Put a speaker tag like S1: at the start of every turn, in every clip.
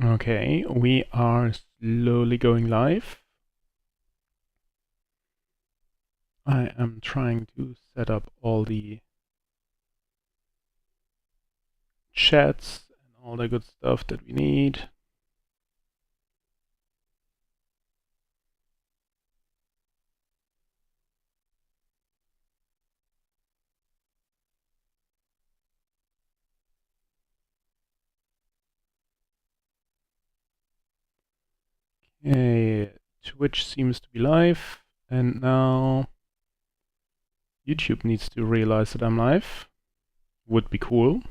S1: Okay, we are slowly going live. I am trying to set up all the chats and all the good stuff that we need. Okay, Twitch seems to be live, and now YouTube needs to realize that I'm live. Would be cool.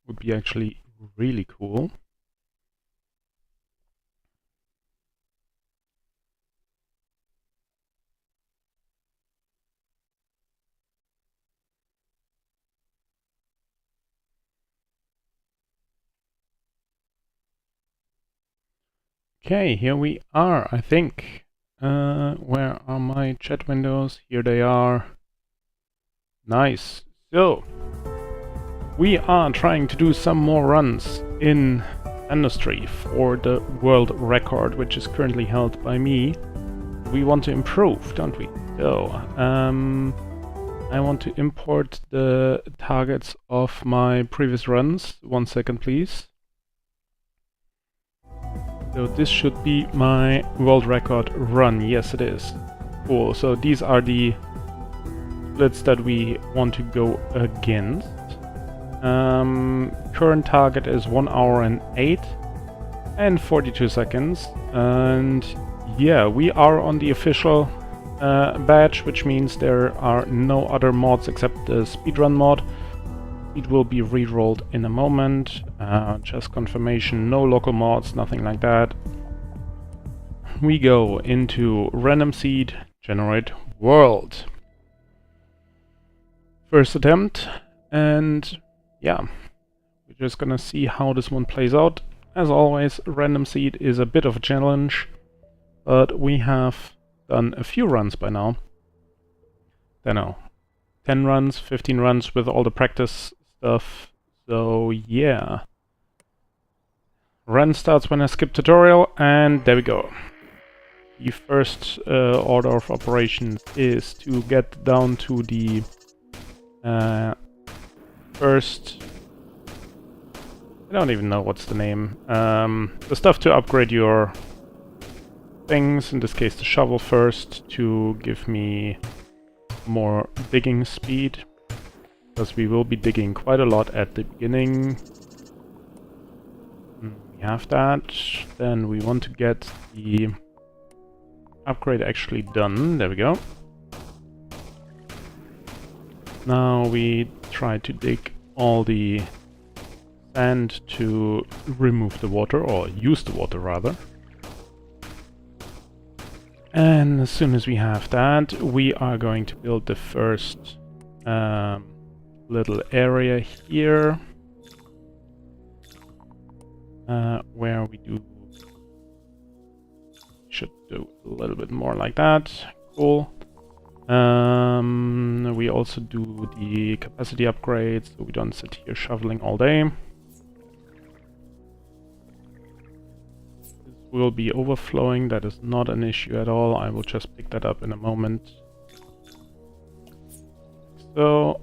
S1: Would be actually really cool. Okay, here we are, I think. Where are my chat windows? Here they are. Nice. So, we are trying to do some more runs in Sandustry for the world record, which is currently held by me. We want to improve, don't we? So, I want to import the targets of my previous runs. 1 second, please. So this should be my world record run. Yes, it is. Cool. So these are the splits that we want to go against. Current target is 1 hour and 8 and 42 seconds. And yeah, we are on the official badge, which means there are no other mods except the speedrun mod. It will be re-rolled in a moment. Just confirmation, no local mods, nothing like that. We go into random seed, generate world. First attempt, and yeah, we're just gonna see how this one plays out. As always, random seed is a bit of a challenge, but we have done a few runs by now. Don't know, 10 runs, 15 runs with all the practice stuff. So yeah, run starts when I skip tutorial, and there we go. The first order of operations is to get down to the first, I don't even know what's the name, the stuff to upgrade your things, in this case the shovel first, to give me more digging speed, because we will be digging quite a lot at the beginning. We have that. Then we want to get the upgrade actually done. There we go. Now we try to dig all the sand to remove the water, or use the water rather. And as soon as we have that, we are going to build the first little area here, where we should do a little bit more like that. Cool. We also do the capacity upgrades, so we don't sit here shoveling all day. This will be overflowing, that is not an issue at all. I will just pick that up in a moment. So,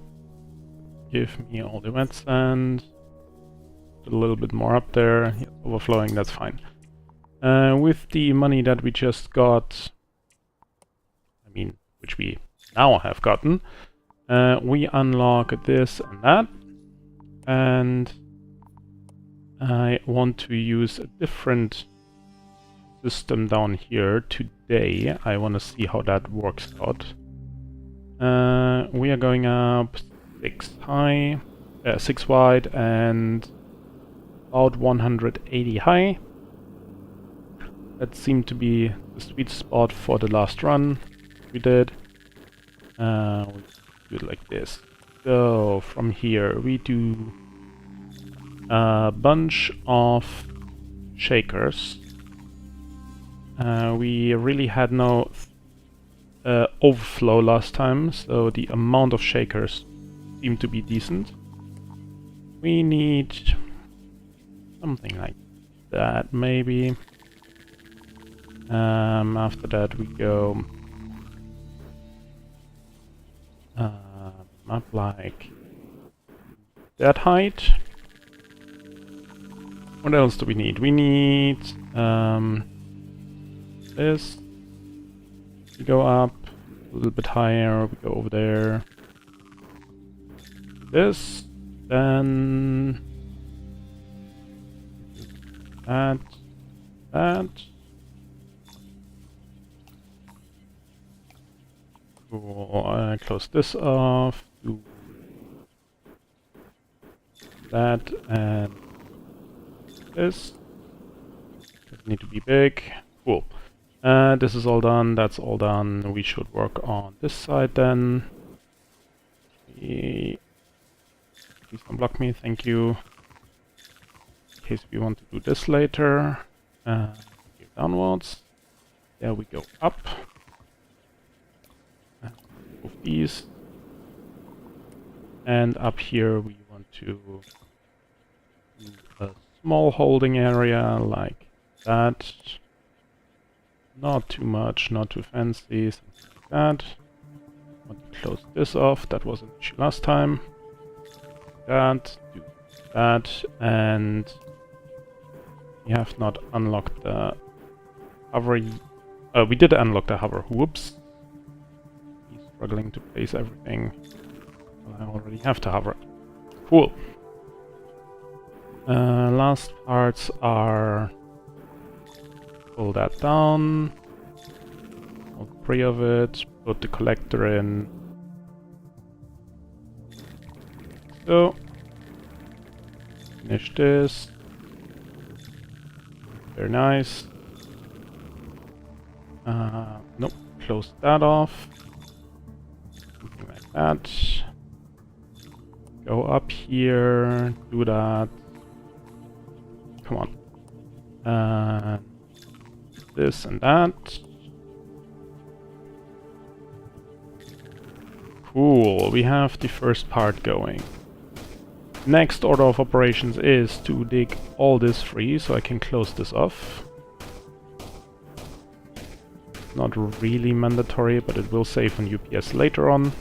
S1: give me all the wet sand. Put a little bit more up there. Yeah, overflowing, that's fine. With the money that we just got, which we now have gotten, we unlock this and that, and I want to use a different system down here today. I want to see how that works out. We are going up 6 high, 6 wide, and about 180 high. That seemed to be the sweet spot for the last run we did. We do it like this. So from here we do a bunch of shakers. We really had no overflow last time, so the amount of shakers seemed to be decent. We need something like that, maybe. After that we go up like that height. What else do we need? We need this. We go up a little bit higher, we go over there. This, then that. Cool. Close this off. Do that and this. Doesn't need to be big. Cool. This is all done. That's all done. We should work on this side then. Please don't block me. Thank you. In case we want to do this later. Downwards. There we go. Up. Move east. And up here we want to do a small holding area like that. Not too much, not too fancy, something like that. Want to close this off, that was an issue last time. That, do that, and we have not unlocked the hover. We did unlock the hover. Whoops. He's struggling to place everything. Well, I already have the hover. Cool. Last parts are pull that down. All three of it. Put the collector in. So finish this. Very nice. Nope. Close that off. Something like that. Go up here. Do that. Come on. This and that. Cool. We have the first part going. Next order of operations is to dig all this free so I can close this off. Not really mandatory, but it will save on UPS later on.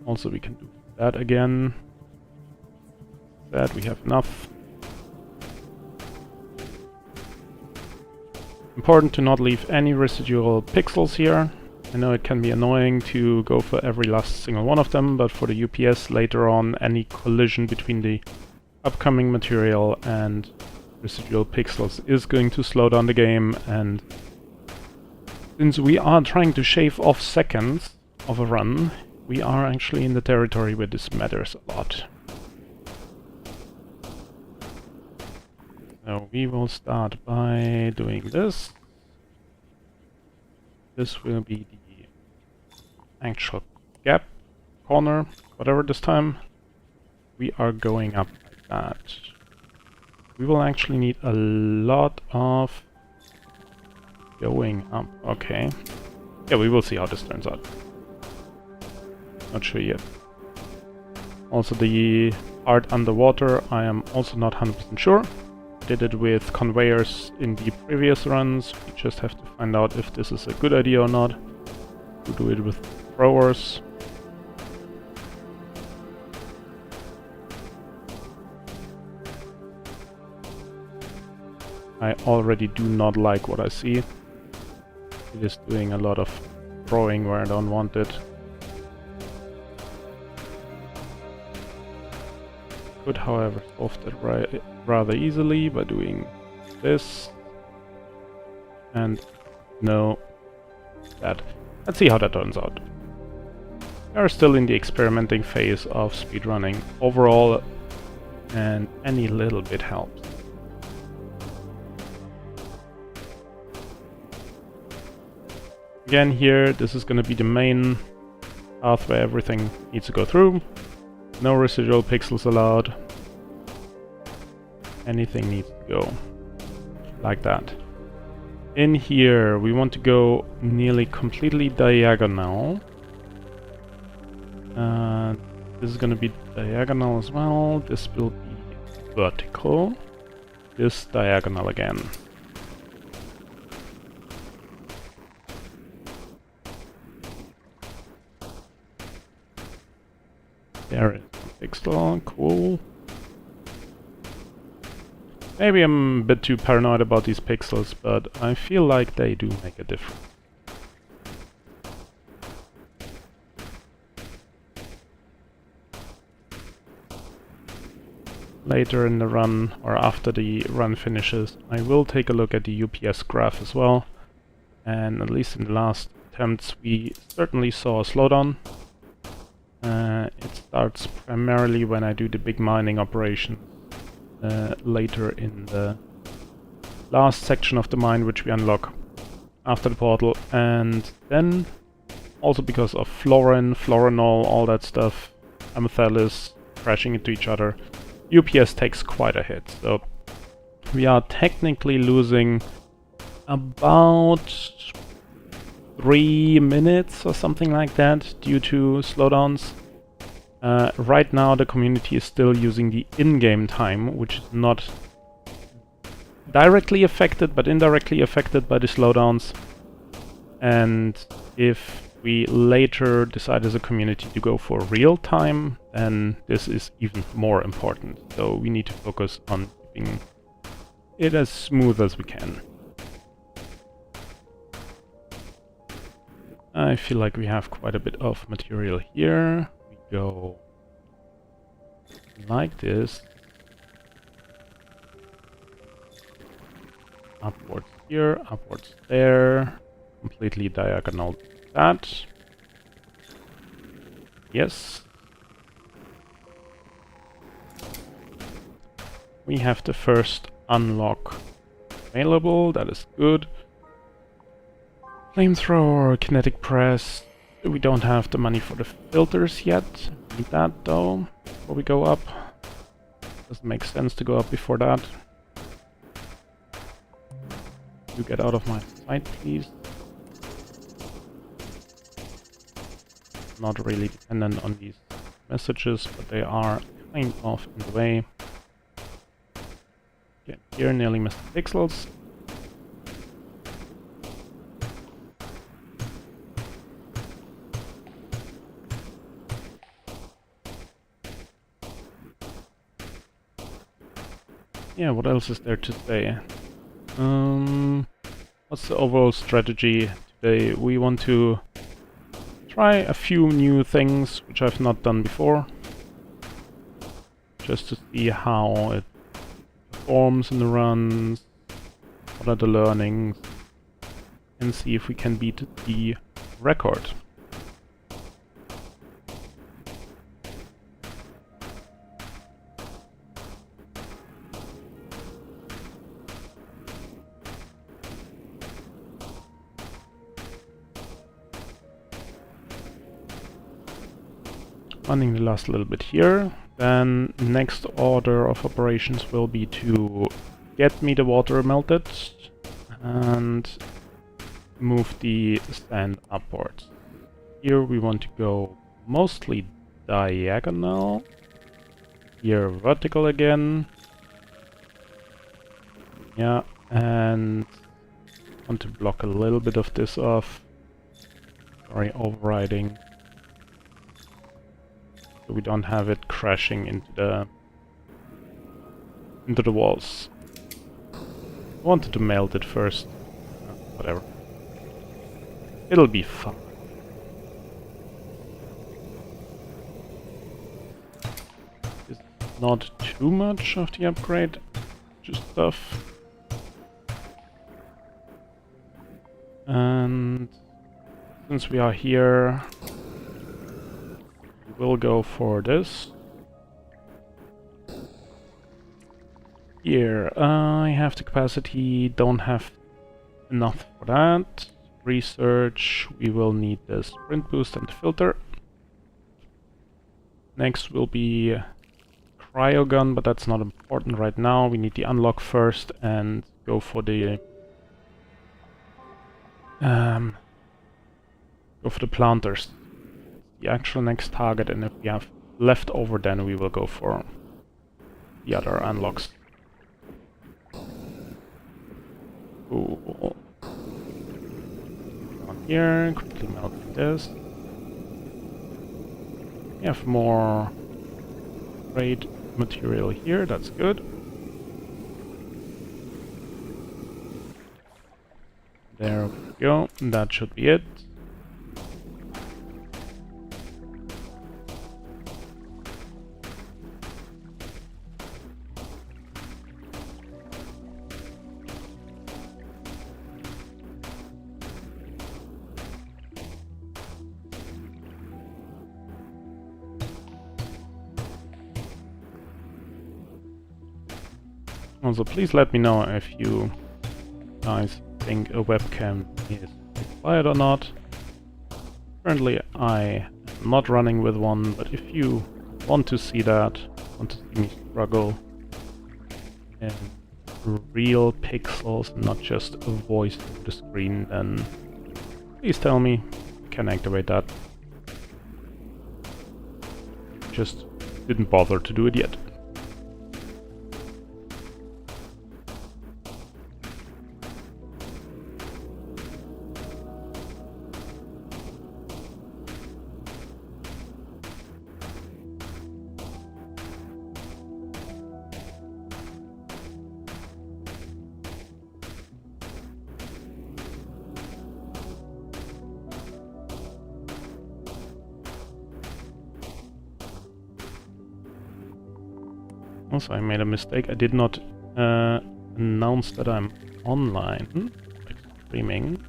S1: Also, we can do that again. That we have enough. Important to not leave any residual pixels here. I know it can be annoying to go for every last single one of them, but for the UPS later on, any collision between the upcoming material and residual pixels is going to slow down the game, and since we are trying to shave off seconds of a run, we are actually in the territory where this matters a lot. So we will start by doing this. This will be the actual gap, corner, whatever this time. We are going up like that. We will actually need a lot of going up. Okay. Yeah, we will see how this turns out. Not sure yet. Also the part underwater, I am also not 100% sure. Did it with conveyors in the previous runs. We just have to find out if this is a good idea or not. To do it with throwers. I already do not like what I see. It is doing a lot of throwing where I don't want it. Could, however, solve that rather easily by doing this and that. Let's see how that turns out. We are still in the experimenting phase of speedrunning overall, and any little bit helps. Again here, this is going to be the main path where everything needs to go through. No residual pixels allowed. Anything needs to go like that. In here, we want to go nearly completely diagonal. This is going to be diagonal as well. This will be vertical, this diagonal again. There is a pixel, cool. Maybe I'm a bit too paranoid about these pixels, but I feel like they do make a difference. Later in the run, or after the run finishes, I will take a look at the UPS graph as well. And at least in the last attempts, we certainly saw a slowdown. It starts primarily when I do the big mining operation later in the last section of the mine, which we unlock after the portal. And then, also because of fluorine, fluorinol, all that stuff, amethyst crashing into each other, UPS takes quite a hit. So we are technically losing about 3 minutes or something like that due to slowdowns. Right now the community is still using the in-game time, which is not directly affected but indirectly affected by the slowdowns. And if we later decide as a community to go for real time, then this is even more important. So we need to focus on keeping it as smooth as we can. I feel like we have quite a bit of material here. We go like this. Upwards here, upwards there. Completely diagonal that. Yes. We have the first unlock available, that is good. Flamethrower, kinetic press. We don't have the money for the filters yet. Need that though, before we go up. Doesn't make sense to go up before that. You get out of my sight, please. Not really dependent on these messages, but they are kind of in the way. Get here, nearly missed the pixels. Yeah, what else is there to say? What's the overall strategy today? We want to try a few new things which I've not done before, just to see how it performs in the runs, what are the learnings, and see if we can beat the record. Running the last little bit here. Then next order of operations will be to get me the water melted and move the sand upwards. Here we want to go mostly diagonal. Here vertical again. Yeah, and want to block a little bit of this off. Sorry, overriding. So we don't have it crashing into the walls. I wanted to melt it first. Whatever. It'll be fun. It's not too much of the upgrade, just stuff. And since we are here, we'll go for this. Here, I have the capacity, don't have enough for that. Research, we will need the sprint boost and the filter. Next will be cryogun, but that's not important right now. We need the unlock first and go for the planters. The actual next target, and if we have left over, then we will go for the other unlocks. Cool. Down here, quickly melt this. We have more trade material here, that's good. There we go, that should be it. Also, please let me know if you guys think a webcam is required or not. Currently I am not running with one, but if you want to see that, want to see me struggle in real pixels, not just a voice over the screen, then please tell me. I can activate that. Just didn't bother to do it yet. Also, I made a mistake. I did not announce that I'm online, like streaming.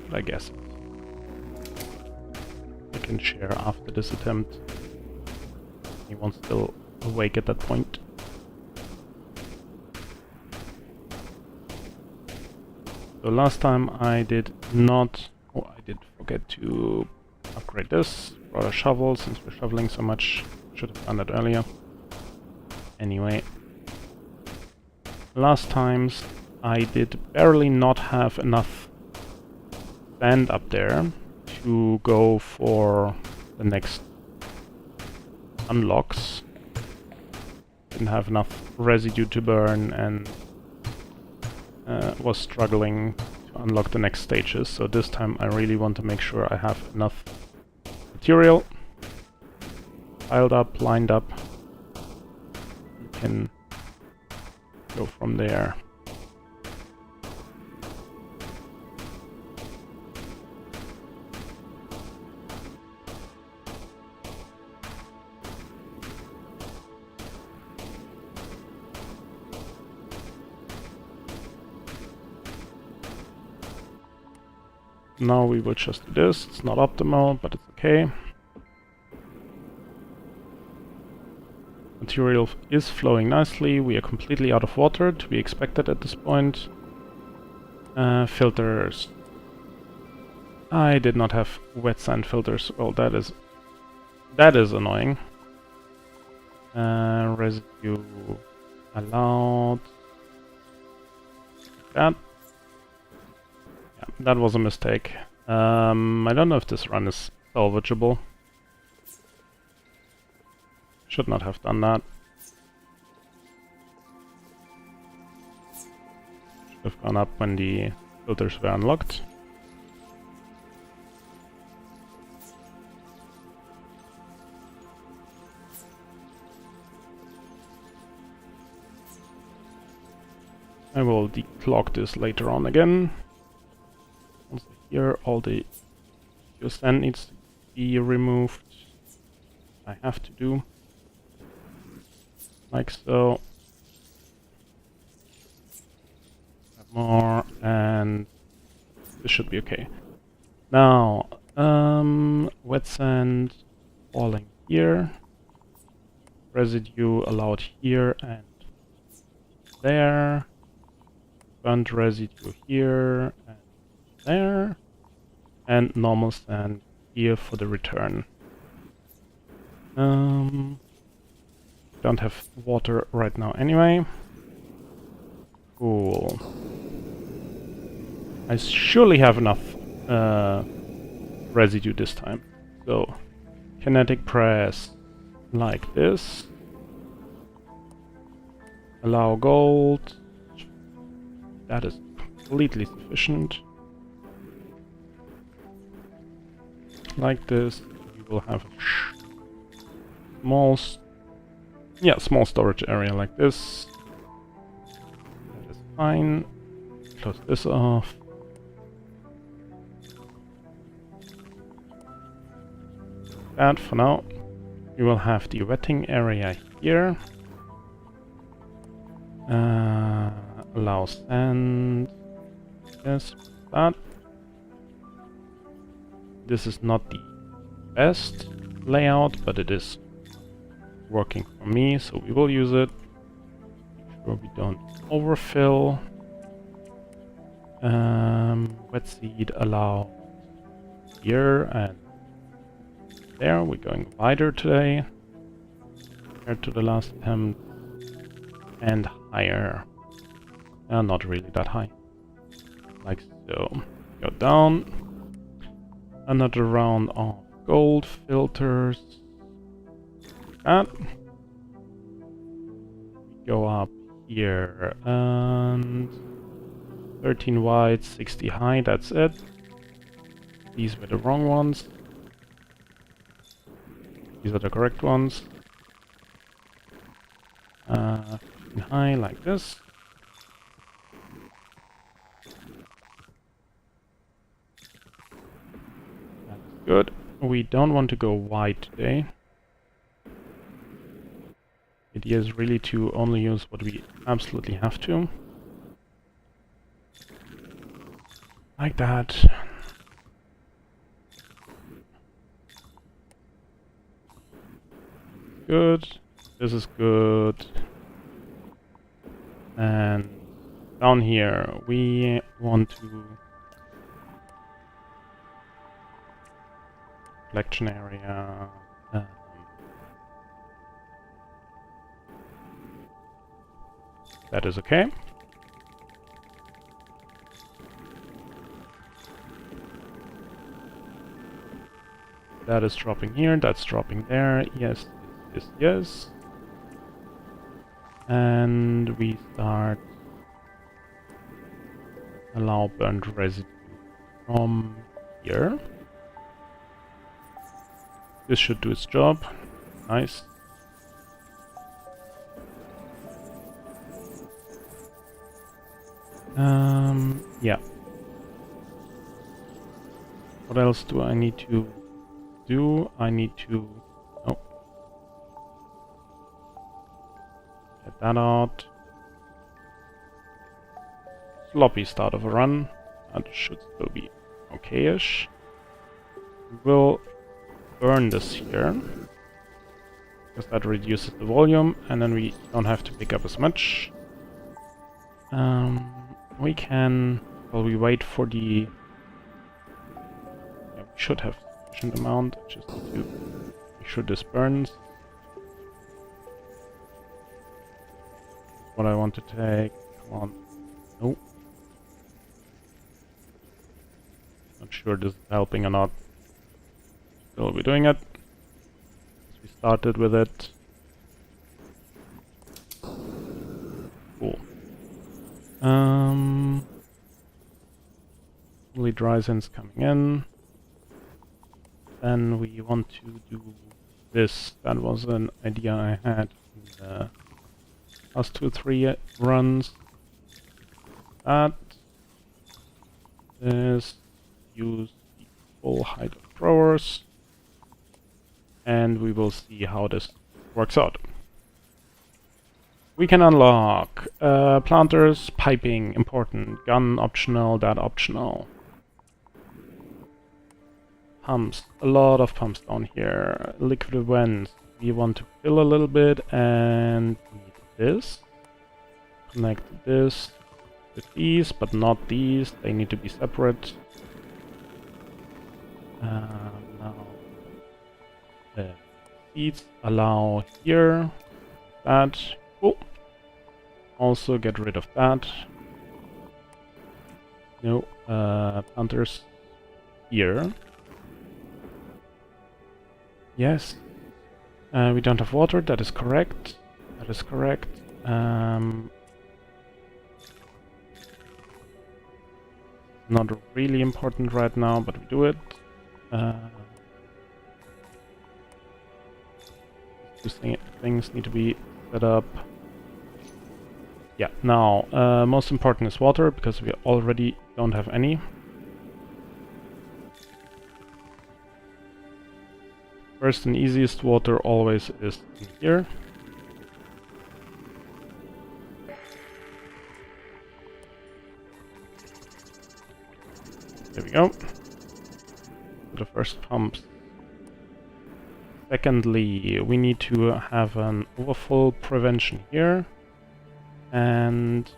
S1: But I guess I can share after this attempt. Anyone's still awake at that point. So last time I did not... Oh, I did forget to upgrade this. Brought a shovel, since we're shoveling so much. Should have done that earlier. Anyway, last times I did barely not have enough sand up there to go for the next unlocks. Didn't have enough residue to burn and was struggling to unlock the next stages. So this time I really want to make sure I have enough material piled up, lined up. Can go from there. Now we will just do this. It's not optimal, but it's okay. Material is flowing nicely. We are completely out of water, to be expected at this point. Filters. I did not have wet sand filters. Well, that is annoying. Residue allowed. Like that. Yeah, that was a mistake. I don't know if this run is salvageable. Should not have done that. Should have gone up when the filters were unlocked. I will declog this later on again. Also here all the sand needs to be removed. I have to do. Like so. More, and this should be okay. Now, wet sand falling here. Residue allowed here and there. Burnt residue here and there. And normal sand here for the return. Don't have water right now anyway. Cool. I surely have enough residue this time. So, kinetic press like this. Allow gold. That is completely sufficient. Like this, we will have a small storage area like this. That is fine. Close this off. That for now. We will have the wetting area here. Allow sand. Yes, that. This is not the best layout, but it is working for me, so we will use it. Make sure we don't overfill. Wet seed allow here and there. We're going wider today compared to the last attempt, and higher. Not really that high. Like so. Go down. Another round of gold filters. That. We go up here and 13 wide, 60 high, that's it. These were the wrong ones. These are the correct ones. 15 high like this. That's good. We don't want to go wide today. The idea is really to only use what we absolutely have to. Like that. Good. This is good. And down here we want to collection area. That is okay. That is dropping here, that's dropping there. Yes, yes, yes. And we start allow burnt residue from here. This should do its job. Nice. Yeah. What else do I need to do? I need to... Oh. Get that out. Sloppy start of a run. That should still be okay-ish. We will burn this here, because that reduces the volume, and then we don't have to pick up as much. We can... While we wait for the... Yeah, we should have sufficient amount, just need to make sure this burns. What I want to take... Come on. Nope. Not sure this is helping or not. Still be doing it. We started with it. Cool. Only dry sands coming in. Then we want to do this. That was an idea I had in the last 2-3 runs. That is use the full height of throwers, and we will see how this works out. We can unlock planters, piping, important, gun optional, that optional. Pumps, a lot of pumps down here. Liquid vents, we want to fill a little bit, and need this. Connect this with these, but not these, they need to be separate. Now the seats allow here, that. Cool. Also get rid of that. No, planters here. Yes. We don't have water, that is correct. That is correct. Not really important right now, but we do it. Things need to be set up. Yeah, now, most important is water, because we already don't have any. First and easiest water always is in here. There we go. The first pumps. Secondly, we need to have an overflow prevention here. And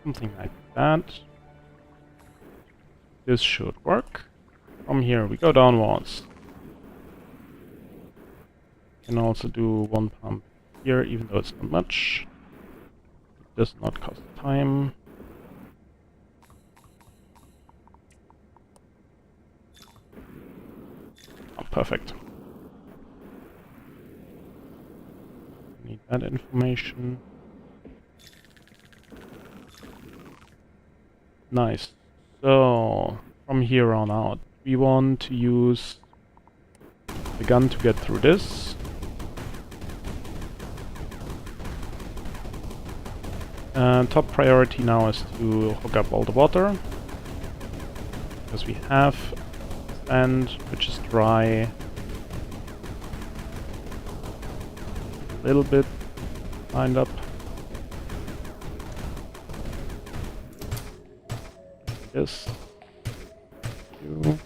S1: something like that. This should work. From here we go downwards. Can also do one pump here, even though it's not much. It does not cost time. Oh, perfect. Need that information. Nice. So, from here on out, we want to use the gun to get through this. Top priority now is to hook up all the water, because we have sand which is dry, a little bit lined up. This. Two.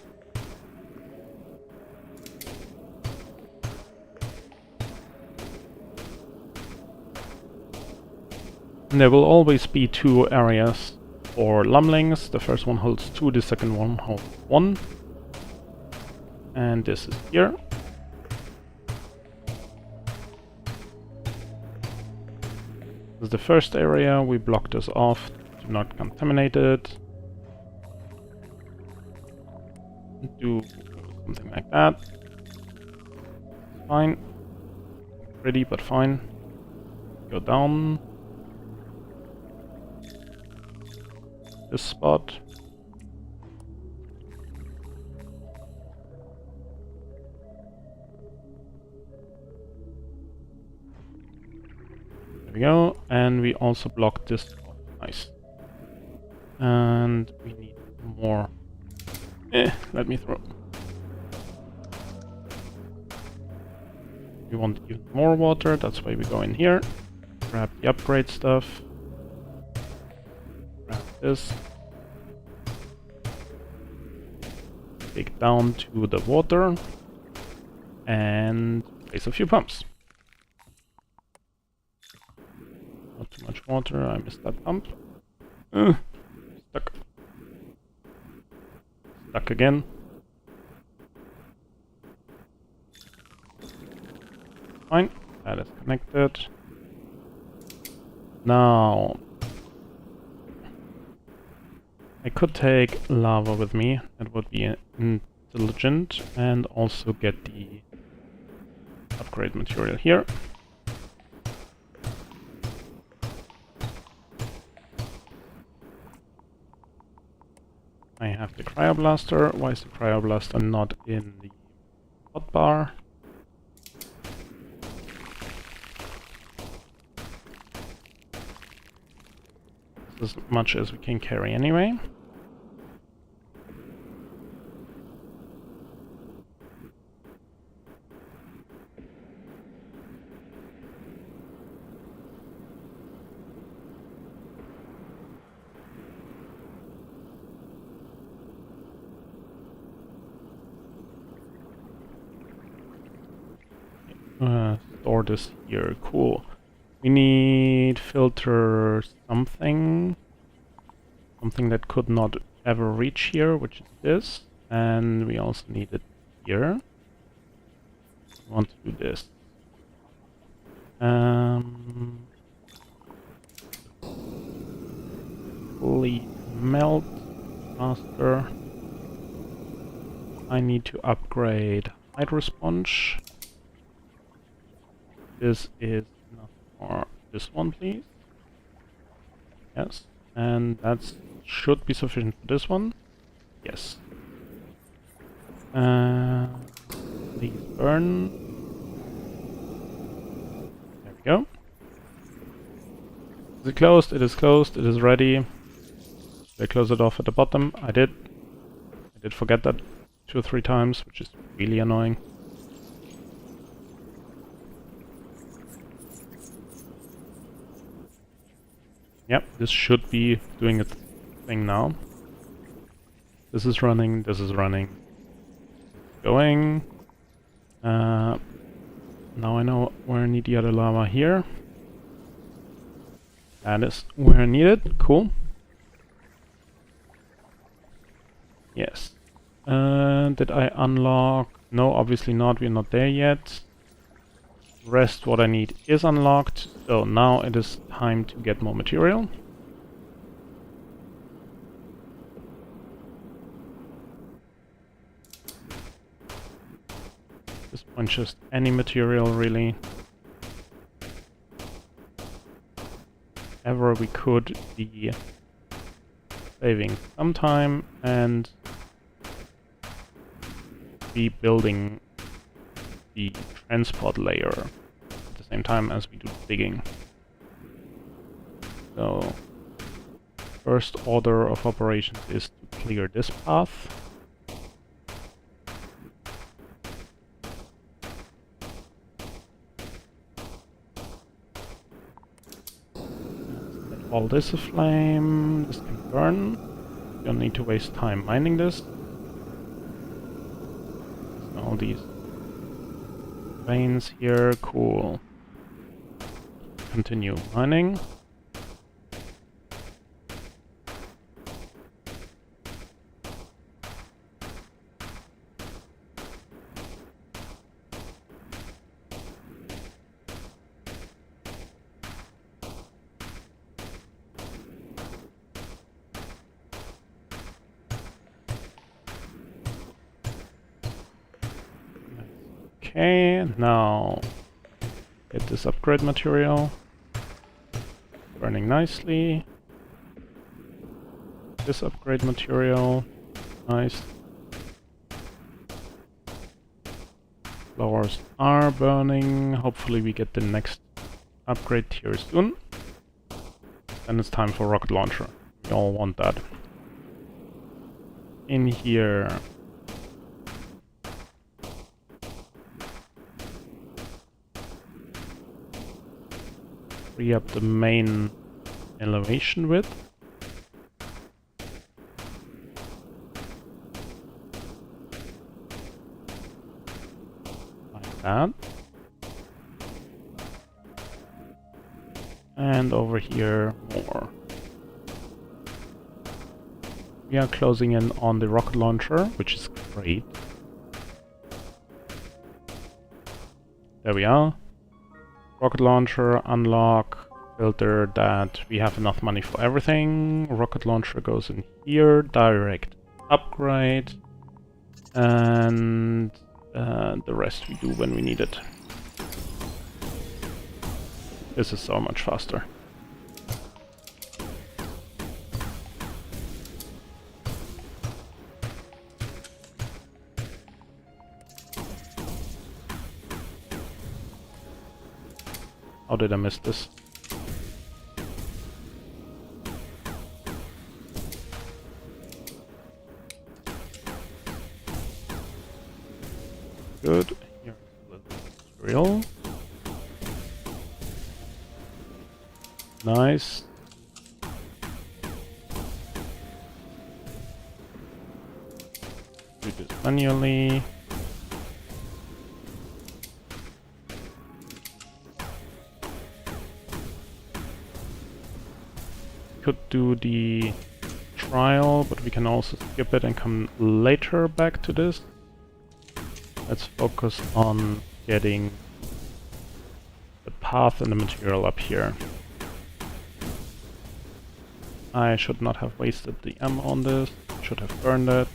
S1: And there will always be two areas for lumlings. The first one holds 2, the second one holds 1. And this is here. This is the first area. We block this off to not contaminate it. Do something like that. Fine. Pretty, but fine. Go down. This spot. There we go. And we also block this spot. Nice. And we need more. Let me through. We want even more water, that's why we go in here. Grab the upgrade stuff. Grab this. Dig down to the water. And place a few pumps. Not too much water, I missed that pump. Stuck. Stuck again. Fine, that is connected. Now, I could take lava with me, that would be intelligent, and also get the upgrade material here. I have the cryoblaster. Why is the cryoblaster not in the hotbar? As much as we can carry anyway. Store this here. Cool. We need filter something that could not ever reach here, which is this, and we also need it here. We want to do this. Please melt faster. I need to upgrade hydro sponge. This is enough for this one, please. Yes. And that should be sufficient for this one. Yes. Please burn. There we go. Is it closed? It is closed. It is ready. Did I close it off at the bottom? I did. I did forget that 2 or 3 times, which is really annoying. Yep, this should be doing its thing now. This is running, this is running. Going. Now I know where I need the other lava here. That is where I need it. Cool. Yes. Did I unlock? No, obviously not. We're not there yet. Rest what I need is unlocked. So now it is time to get more material. At this point, just any material really. Ever we could be saving some time and be building the transport layer at the same time as we do digging. So first order of operations is to clear this path. Set all this aflame. This can burn. You don't need to waste time mining this. So all these veins here, cool. Continue mining. Okay, now get this upgrade material. Burning nicely. This upgrade material. Nice. Flowers are burning. Hopefully we get the next upgrade tier soon. Then it's time for rocket launcher. We all want that. In here. Free up the main elevation width. Like that. And over here more. We are closing in on the rocket launcher, which is great. There we are. Rocket launcher, unlock, filter that we have enough money for everything. Rocket launcher goes in here, direct upgrade, and the rest we do when we need it. This is so much faster. How did I miss this? Good. Here's a little material. Nice. Do this manually. Could do the trial, but we can also skip it and come later back to this. Let's focus on getting the path and the material up here. I should not have wasted the ammo on this, should have burned it.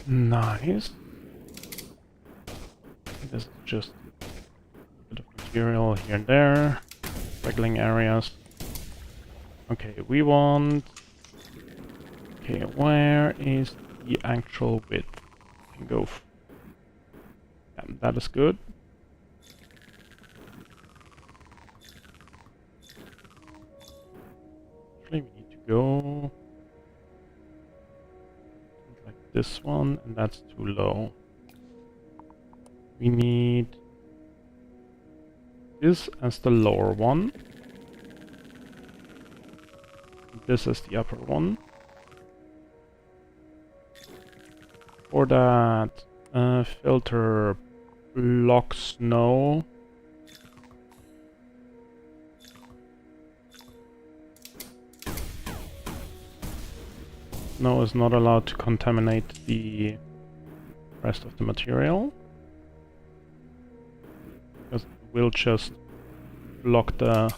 S1: Nice. This is just a bit of material here and there. Wiggling areas. Okay, we want... Okay, where is the actual width? Can go... Yeah, that is good. Actually, we need to go... like this one, and that's too low. We need... this as the lower one. This is the upper one. For that, filter block snow. Snow is not allowed to contaminate the rest of the material, because it will just block the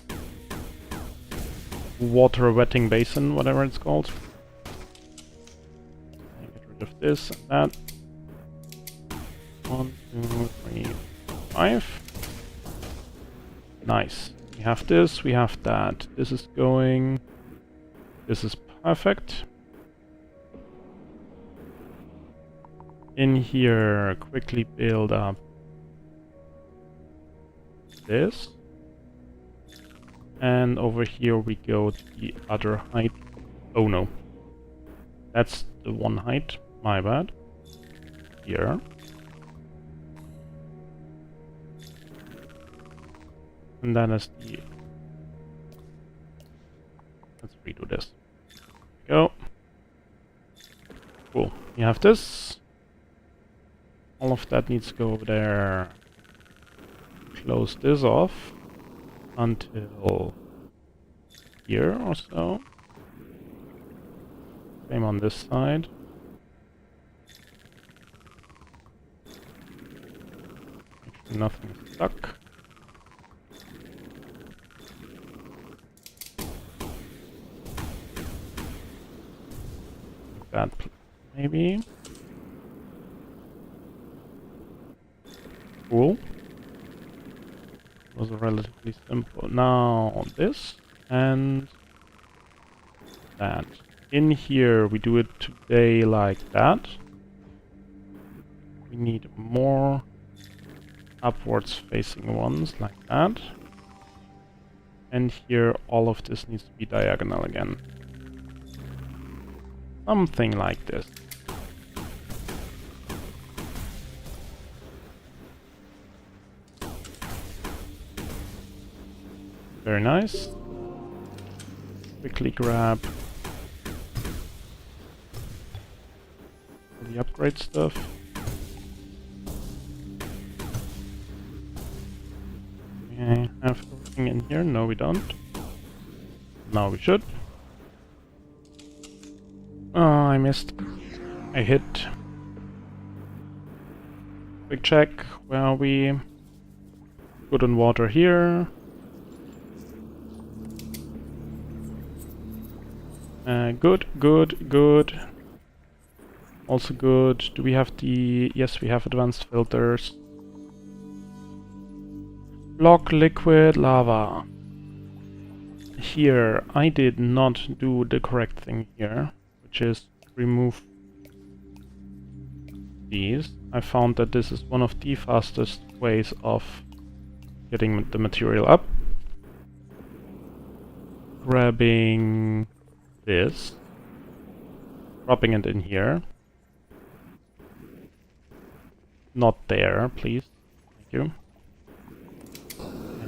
S1: water wetting basin, whatever it's called. Get rid of this and that. 1, 2, 3, 5. Nice. We have this, we have that. This is going... this is perfect. In here, quickly build up this. And over here we go to the other height. Oh no. That's the one height. My bad. Here. And that is the... let's redo this. Go. Cool. You have this. All of that needs to go over there. Close this off until here or so. Same on this side. Make sure nothing is stuck. Like that, maybe. Cool. Was relatively simple. Now this and that. In here we do it today like that. We need more upwards facing ones like that. And here all of this needs to be diagonal again. Something like this. Very nice. Quickly grab the upgrade stuff. We have everything in here? No, we don't. Now we should. Oh, I missed. I hit. Quick check. Where are we? Good on water here. Good. Also good. Do we have the... yes, we have advanced filters. Block liquid lava. Here, I did not do the correct thing here, which is remove these. I found that this is one of the fastest ways of getting the material up. Grabbing this, dropping it in here. Not there, please. Thank you.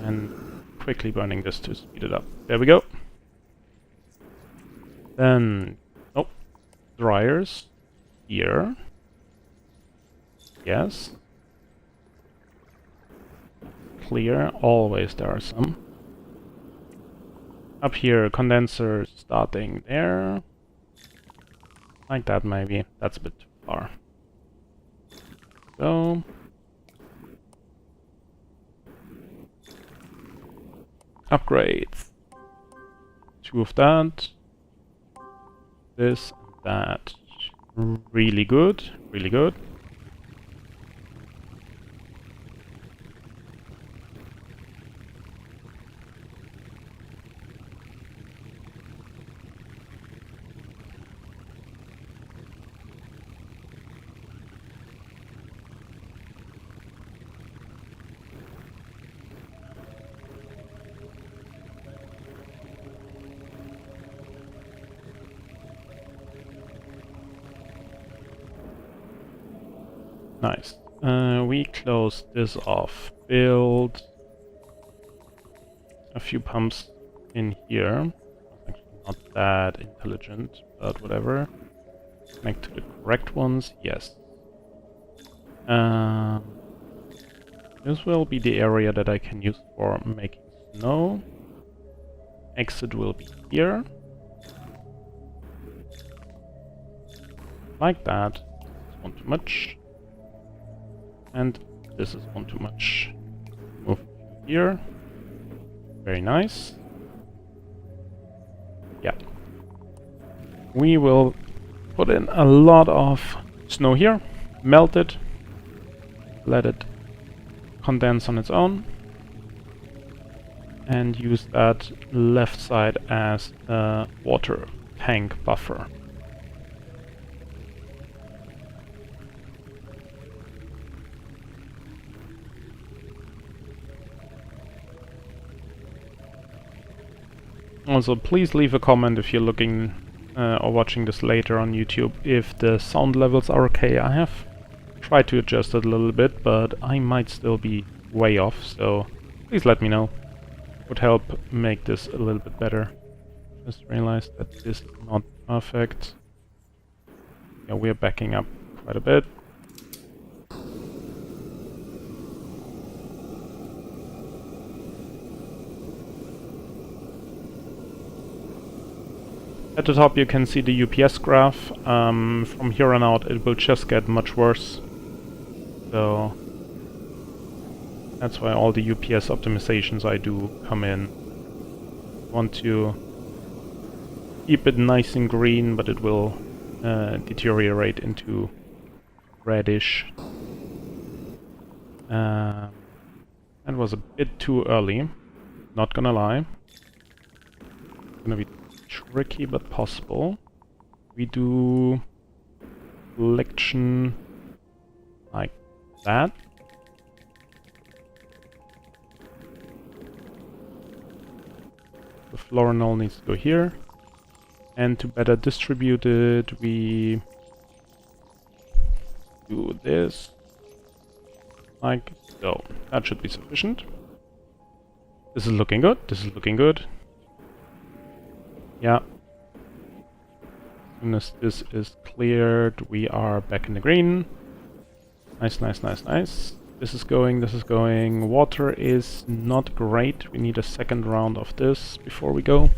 S1: And quickly burning this to speed it up. There we go. Then, oh, dryers here. Yes. Clear. Always there are some. Up here, condenser starting there. Like that maybe. That's a bit too far. So... upgrades. 2 of that. This and that. Really good, really good. Nice. We close this off. Build a few pumps in here. Actually not that intelligent, but whatever. Connect to the correct ones, yes. This will be the area that I can use for making snow. Exit will be here. Like that. This is one too much. And this is one too much. Move here. Very nice. Yeah. We will put in a lot of snow here. Melt it. Let it condense on its own. And use that left side as a water tank buffer. Also, please leave a comment if you're looking or watching this later on YouTube if the sound levels are okay. I have tried to adjust it a little bit, but I might still be way off, so please let me know. Would help make this a little bit better. Just realized that this is not perfect. Yeah, we're backing up quite a bit. At the top you can see the UPS graph. From here on out it will just get much worse. So that's why all the UPS optimizations I do come in. Want to keep it nice and green, but it will deteriorate into reddish. That was a bit too early, not gonna lie. It's gonna be tricky but possible. We do selection like that. The florinol needs to go here. And to better distribute it, we do this like so. That should be sufficient. This is looking good. This is looking good. Yeah. As soon as this is cleared, we are back in the green. Nice, nice, nice, nice. This is going, this is going. Water is not great. We need a second round of this before we go.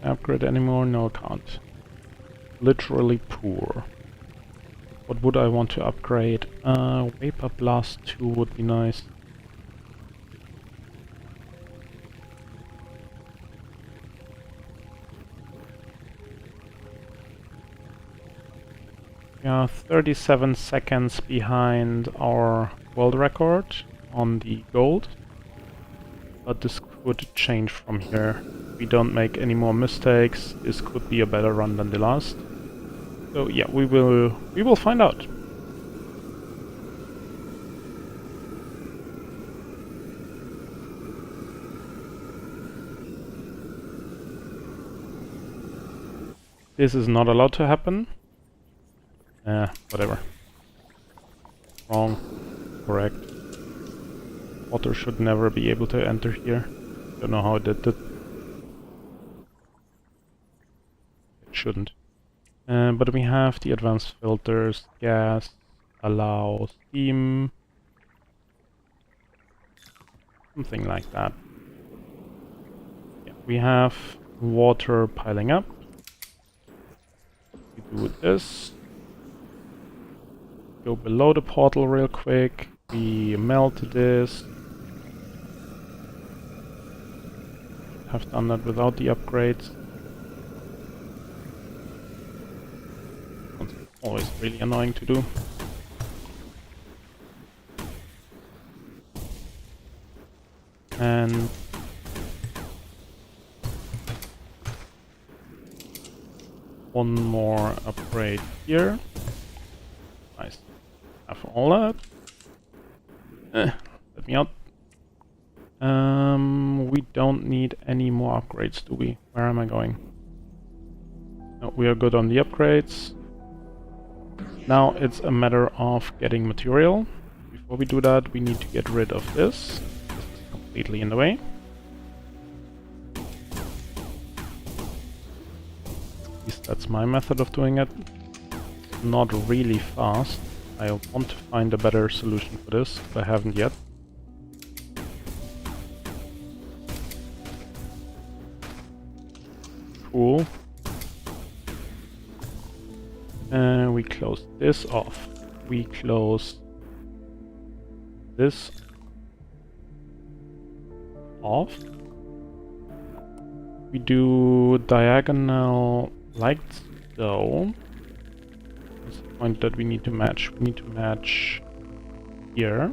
S1: Upgrade anymore? No, can't. Literally poor. What would I want to upgrade? Vapor Blast 2 would be nice. We are 37 seconds behind our world record on the gold. But this could change from here. If we don't make any more mistakes, this could be a better run than the last. So yeah, we will find out. This is not allowed to happen. Whatever. Wrong. Correct. Water should never be able to enter here. Don't know how it did that. It shouldn't. But we have the advanced filters, gas, allow, steam. Something like that. Yeah, we have water piling up. We do this. go below the portal real quick. We melt this. Have done that without the upgrades. It's always really annoying to do. And one more upgrade here. Nice. Have all that. Let me out. We don't need any more upgrades, do we? Where am I going? No, we are good on the upgrades. Now it's a matter of getting material. Before we do that, we need to get rid of this. This is completely in the way. At least that's my method of doing it. Not really fast. I want to find a better solution for this, but I haven't yet. Cool. We close this off. We close this off. We do diagonal like so. That's the point that we need to match. We need to match here.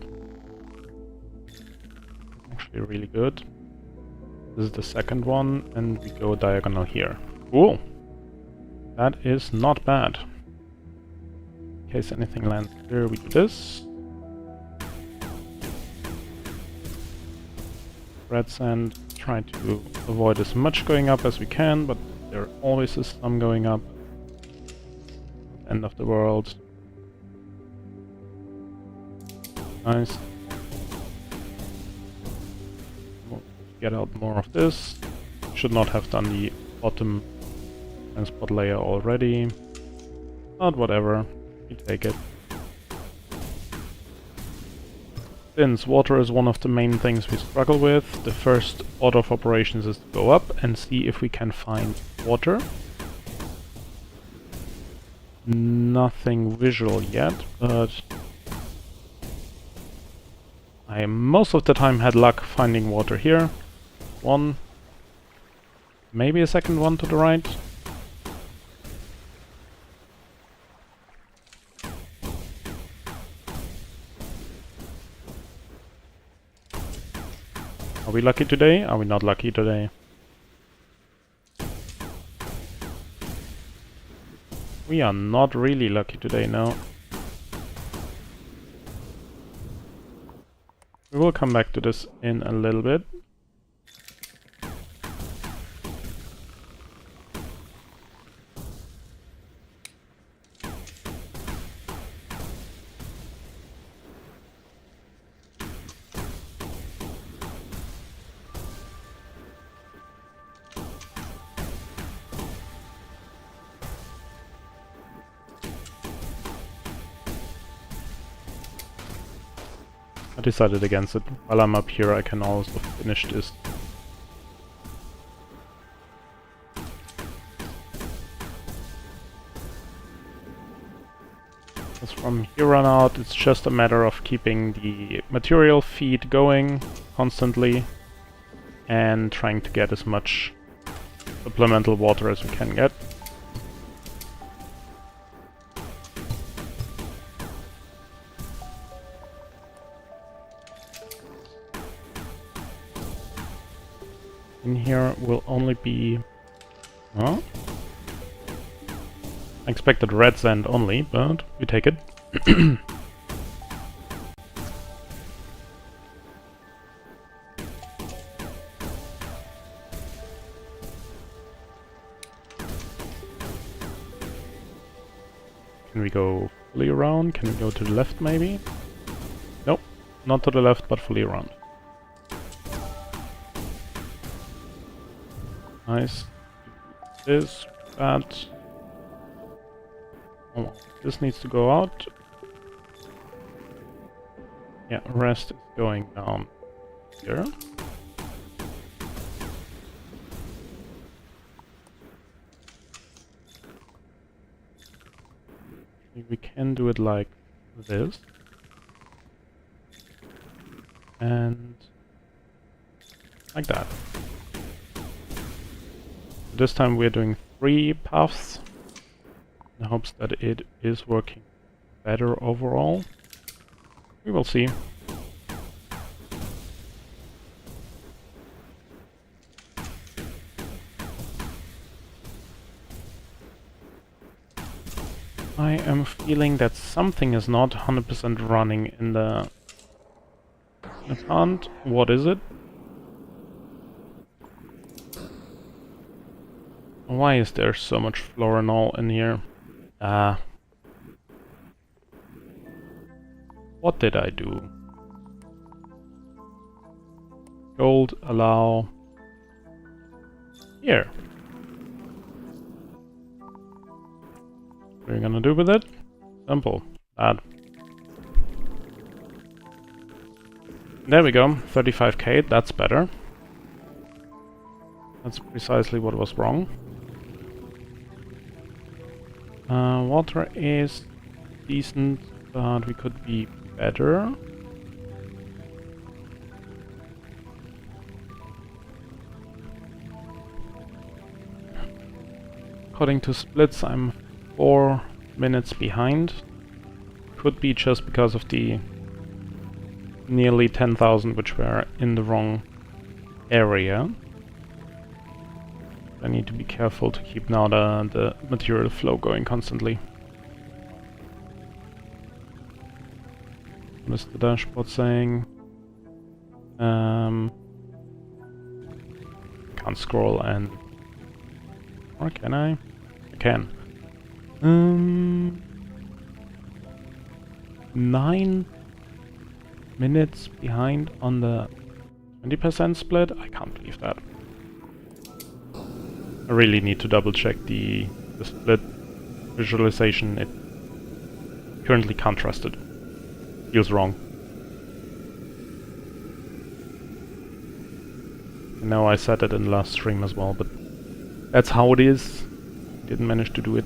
S1: Actually really good. This is the second one, and we go diagonal here. Cool. That is not bad. In case anything lands here, we do this. Red sand, try to avoid as much going up as we can, but there always is some going up. End of the world. Nice. Get out more of this. Should not have done the bottom transport layer already. But whatever, we take it. Since water is one of the main things we struggle with, the first order of operations is to go up and see if we can find water. Nothing visual yet, but I most of the time had luck finding water here. One, maybe a second one to the right. Are we lucky today? Are we not lucky today? We are not really lucky today, no. We will come back to this in a little bit. I decided against it. While I'm up here, I can also finish this. Because from here on out, it's just a matter of keeping the material feed going constantly and trying to get as much supplemental water as we can get. In here will only be... Huh? I expected red sand only, but we take it. Can we go fully around? Can we go to the left maybe? Nope, not to the left, but fully around. Nice. This, that. Oh, this needs to go out. Yeah, rest is going down here. We can do it like this. And like that. This time we're doing 3 paths in hopes that it is working better overall. We will see. I am feeling that something is not 100% running in the plant. What is it? Why is there so much florinol in here? What did I do? Gold allow here. What are you gonna do with it? Simple. Bad. There we go. 35k. That's better. That's precisely what was wrong. Water is decent, but we could be better. According to splits, I'm 4 minutes behind. Could be just because of the nearly 10,000 which were in the wrong area. I need to be careful to keep now the material flow going constantly. What is the dashboard saying? Can't scroll and... or can I? I can. 9 minutes behind on the 20% split? I can't believe that. I really need to double check the split visualization. It currently can't trust it. Feels wrong. I know I said it in the last stream as well, but that's how it is. Didn't manage to do it.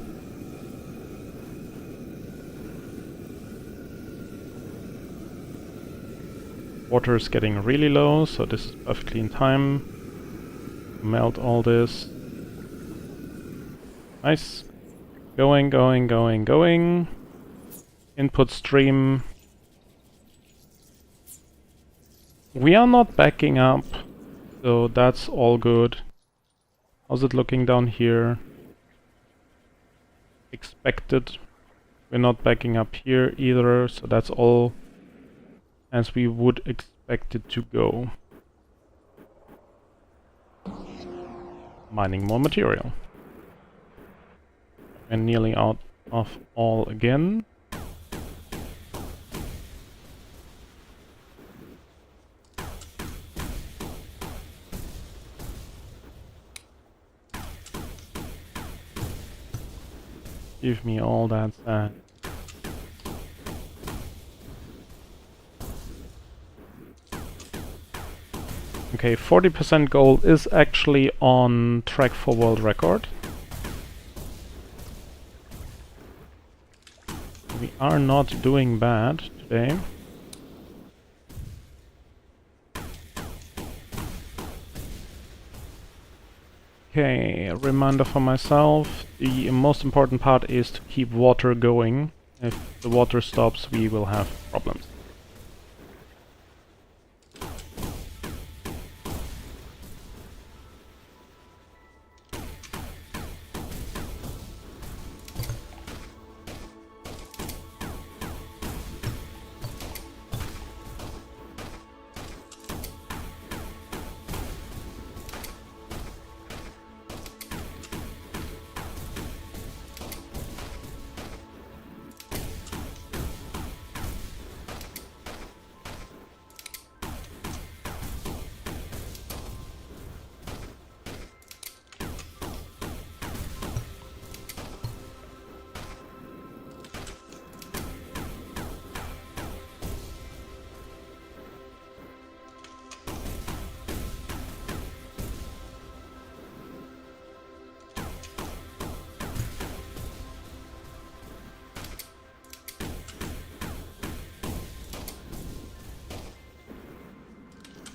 S1: Water is getting really low, so this is perfectly in time. Melt all this. Nice. Going, going, going, going. Input stream. We are not backing up, so that's all good. How's it looking down here? Expected. We're not backing up here either, so that's all as we would expect it to go. Mining more material. And nearly out of all again. Give me all that sand. Okay, 40% gold is actually on track for world record. We are not doing bad today. Okay, a reminder for myself, the most important part is to keep water going. If the water stops, we will have problems.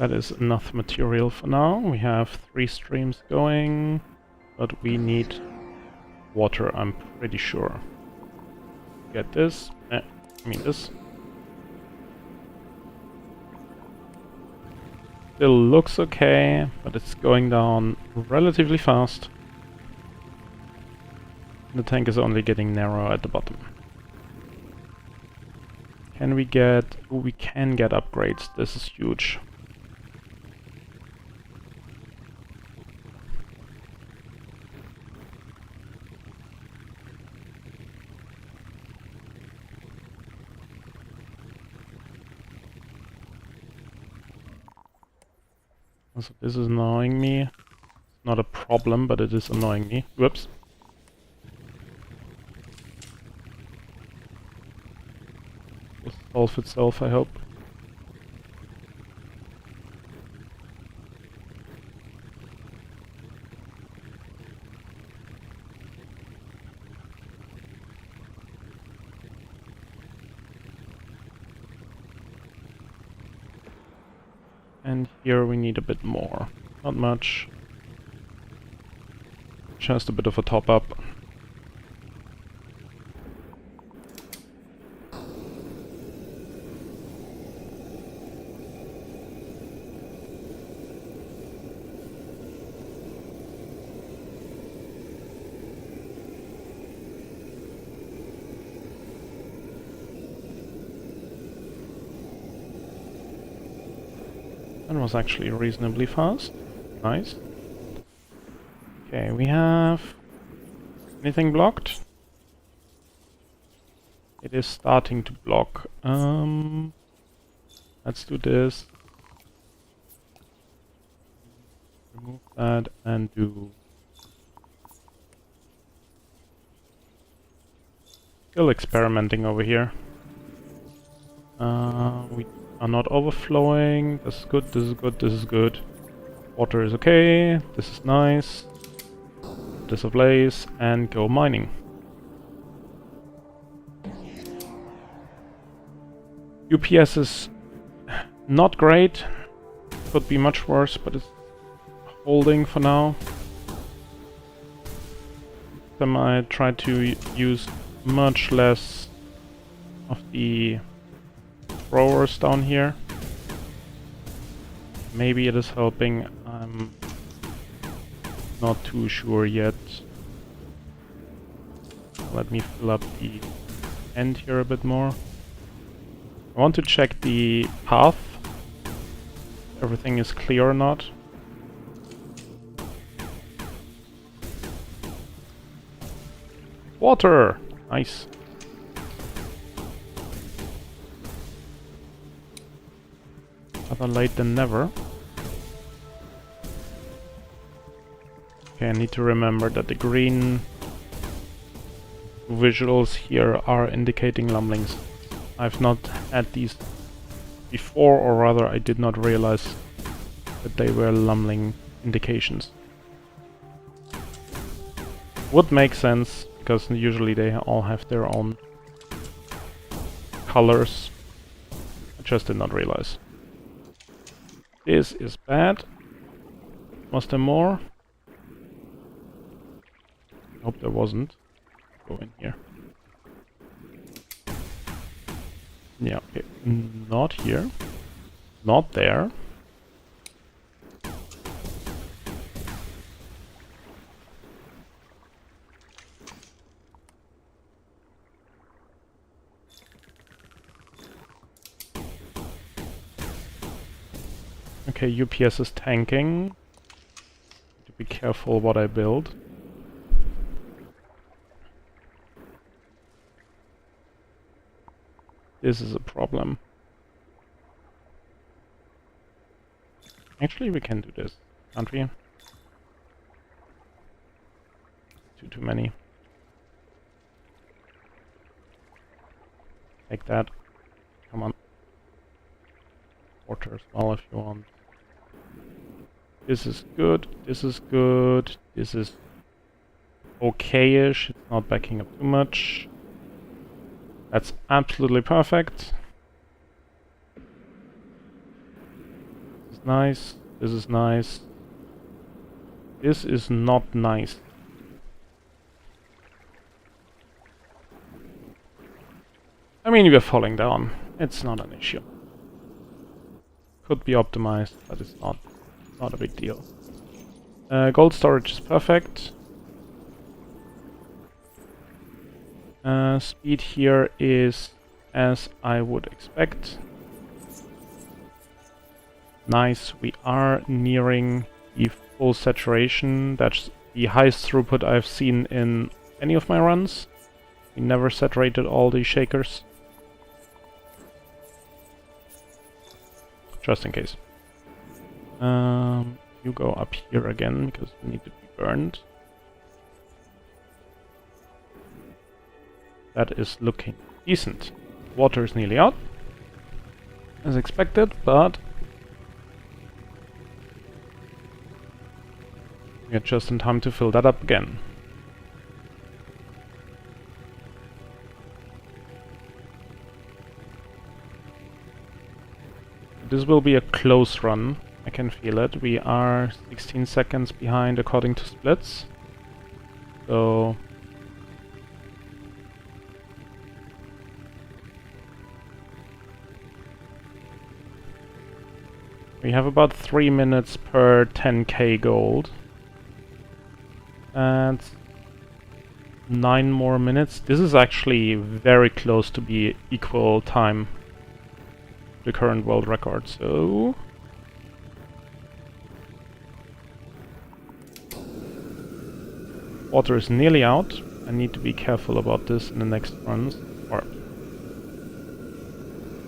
S1: That is enough material for now. We have 3 streams going, but we need water, I'm pretty sure. Get this. I mean this. Still looks okay, but it's going down relatively fast. The tank is only getting narrow at the bottom. Can we get... Oh, we can get upgrades. This is huge. So this is annoying me. It's not a problem, but it is annoying me. Whoops. Will solve itself, I hope. And here we need a bit more. Not much. Just a bit of a top up. That was actually reasonably fast. Nice. Okay, we have... anything blocked? It is starting to block. Let's do this. Remove that and do... Still experimenting over here. We are not overflowing. This is good, this is good, this is good. Water is okay, this is nice. This ablaze and go mining. UPS is not great. Could be much worse, but it's holding for now. Then I try to use much less of the throwers down here. Maybe it is helping. I'm not too sure yet. Let me fill up the end here a bit more. I want to check the path. Everything is clear or not. Water! Nice. Better late than never. Okay, I need to remember that the green visuals here are indicating lumblings. I've not had these before, or rather I did not realize that they were lumbling indications. Would make sense, because usually they all have their own colors. I just did not realize. This is bad. Was there more? Hope there wasn't. Go in here. Yeah, okay. Not here. Not there. Okay, UPS is tanking. Need to be careful what I build. This is a problem. Actually, we can do this, can't we? Too many. Take that. Come on. Water as well if you want. This is good. This is good. This is okay-ish. It's not backing up too much. That's absolutely perfect. This is is nice. This is nice. This is not nice. I mean, we're falling down. It's not an issue. Could be optimized, but it's not a big deal. Gold storage is perfect. Speed here is as I would expect. Nice, we are nearing the full saturation. That's the highest throughput I've seen in any of my runs. We never saturated all the shakers. Just in case. You go up here again, because we need to be burned. That is looking decent. Water is nearly out, as expected, but we are just in time to fill that up again. This will be a close run, I can feel it. We are 16 seconds behind according to splits. So we have about 3 minutes per 10k gold. And 9 more minutes. This is actually very close to be equal time to the current world record, so water is nearly out. I need to be careful about this in the next runs, or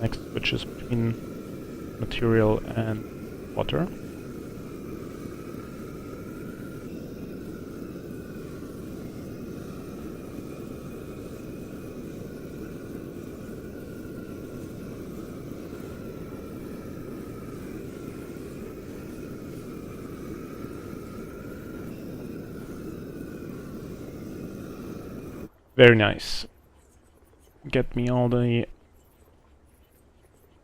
S1: next switches between material and water. Very nice. Get me all the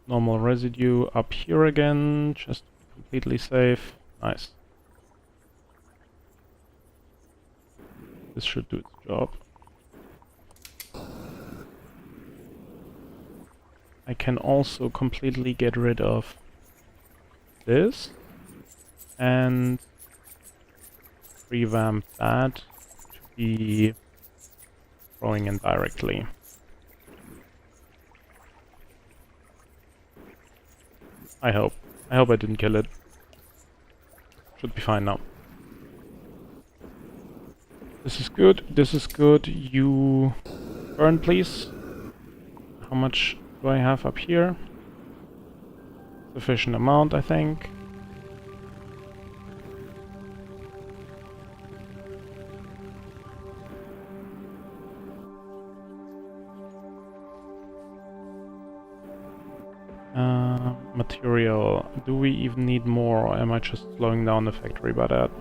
S1: normal residue up here again, just completely safe. Nice. This should do its job. I can also completely get rid of this and revamp that to be throwing in directly. I hope. I hope I didn't kill it. Should be fine now. This is good. This is good. You burn, please. How much do I have up here? Sufficient amount, I think. Material. Do we even need more, or am I just slowing down the factory by that?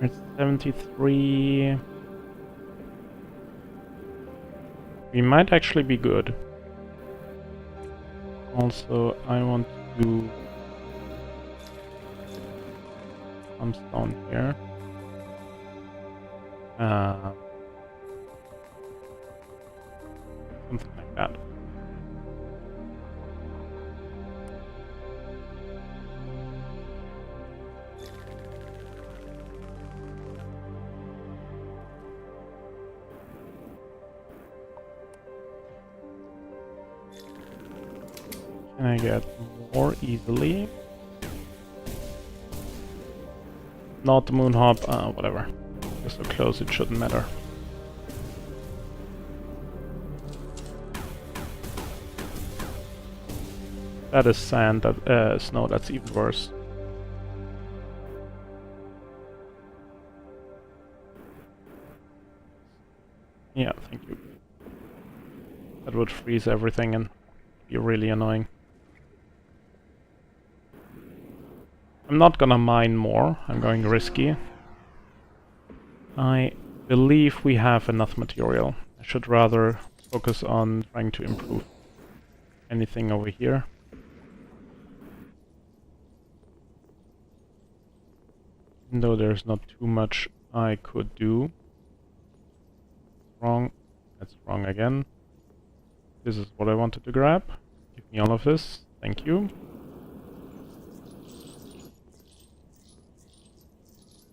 S1: It's 73. We might actually be good. Also, I want to do some stone here. Something like that. Can I get more easily? Not the moon hop, whatever. We're so close, it shouldn't matter. That is sand, that snow, that's even worse. Yeah, thank you. That would freeze everything and be really annoying. I'm not gonna mine more, I'm going risky. I believe we have enough material I should rather focus on trying to improve anything over here. Even though there's not too much I could do. Wrong. That's wrong again. This is what I wanted to grab. Give me all of this. Thank you.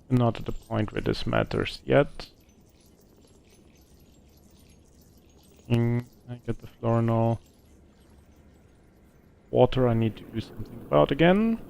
S1: Not at the point where this matters yet. I get the florinol. Water I need to do something about again.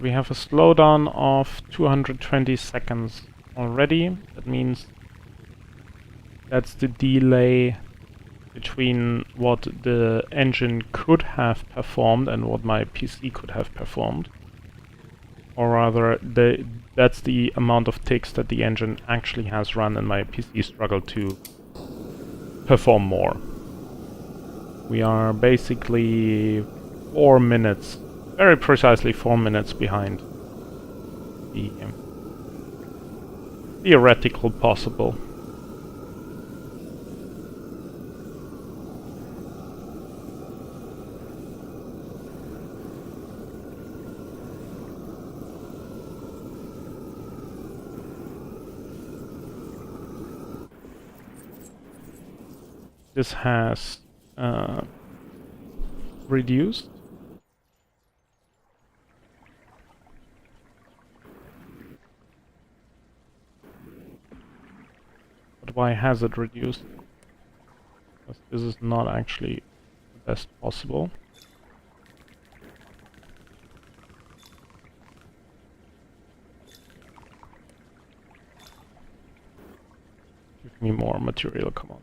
S1: We have a slowdown of 220 seconds already. That means that's the delay between what the engine could have performed and what my PC could have performed. Or rather, that's the amount of ticks that the engine actually has run and my PC struggled to perform more. We are basically 4 minutes, very precisely 4 minutes behind the theoretical possible. This has reduced. But why has it reduced? Because this is not actually the best possible. Give me more material, come on.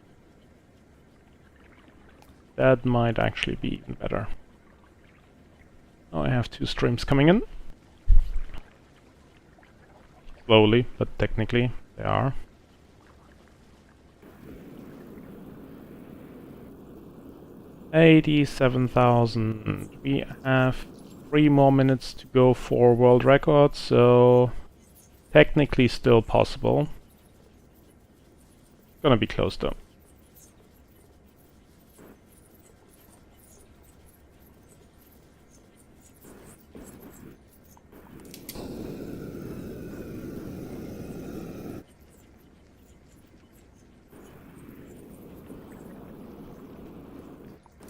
S1: That might actually be even better. Now I have 2 streams coming in. Slowly, but technically they are. $87,000. We have 3 more minutes to go for world record, so technically still possible. Gonna be close though.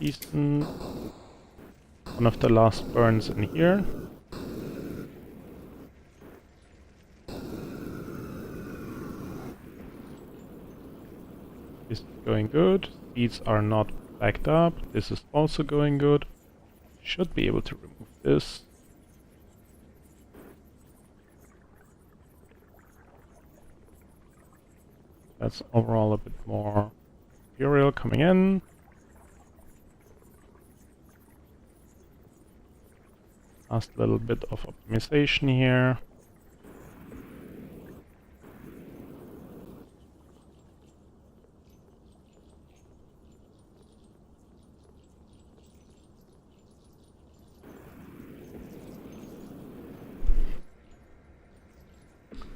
S1: Decent. One of the last burns in here. This is going good. Speeds are not backed up. This is also going good. Should be able to remove this. That's overall a bit more material coming in. Last little bit of optimization here.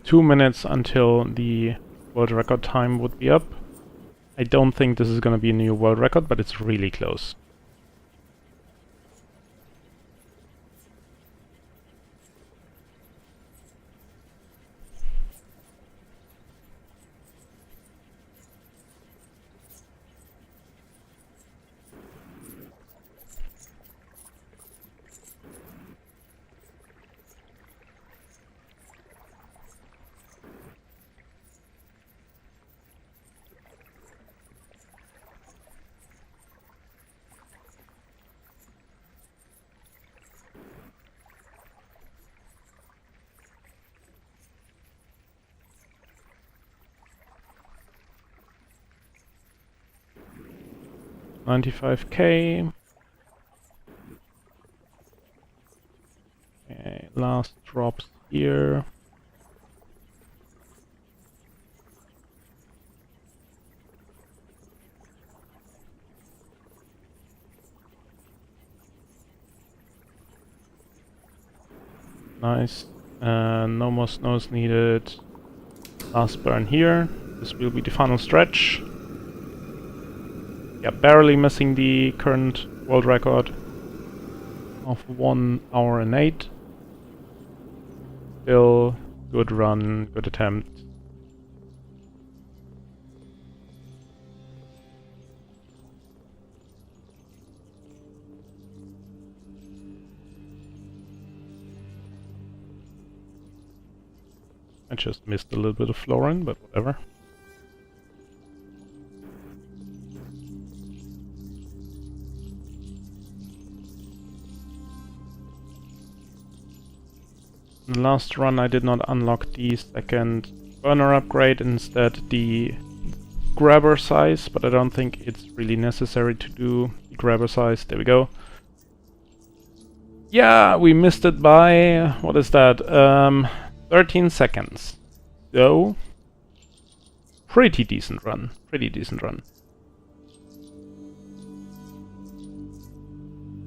S1: Two minutes until the world record time would be up. I don't think this is going to be a new world record, but it's really close. 95k. Okay, last drops here. Nice. No more snows needed. Last burn here. This will be the final stretch. Yeah, barely missing the current world record of 1 hour and 8. Still good run, good attempt. I just missed a little bit of flooring, but whatever. In the last run I did not unlock the second burner upgrade, instead the grabber size, but I don't think it's really necessary to do the grabber size. There we go. Yeah, we missed it by, what is that, 13 seconds. So, pretty decent run,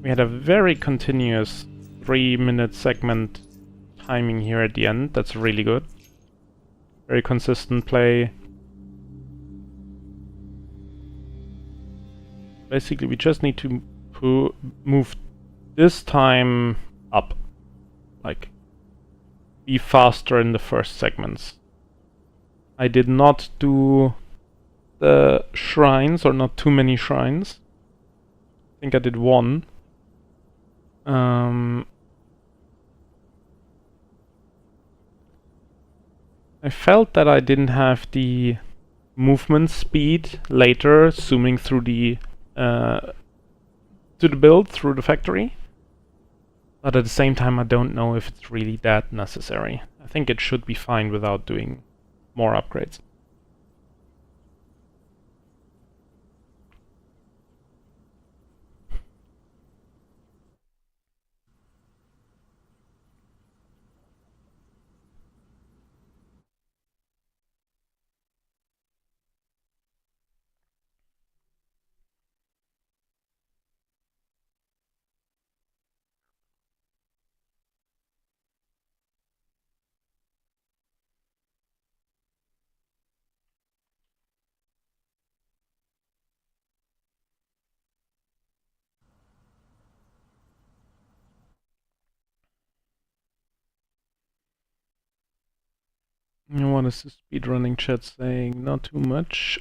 S1: We had a very continuous 3-minute segment timing here at the end. That's really good. Very consistent play. Basically, we just need to move this time up. Like, be faster in the first segments. I did not do the shrines, or not too many shrines. I think I did 1. I felt that I didn't have the movement speed later, zooming through the to the build through the factory. But at the same time, I don't know if it's really that necessary. I think it should be fine without doing more upgrades. What is the speedrunning chat saying? Not too much.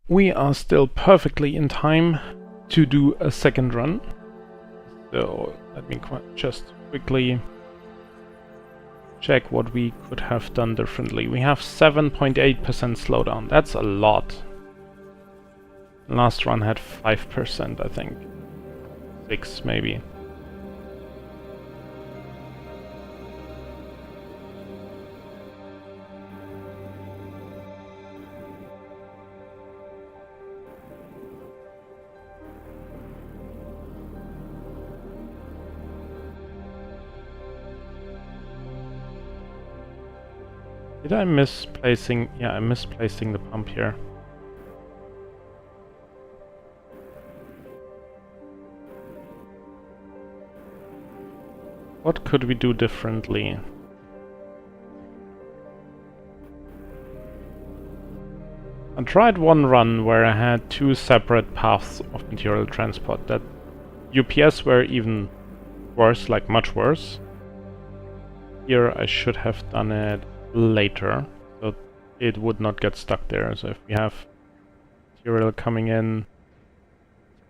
S1: We are still perfectly in time to do a second run. So let me just quickly check what we could have done differently. We have 7.8% slowdown. That's a lot. Last run had 5%, I think. 6 maybe. Did I misplacing? Yeah, I'm misplacing the pump here. What could we do differently? I tried one run where I had 2 separate paths of material transport. That UPS were even worse, like much worse. Here I should have done it later, so it would not get stuck there. So if we have material coming in,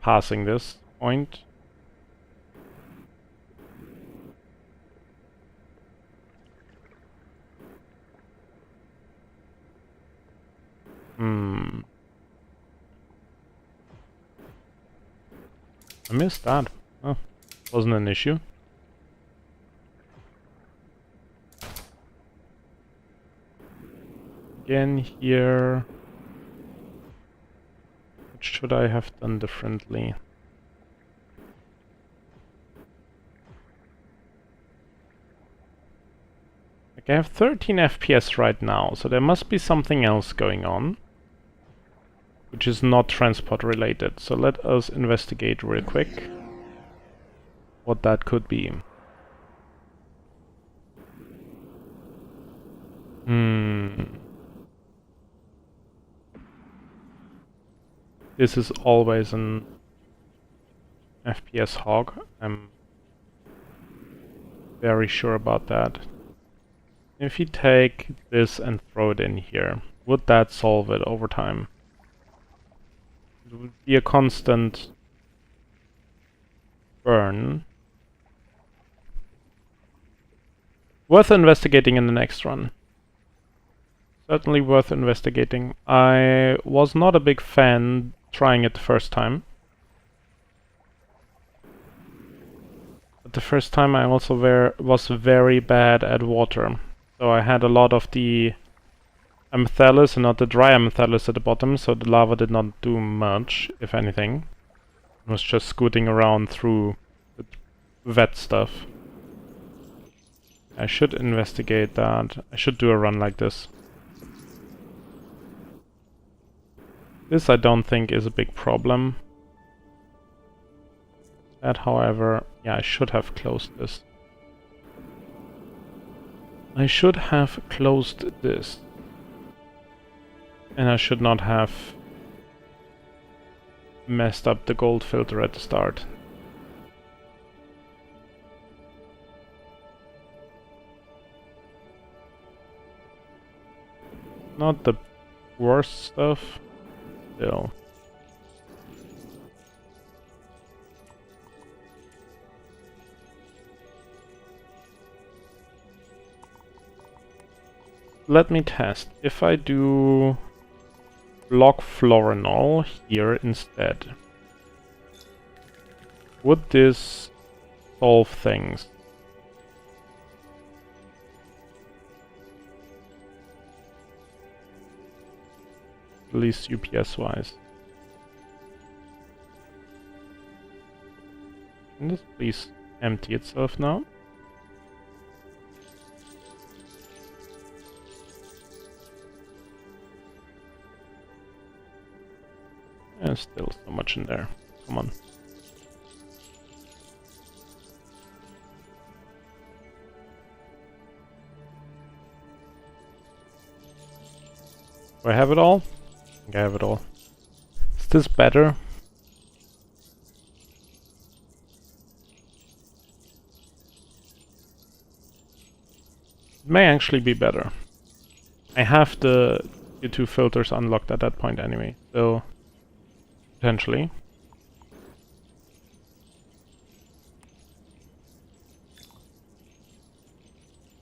S1: passing this point. I missed that. Oh, wasn't an issue. Again here. What should I have done differently? Like I have 13 FPS right now, so there must be something else going on, which is not transport related. So let us investigate real quick what that could be. This is always an FPS hog. I'm very sure about that. If you take this and throw it in here, would that solve it over time? It would be a constant burn. Worth investigating in the next run. Certainly worth investigating. I was not a big fan trying it the first time. But the first time I also was very bad at water. So I had a lot of the amethyst and not the dry amethyst at the bottom, so the lava did not do much, if anything. It was just scooting around through the wet stuff. I should investigate that. I should do a run like this. This I don't think is a big problem. That, however, yeah, I should have closed this. I should have closed this. And I should not have messed up the gold filter at the start. Not the worst stuff, still. Let me test. If I do block florinol here instead, would this solve things? At least UPS wise. Can this please empty itself now? There's still so much in there. Come on. Do I have it all? I think I have it all. Is this better? It may actually be better. I have the two filters unlocked at that point anyway, so potentially.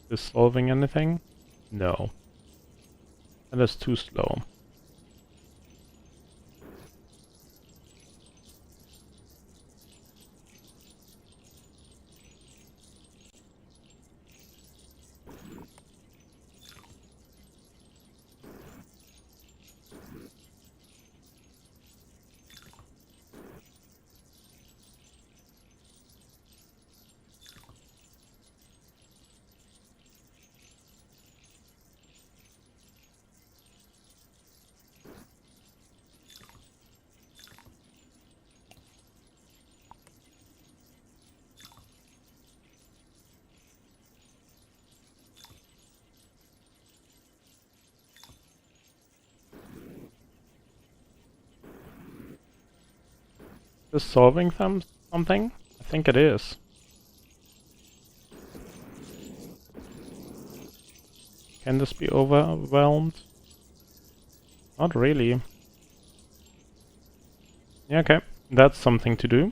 S1: Is this solving anything? No. That is too slow. Is this solving something? I think it is. Can this be overwhelmed? Not really. Yeah, okay. That's something to do.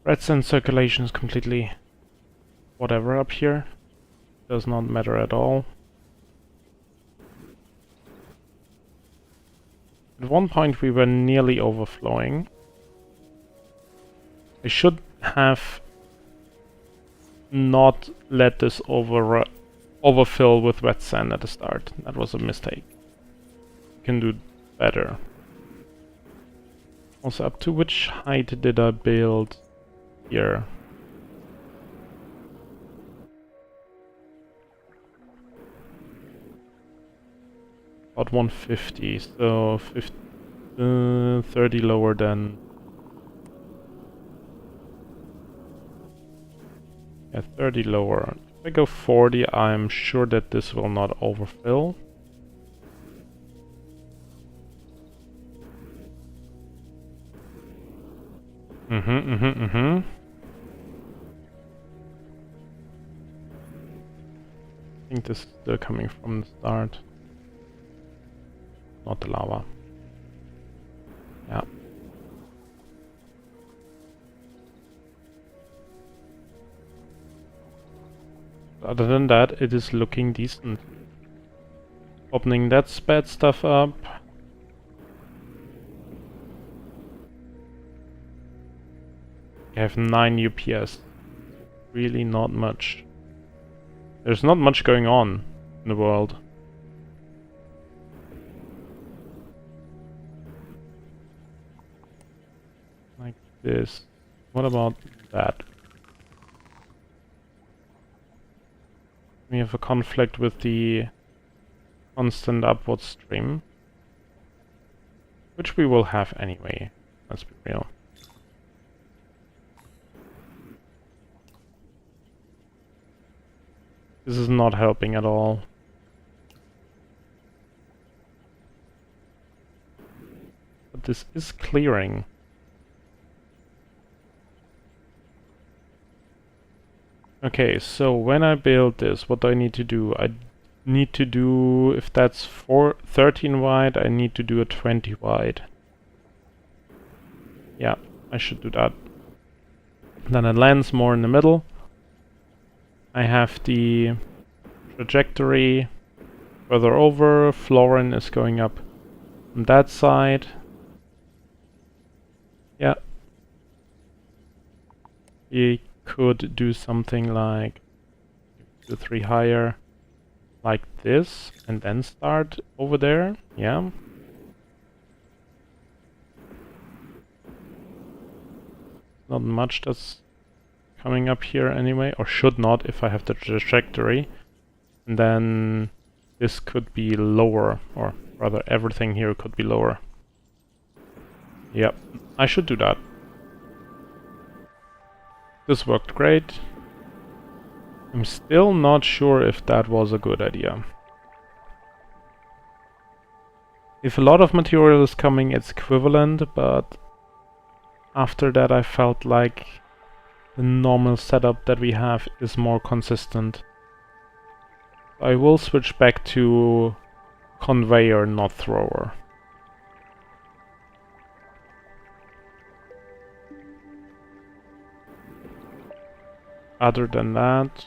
S1: Red sand circulation is completely whatever up here. Does not matter at all. At one point we were nearly overflowing. I should have not let this overfill with wet sand at the start. That was a mistake. You can do better. Also, up to which height did I build here? About 150, so 30 lower than... Yeah, 30 lower. If I go 40, I'm sure that this will not overfill. I think this is still coming from the start. Not the lava. Yeah. Other than that, it is looking decent. Opening that sped stuff up. I have 9 UPS. Really not much. There's not much going on in the world. Like this. What about that? We have a conflict with the constant upward stream. Which we will have anyway. Let's be real. This is not helping at all. But this is clearing. Okay, so when I build this, what do I need to do? I need to do, if that's 13 wide, I need to do a 20 wide. Yeah, I should do that. Then it lands more in the middle. I have the trajectory further over. Florin is going up on that side. Yeah. We could do something like 2, 3 higher, like this, and then start over there. Yeah. Not much that's coming up here anyway, or should not if I have the trajectory. And then this could be lower, or rather everything here could be lower. Yep, I should do that. This worked great. I'm still not sure if that was a good idea. If a lot of material is coming, it's equivalent, but after that I felt like the normal setup that we have is more consistent. I will switch back to conveyor, not thrower. Other than that,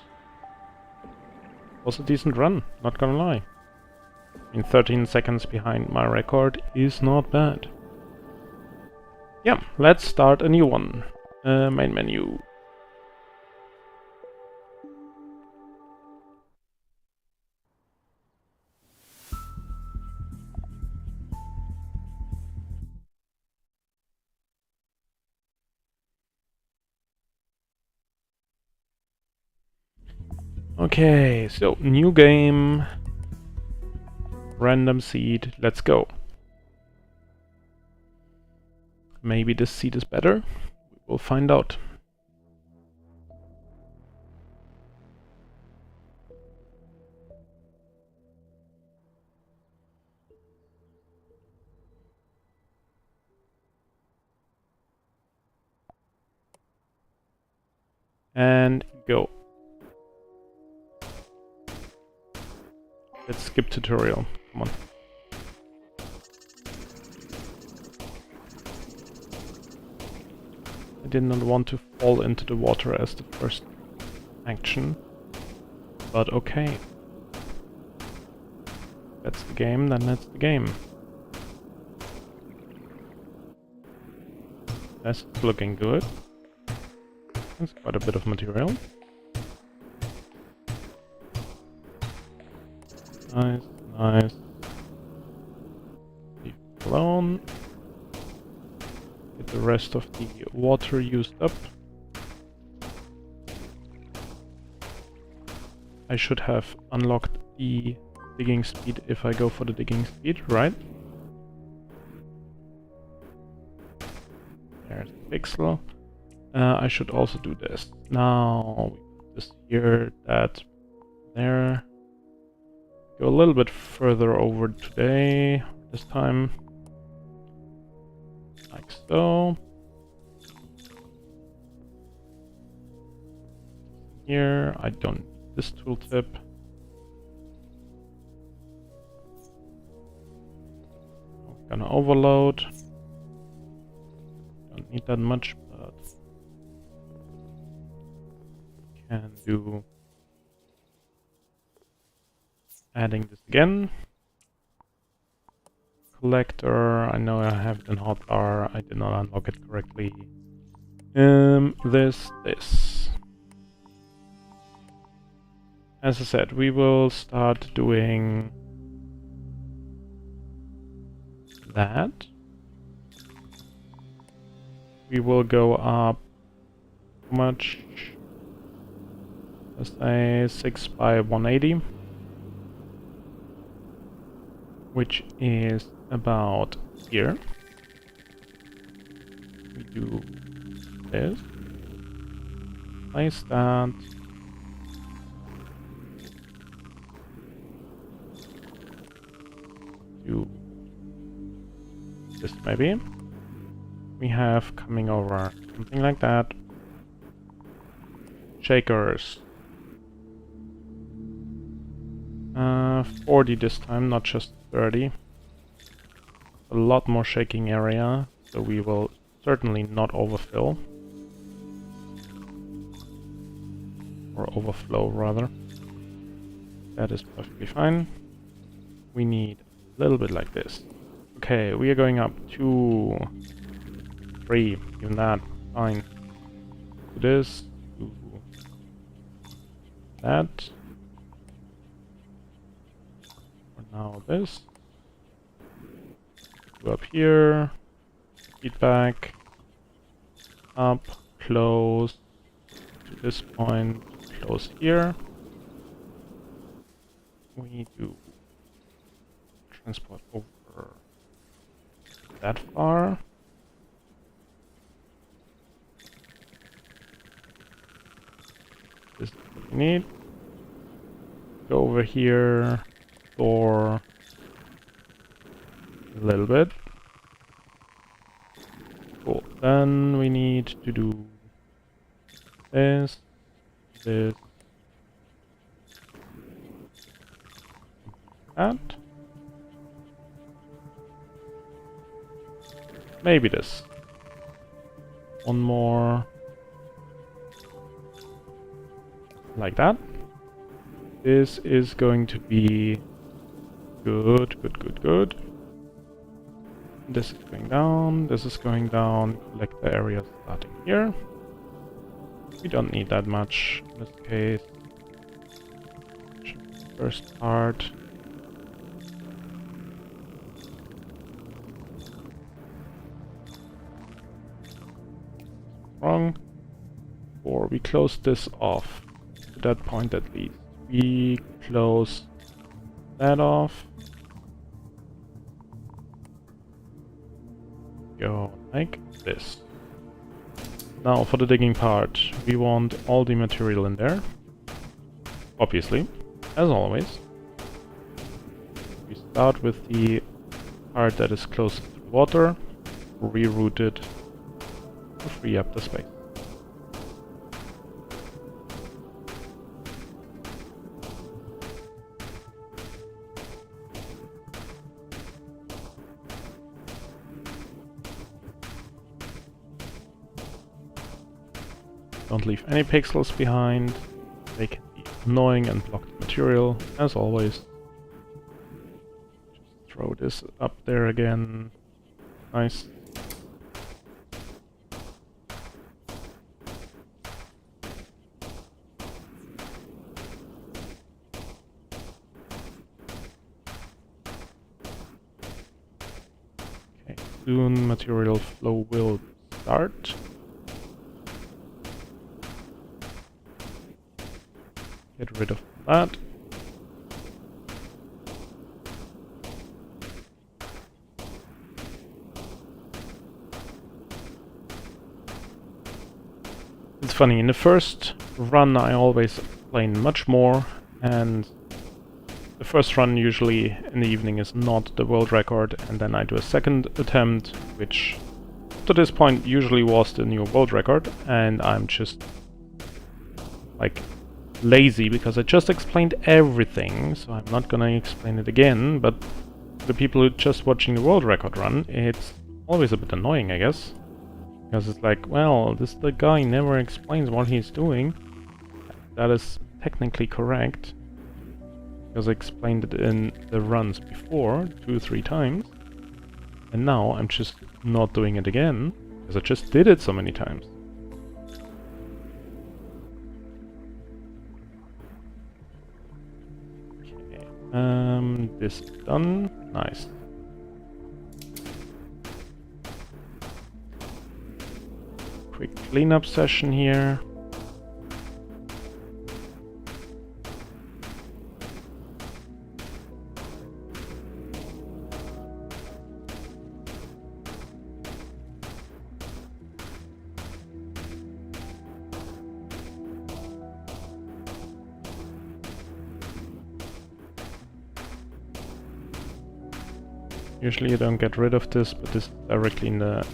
S1: was a decent run, not gonna lie. In 13 seconds behind my record is not bad. Yeah, let's start a new one. Main menu. Okay, so new game. Random seed, let's go. Maybe this seed is better. We'll find out. And go. Let's skip tutorial. Come on. I did not want to fall into the water as the first action, but okay. That's the game, then that's the game. That's looking good. That's quite a bit of material. Nice, nice. Leave it alone. Get the rest of the water used up. I should have unlocked the digging speed if I go for the digging speed, right? There's the pixel. I should also do this. Now, we put this here, that, there. Go a little bit further over today, this time. Like so. Here, I don't need this tooltip. I'm gonna overload. Don't need that much, but can do adding this again. Collector, I know I have it in hotbar, I did not unlock it correctly. This. As I said, we will start doing that. We will go up how much? Let's say 6 by 180. Which is about here. We do this. Place that. Do this maybe. We have coming over something like that. Shakers. 40 this time, not just 30. A lot more shaking area, so we will certainly not overfill. Or overflow, rather. That is perfectly fine. We need a little bit like this. Okay, we are going up 2, 3, even that, fine. Do this, do that. Now this. Go up here. Feedback. Up. Close. To this point. Close here. We do transport over that far. This is what we need. Go over here. Or a little bit. Cool. Then we need to do this, that. Maybe this. One more. Like that. This is going to be good. This is going down, this is going down. Collect the area starting here. We don't need that much in this case. First part. Wrong. Or we close this off. To that point at least. We close that off. Go like this. Now for the digging part, we want all the material in there. Obviously, as always. We start with the part that is closest to the water, reroute it to free up the space. Don't leave any pixels behind. They can be annoying and block the material, as always. Just throw this up there again. Nice. Okay, soon material flow will start. Get rid of that. It's funny, in the first run I always explain much more, and the first run usually in the evening is not the world record, and then I do a second attempt, which to this point usually was the new world record, and I'm just like lazy because I just explained everything, so I'm not gonna explain it again. But the people who are just watching the world record run, it's always a bit annoying, I guess, because it's like, well, the guy never explains what he's doing. That is technically correct, because I explained it in the runs before 2-3 times, and now I'm just not doing it again because I just did it so many times. This is done. Nice. Quick cleanup session here. Usually you don't get rid of this, but this is directly in the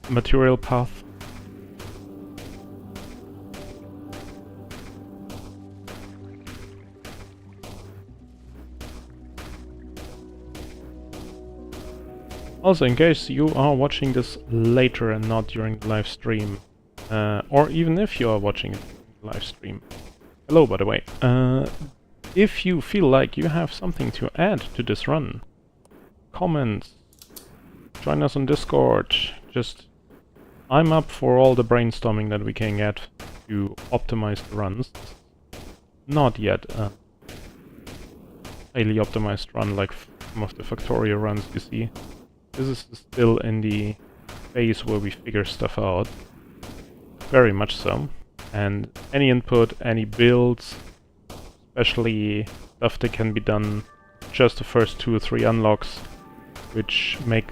S1: material path. Also, in case you are watching this later and not during the live stream, or even if you are watching it during the live stream, hello by the way, if you feel like you have something to add to this run, comments, join us on Discord, I'm up for all the brainstorming that we can get to optimize the runs. Not yet a highly optimized run like some of the Factorio runs you see. This is still in the phase where we figure stuff out, very much so, and any input, any builds, especially stuff that can be done just the first 2 or 3 unlocks, which make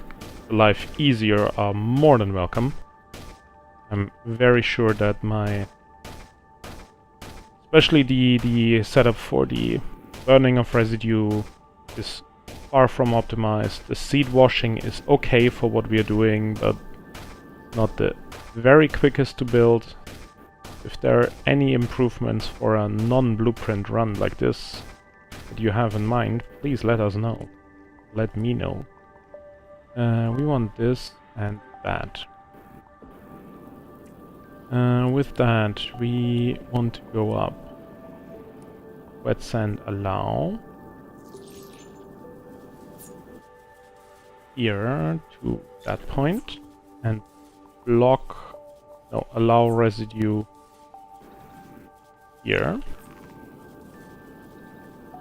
S1: life easier, are more than welcome. I'm very sure that especially the setup for the burning of residue is far from optimized. The seed washing is okay for what we are doing, but not the very quickest to build. If there are any improvements for a non-blueprint run like this that you have in mind, please let us know. Let me know. We want this and that. With that, we want to go up. Wet sand allow. Here to that point. And allow residue here.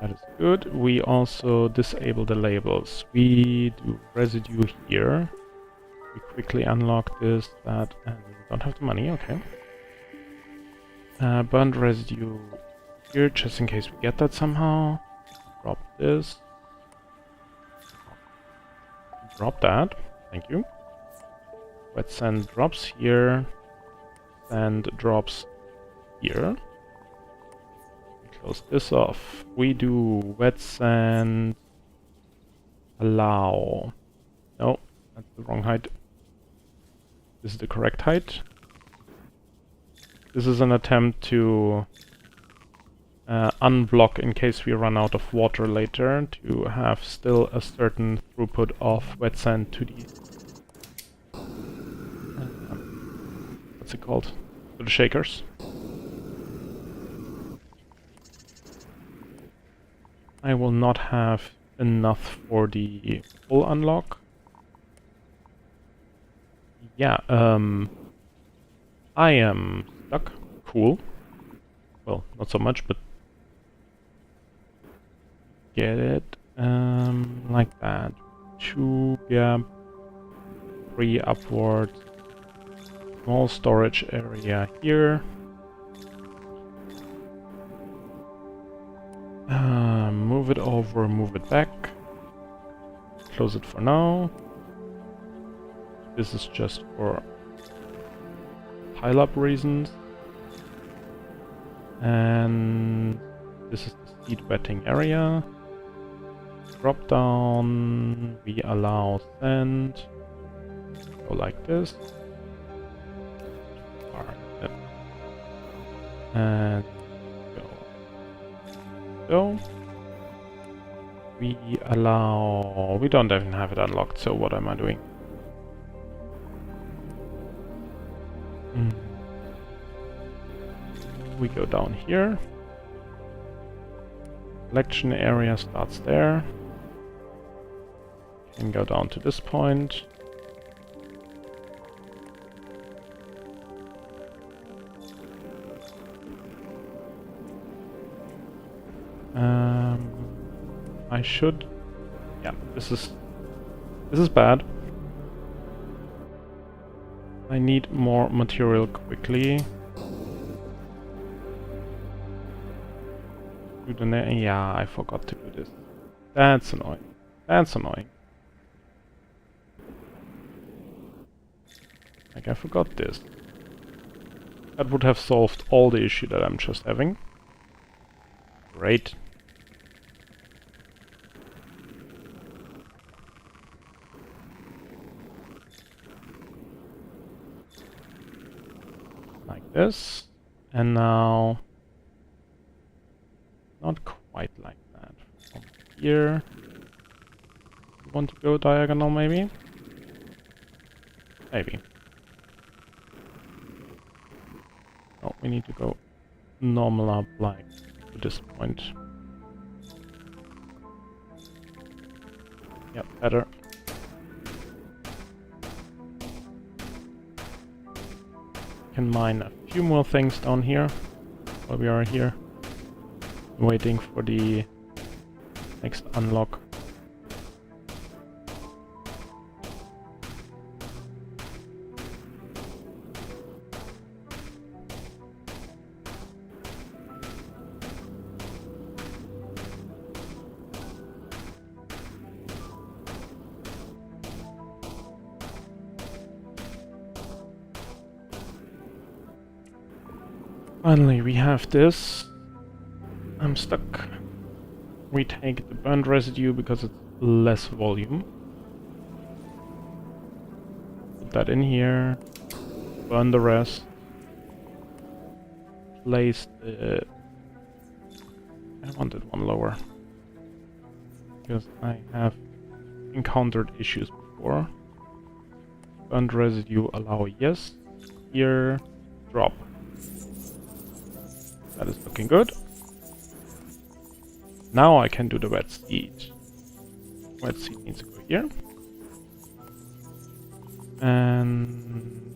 S1: That is good. We also disable the labels. We do residue here. We quickly unlock this, that, and don't have the money, okay. Burnt residue here, just in case we get that somehow. Drop this. Drop that, thank you. Wet sand drops here. Sand drops here. Close this off. We do wet sand allow. No, that's the wrong height. This is the correct height. This is an attempt to unblock in case we run out of water later, to have still a certain throughput of wet sand to the it called? To the shakers. I will not have enough for the full unlock. Yeah, I am stuck. Cool. Well, not so much, but get it. Like that. 2 gap, 3 upwards. Small storage area here. Move it over, move it back. Close it for now. This is just for pile-up reasons. And this is the seed wetting area. Drop down, we allow sand. Go like this. And go. We allow... we don't even have it unlocked, so what am I doing? We go down here. Collection area starts there. Can go down to this point. I should... yeah, this is bad. I need more material quickly. Yeah, I forgot to do this. That's annoying. That's annoying. Like, I forgot this. That would have solved all the issue that I'm just having. Great. Like this. And now... not quite like that. From here... you want to go diagonal, maybe? Maybe. Oh, we need to go normal up, like, to this point. Yep, better. Can mine a few more things down here while we are here, waiting for the next unlock. Finally, we have this. I'm stuck. We take the burnt residue because it's less volume. Put that in here. Burn the rest. Place the... I wanted one lower. Because I have encountered issues before. Burnt residue allow yes. Here, drop. That is looking good. Now I can do the wet seed. Wet seed needs to go here. And...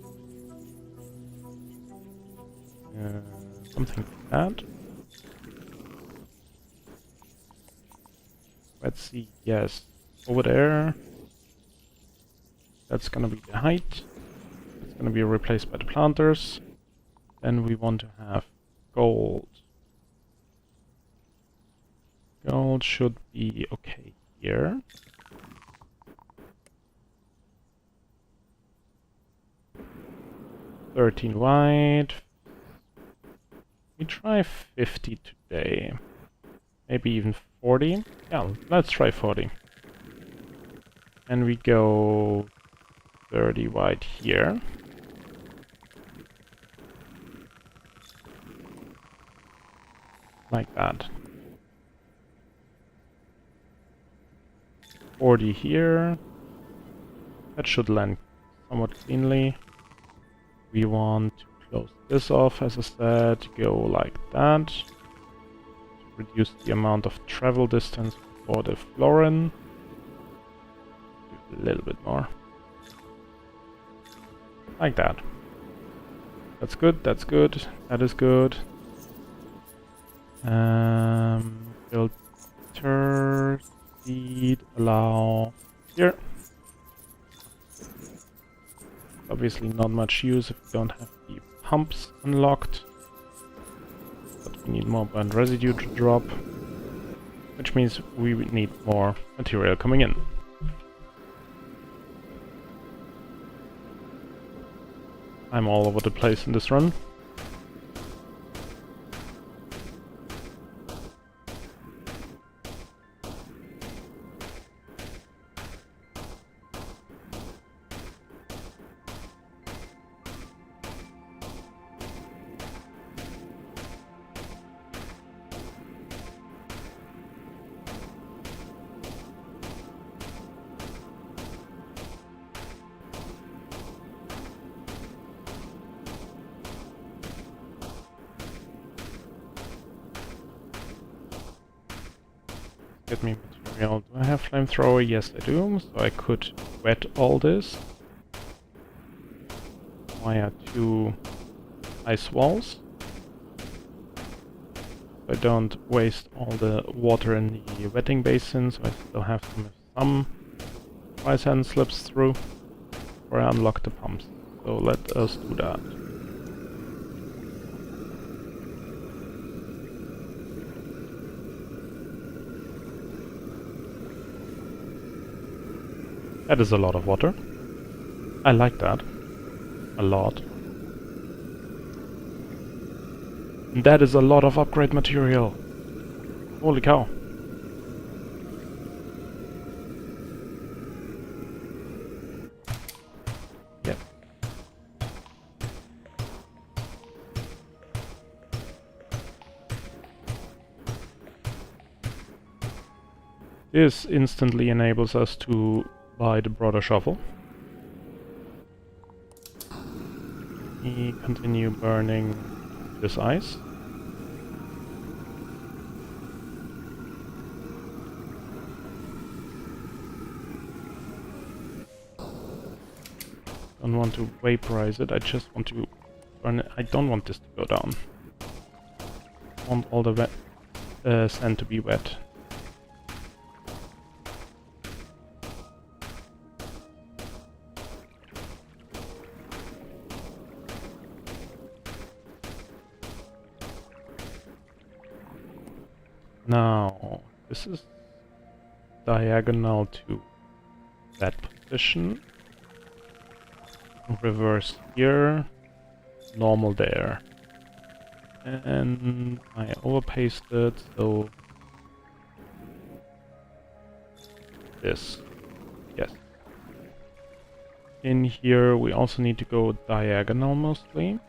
S1: something like that. Wet seed, yes. Over there. That's gonna be the height. It's gonna be replaced by the planters. Then we want to have gold. Gold should be okay here. $13 white. We try 50 today. Maybe even 40. Yeah, let's try 40. And we go 30 white here. Like that. 40 here. That should land somewhat cleanly. We want to close this off, as I said, go like that. To reduce the amount of travel distance for the Florin. Do a little bit more. Like that. That's good, that is good. Filter, speed, allow here. Obviously not much use if we don't have the pumps unlocked. But we need more burnt residue to drop. Which means we need more material coming in. I'm all over the place in this run. Get me material. Do I have flamethrower? Yes, I do. So I could wet all this via 2 ice walls. I don't waste all the water in the wetting basin, so I still have some dry sand slips through before I unlock the pumps. So let us do that. That is a lot of water. I like that. A lot. And that is a lot of upgrade material. Holy cow. Yep. This instantly enables us to buy the broader shovel. We continue burning this ice. Don't want to vaporize it, I just want to burn it. I don't want this to go down. I want all the sand to be wet. Now, this is diagonal to that position. Reverse here, normal there. And I overpasted, so this. Yes. In here we also need to go diagonal mostly.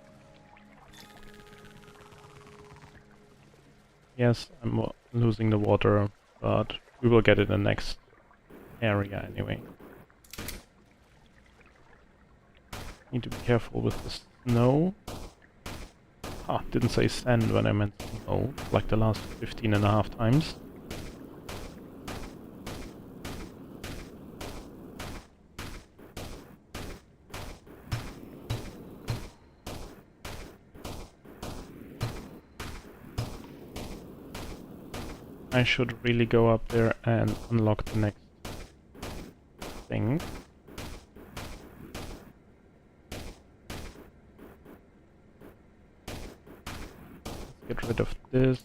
S1: Yes, I'm losing the water, but we will get it in the next area anyway. Need to be careful with the snow. Ah, didn't say sand when I meant snow, like the last 15.5 times. I should really go up there and unlock the next thing. Get rid of this.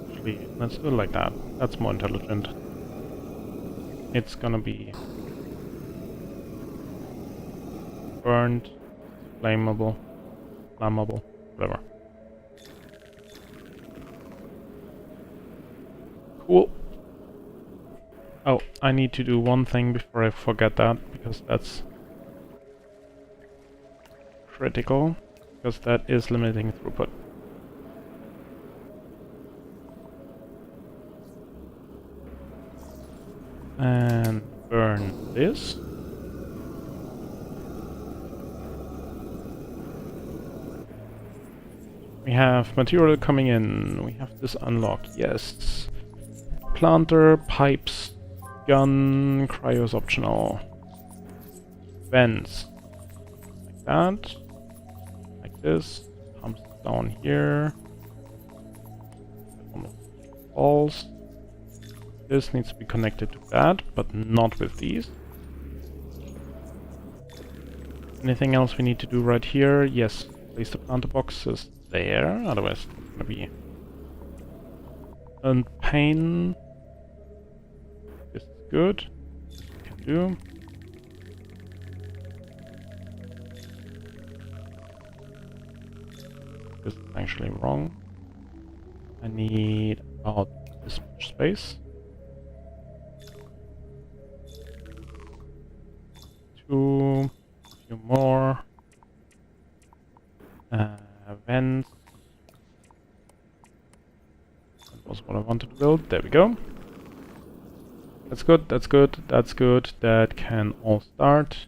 S1: Actually, let's do it like that. That's more intelligent. It's gonna be burned, flammable, whatever. Cool. Oh, I need to do one thing before I forget that, because that's critical, because that is limiting throughput. And burn this. We have material coming in. We have this unlocked. Yes. Planter, pipes, gun, cryo is optional. Vents. Like that. Like this. Pumps down here. Balls. This needs to be connected to that, but not with these. Anything else we need to do right here? Yes. Place the planter boxes there, otherwise it's gonna be a pain. This is good. This we can do. This is actually wrong. I need about this much space. A few more. Vents. That was what I wanted to build. There we go. That's good, that's good, that's good. That can all start.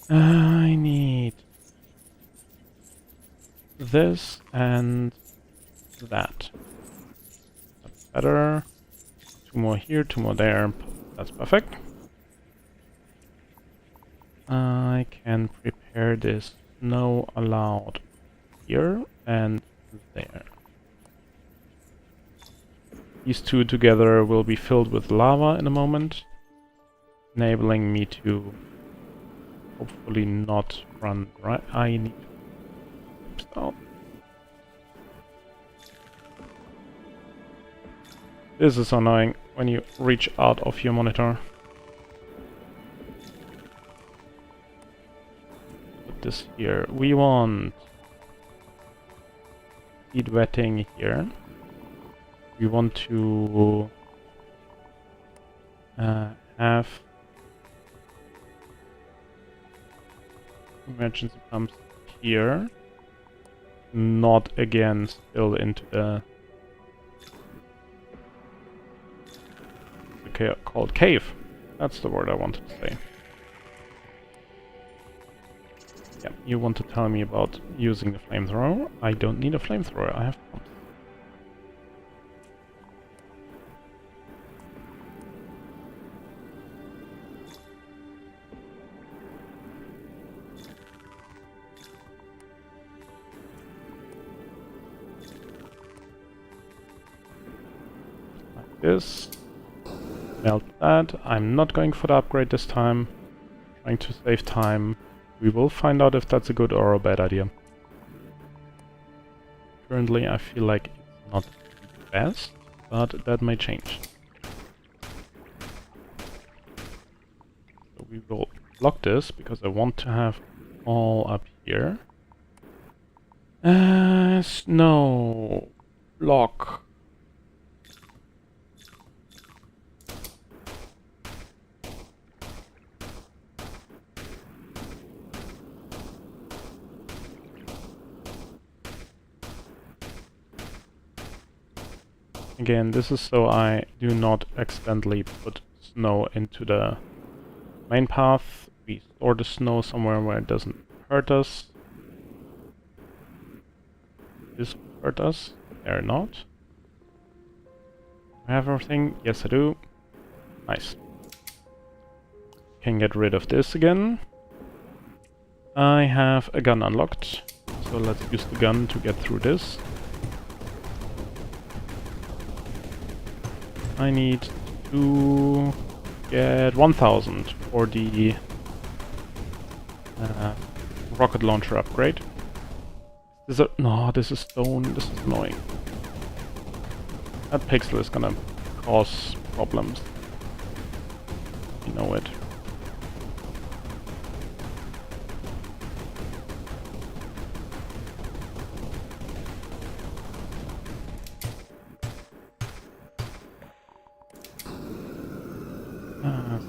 S1: I need this and that. That's better. 2 more here, 2 more there. That's perfect. I can prepare this snow allowed here and there. These two together will be filled with lava in a moment, enabling me to hopefully not run right. I need to stop. This is annoying when you reach out of your monitor. Put this here. We want heat wetting here. We want to have emergency pumps here, not again still into the called cave. That's the word I wanted to say. Yeah, you want to tell me about using the flamethrower? I don't need a flamethrower, I have pumps. Like this. Melt that. I'm not going for the upgrade this time. Trying to save time. We will find out if that's a good or a bad idea. Currently I feel like it's not the best, but that may change. So we will block this because I want to have all up here. Snow block. Again, this is so I do not accidentally put snow into the main path. We store the snow somewhere where it doesn't hurt us. This will hurt us. There not. I have everything? Yes, I do. Nice. Can get rid of this again. I have a gun unlocked, so let's use the gun to get through this. I need to get 1000 for the rocket launcher upgrade. No, this is stone, this is annoying. That pixel is gonna cause problems. You know it.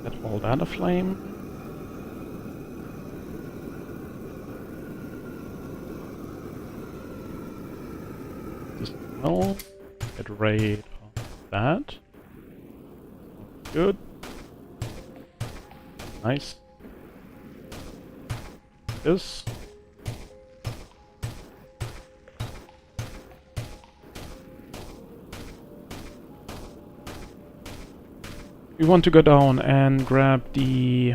S1: Set all that aflame. Just no. Get rid of that. Good. Nice. We want to go down and grab the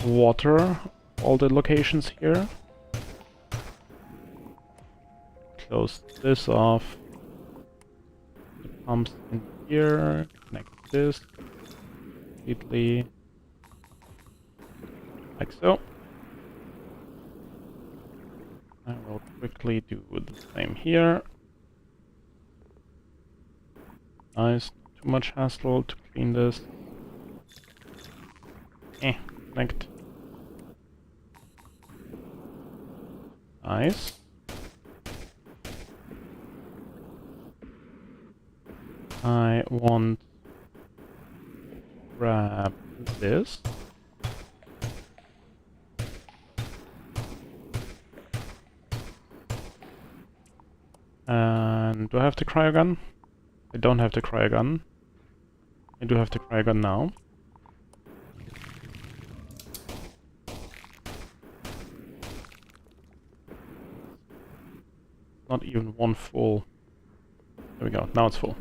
S1: water, all the locations here. Close this off. The pumps in here. Connect this completely. Like so. I will quickly do the same here. Nice. Too much hassle to clean this. Connect. Nice. I want to grab this. And do I have the cryogun? I don't have the cryogun. I do have the cryogun now. Not even one full. There we go, now it's full.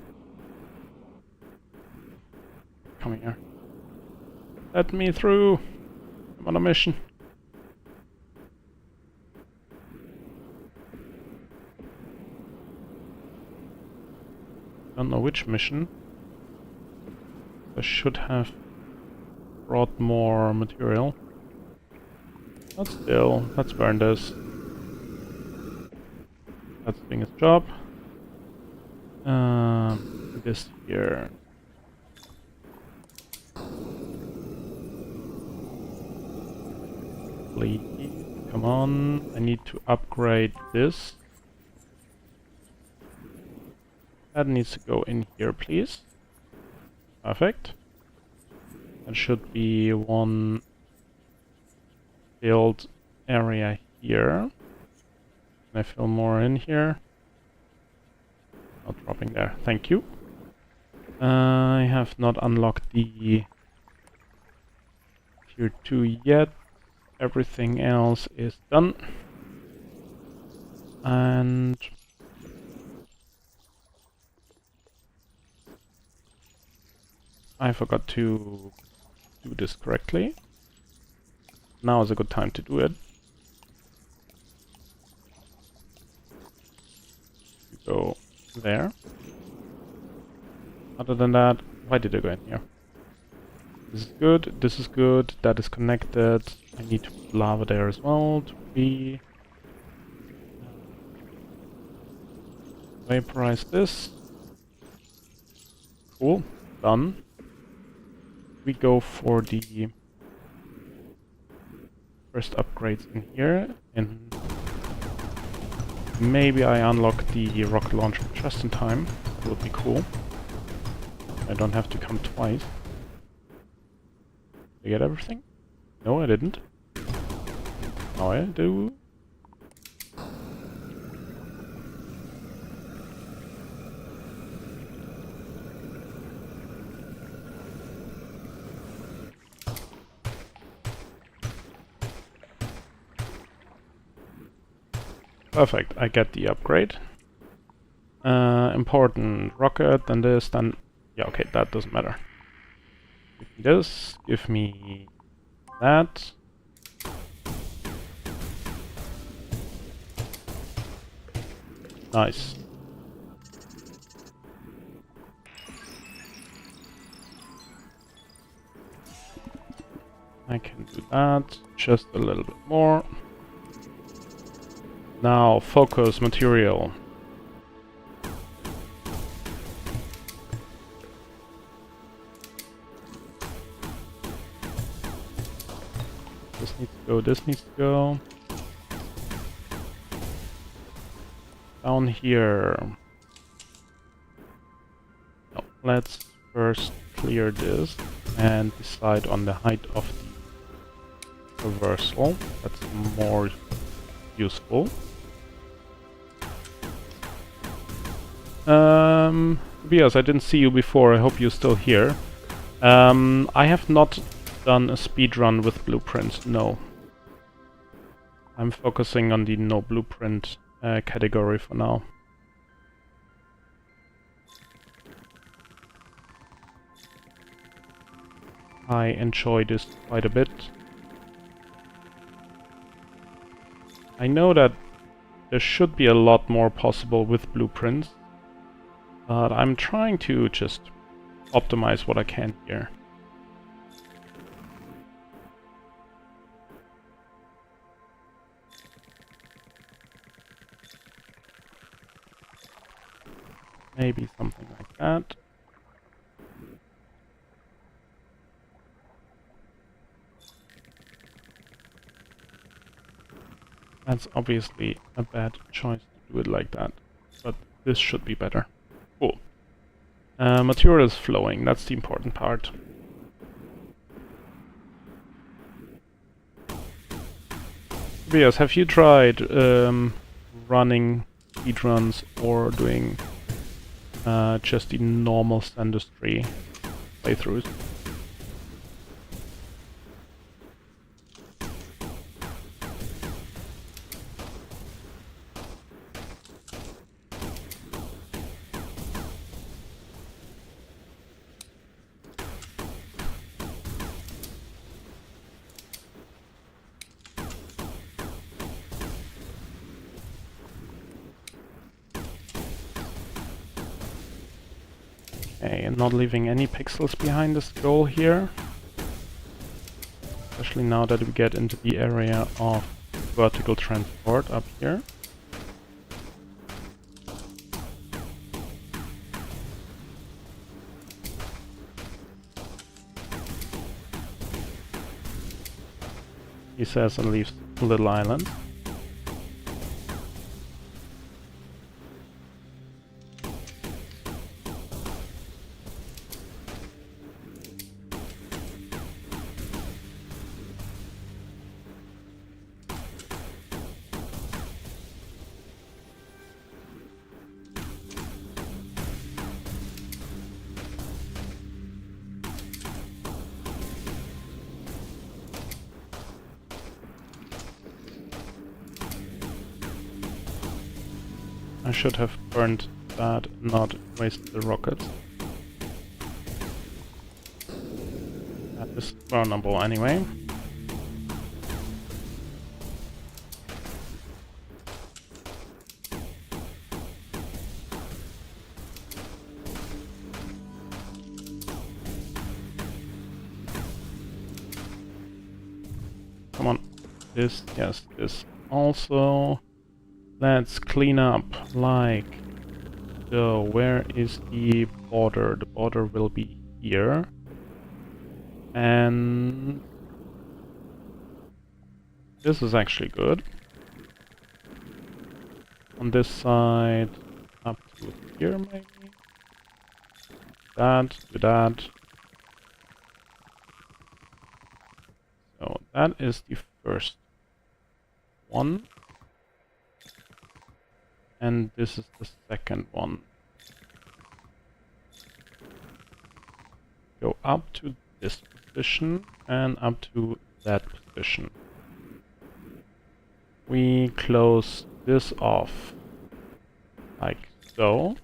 S1: Come here. Let me through! I'm on a mission. Don't know which mission. I should have brought more material. But still, let's burn this. That's doing its job. This here. Please, come on. I need to upgrade this. That needs to go in here, please. Perfect. That should be one filled area here. Can I fill more in here? Not dropping there. Thank you. I have not unlocked the tier 2 yet. Everything else is done. And I forgot to do this correctly. Now is a good time to do it. Go there. Other than that, why did I go in here? This is good, this is good, that is connected. I need to put lava there as well to be... Vaporize this. Cool, done. We go for the first upgrades in here, and maybe I unlock the rocket launcher just in time. That would be cool. I don't have to come twice. Did I get everything? No, I didn't. Now I do. Perfect, I get the upgrade. Important rocket, then this, then... Yeah, okay, that doesn't matter. Give me this, give me that. Nice. I can do that, just a little bit more. Now, focus material. This needs to go, this needs to go. Down here. No, let's first clear this and decide on the height of the reversal. That's more useful. Tobias, I didn't see you before. I hope you're still here. I have not done a speedrun with blueprints, no. I'm focusing on the no blueprint category for now. I enjoy this quite a bit. I know that there should be a lot more possible with blueprints, but I'm trying to just optimize what I can here. Maybe something like that. That's obviously a bad choice to do it like that, but this should be better. Cool. Materials flowing, that's the important part. Tobias, have you tried running speedruns or doing just the normal Sandustry playthroughs? Okay, and not leaving any pixels behind the scroll here. Especially now that we get into the area of vertical transport up here. He says and leaves a little island. I should have burned that, not wasted the rockets. That is burnable anyway. Come on. This, yes, this also. Let's clean up like so. Where is the border? The border will be here. And this is actually good. On this side, up to here maybe. That, to that. So that is the first one. And this is the second one. Go up to this position and up to that position. We close this off like so.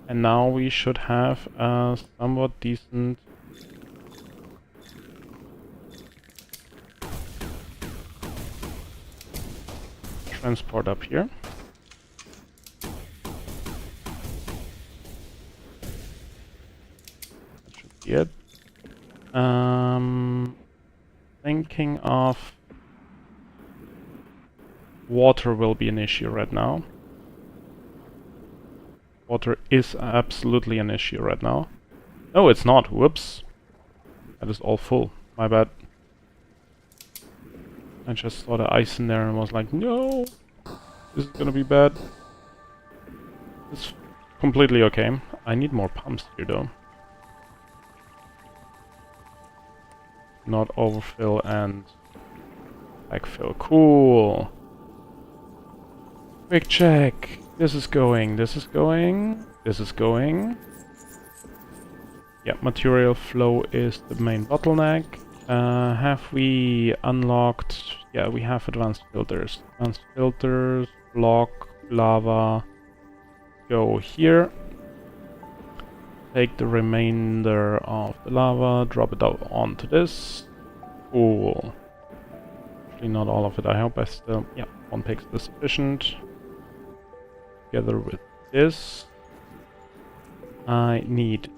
S1: And now we should have a somewhat decent transport up here. That should be it. Thinking of water will be an issue right now. Water is absolutely an issue right now. No, it's not. Whoops. That is all full. My bad. I just saw the ice in there and was like, no, this is gonna be bad. It's completely okay. I need more pumps here though. Not overfill and backfill. Cool. Quick check. This is going, this is going, this is going. Yeah, material flow is the main bottleneck. Have we unlocked? Yeah, we have advanced filters. Advanced filters, block, lava, go here. take the remainder of the lava, drop it out onto this. Cool. Actually, not all of it. I hope I still... Yeah, 1 pixel is sufficient. Together with this, I need...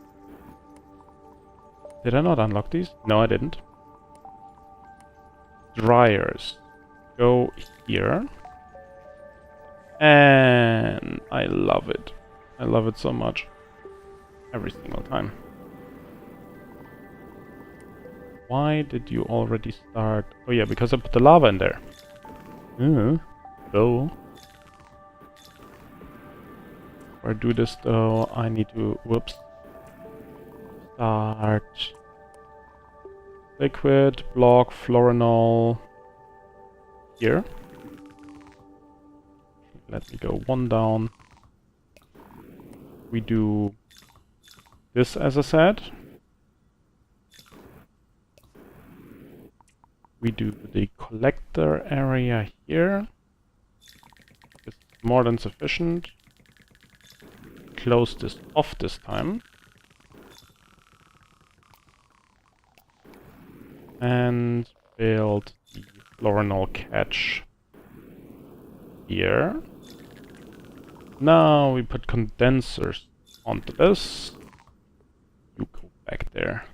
S1: Did I not unlock these? No, I didn't. Dryers. Go here. And I love it. I love it so much. Every single time. Why did you already start? Oh yeah, because I put the lava in there. So. Before I do this though, I need to, whoops. Start. Liquid, block, florinol. Here. Let me go 1 down. We do this, as I said. We do the collector area here. It's more than sufficient. Close this off this time. And build the florinol catch here. Now we put condensers onto this. You go back there.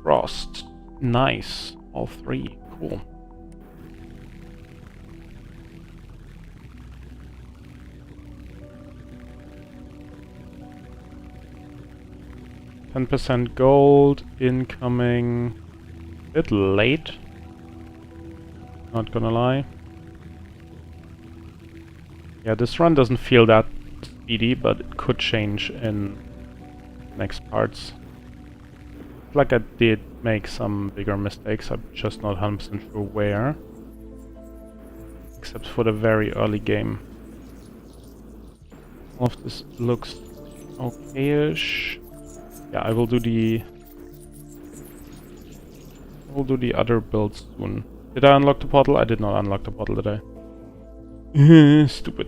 S1: Frost. Nice. All 3. Cool. %, gold incoming. A bit late. Not gonna lie. Yeah, this run doesn't feel that speedy, but it could change in next parts. Like I did make some bigger mistakes, I'm just not 100% sure where. Except for the very early game. All of this looks okay-ish. Yeah, I will do the other builds soon. Did I unlock the portal? I did not unlock the portal, did I? Stupid.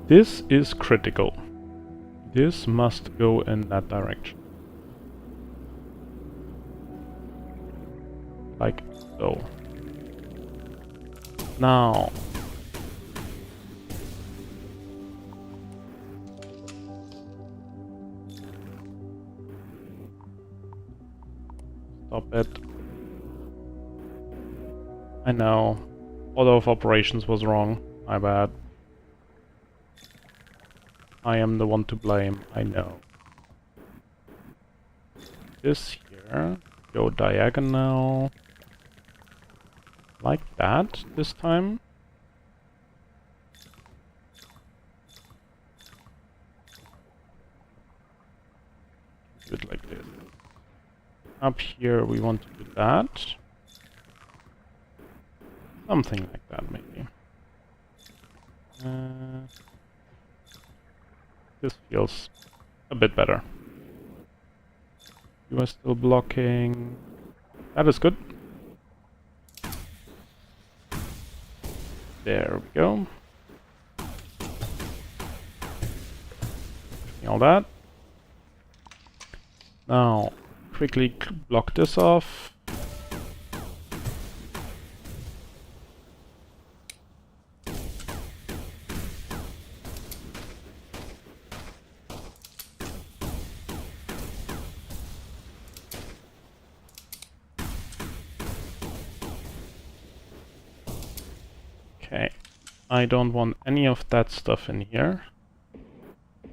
S1: This is critical. This must go in that direction. Like so. Now. Stop it. I know. Order of operations was wrong. My bad. I am the one to blame, I know. This here, go diagonal. Like that, this time. Do it like this. Up here we want to do that. Something like that, maybe. This feels a bit better. You are still blocking. That is good. There we go. All that. Now, quickly block this off. Okay, I don't want any of that stuff in here.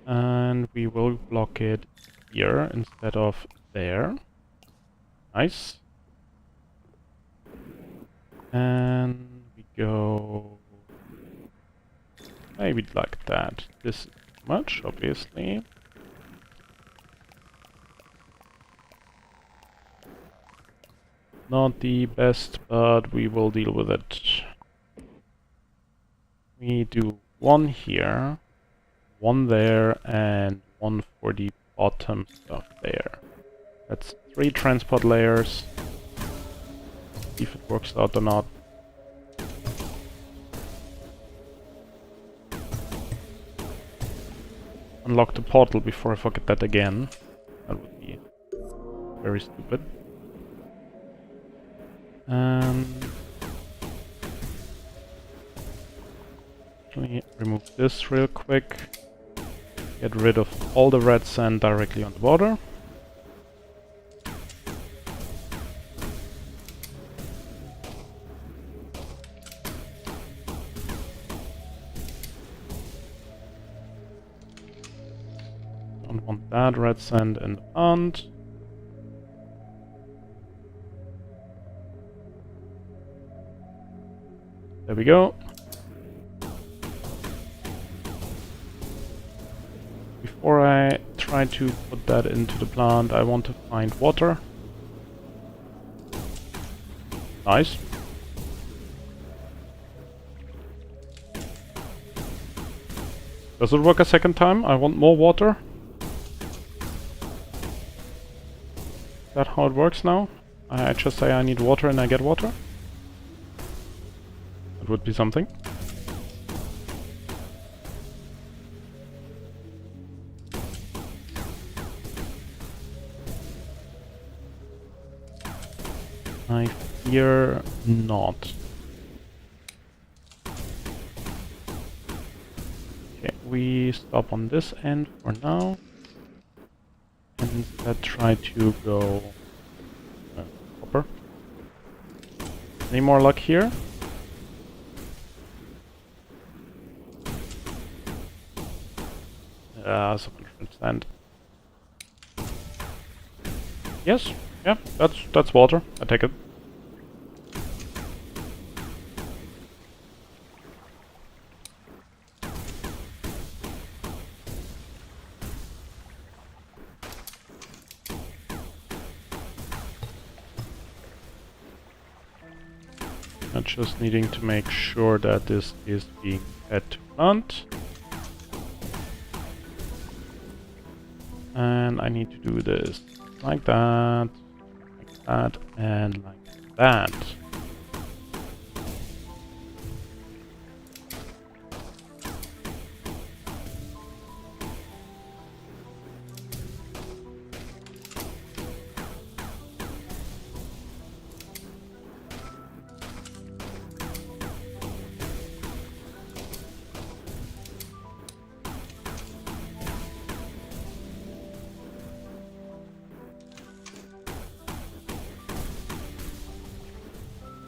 S1: And we will block it here instead of there. Nice. And we go maybe like that. This is too much, obviously. Not the best, but we will deal with it. We do 1 here, 1 there, and 1 for the bottom stuff there. That's 3 transport layers. See if it works out or not. Unlock the portal before I forget that again. That would be very stupid. Let me remove this real quick. Get rid of all the red sand directly on the border. Don't want that red sand in the pond. There we go. Before I try to put that into the plant, I want to find water. Nice. Does it work a second time? I want more water. Is that how it works now? I just say I need water and I get water? That would be something. I fear not. Okay, we stop on this end for now. And instead try to go copper. Any more luck here? Some sand. Yes, yeah, that's water. I take it. I'm just needing to make sure that this is being fed to plant. And I need to do this like that, and like that.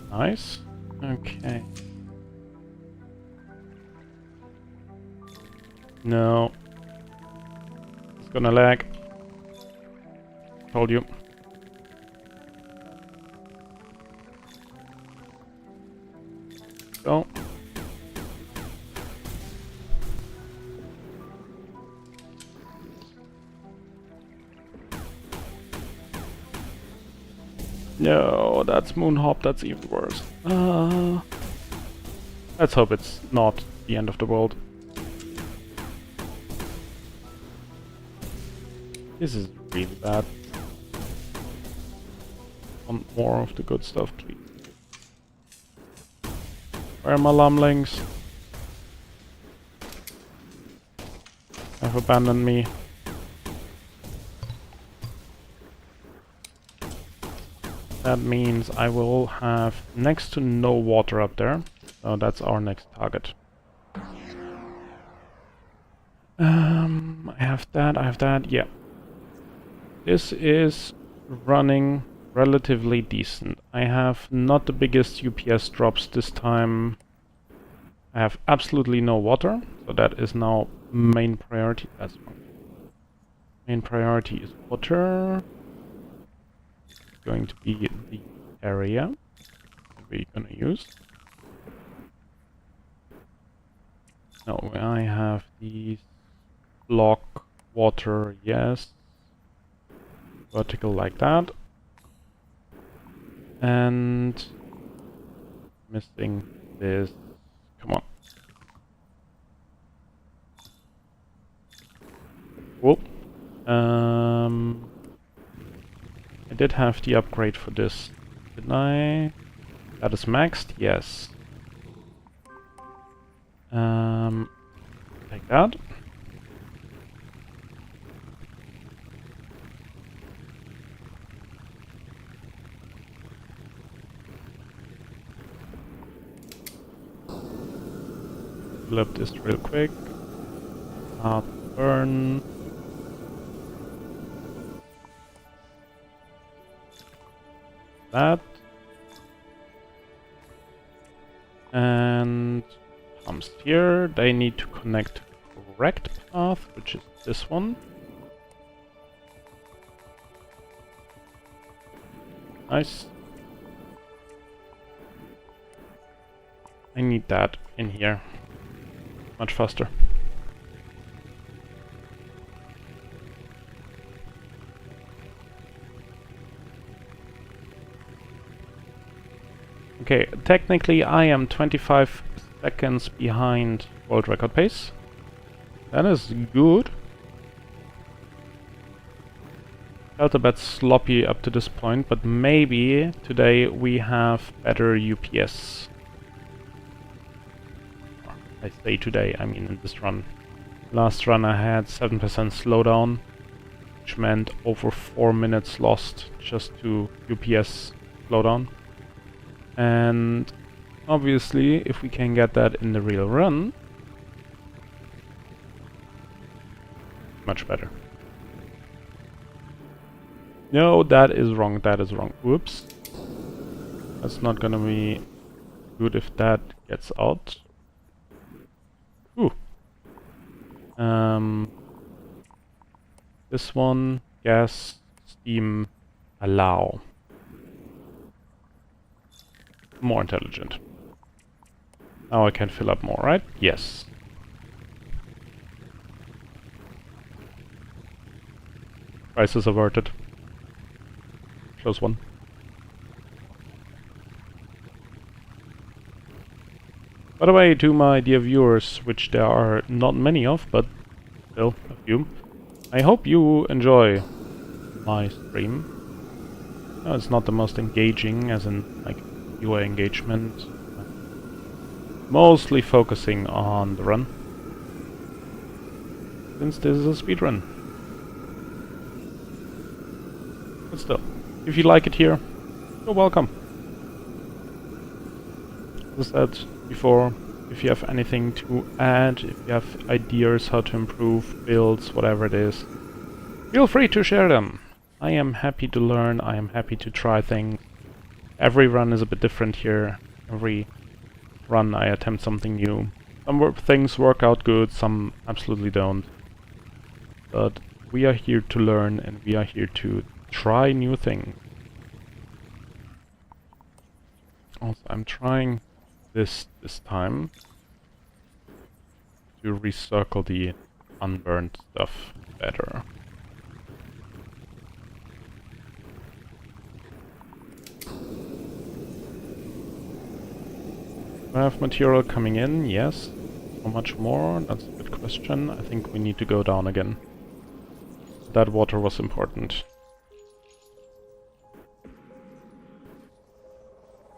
S1: Nice. Okay. No. It's gonna lag. Told you. So. No, that's Moonhop, that's even worse. Let's hope it's not the end of the world. This is really bad. Want more of the good stuff, please. Where are my lumlings? Have abandoned me. That means I will have next to no water up there. So that's our next target. I have that, yeah. This is running relatively decent. I have not the biggest UPS drops this time. I have absolutely no water, so that is now main priority. That's fine. Main priority is water. Going to be the area we're gonna use. No, I have these block water, yes. Vertical like that. And missing this. Come on. Whoop. I did have the upgrade for this, didn't I? That is maxed, yes. Like that. Fill up this real quick. Burn. That. And pumps here. They need to connect to the correct path, which is this one. Nice. I need that in here. Much faster. Okay, technically I am 25 seconds behind world record pace. That is good. Felt a bit sloppy up to this point, but maybe today we have better UPS. I say today, I mean in this run. Last run I had 7% slowdown, which meant over 4 minutes lost just to UPS slowdown. And obviously, if we can get that in the real run, much better. No, that is wrong, that is wrong. Whoops. That's not gonna be good if that gets out. Ooh. This one, gas, steam, allow. More intelligent. Now I can fill up more, right? Yes. Crisis averted. Close one. By the way, to my dear viewers, which there are not many of, but still a few, I hope you enjoy my stream. No, it's not the most engaging, as in, like, viewer engagement. Mostly focusing on the run, since this is a speed run. But still, if you like it here, you're welcome. As I said before, if you have anything to add, if you have ideas how to improve builds, whatever it is, feel free to share them. I am happy to learn, I am happy to try things. Every run is a bit different here. Every run I attempt something new. Some things work out good, some absolutely don't. But we are here to learn and we are here to try new things. Also, I'm trying this time to recircle the unburned stuff better. Do I have material coming in? Yes. How much more? That's a good question. I think we need to go down again. That water was important.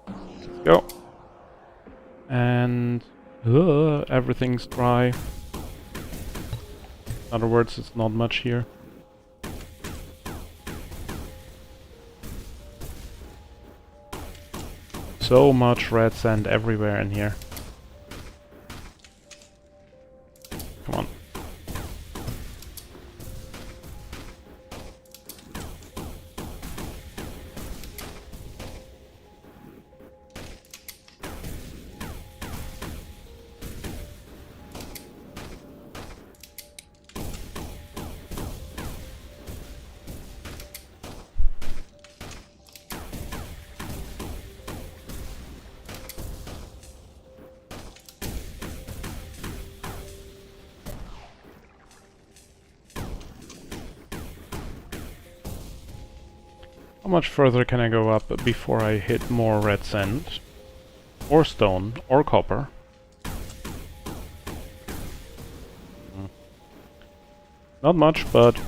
S1: Let's go. And everything's dry. In other words, it's not much here. So much red sand everywhere in here. Come on. How much further can I go up before I hit more red sand? Or stone, or copper? Not much, but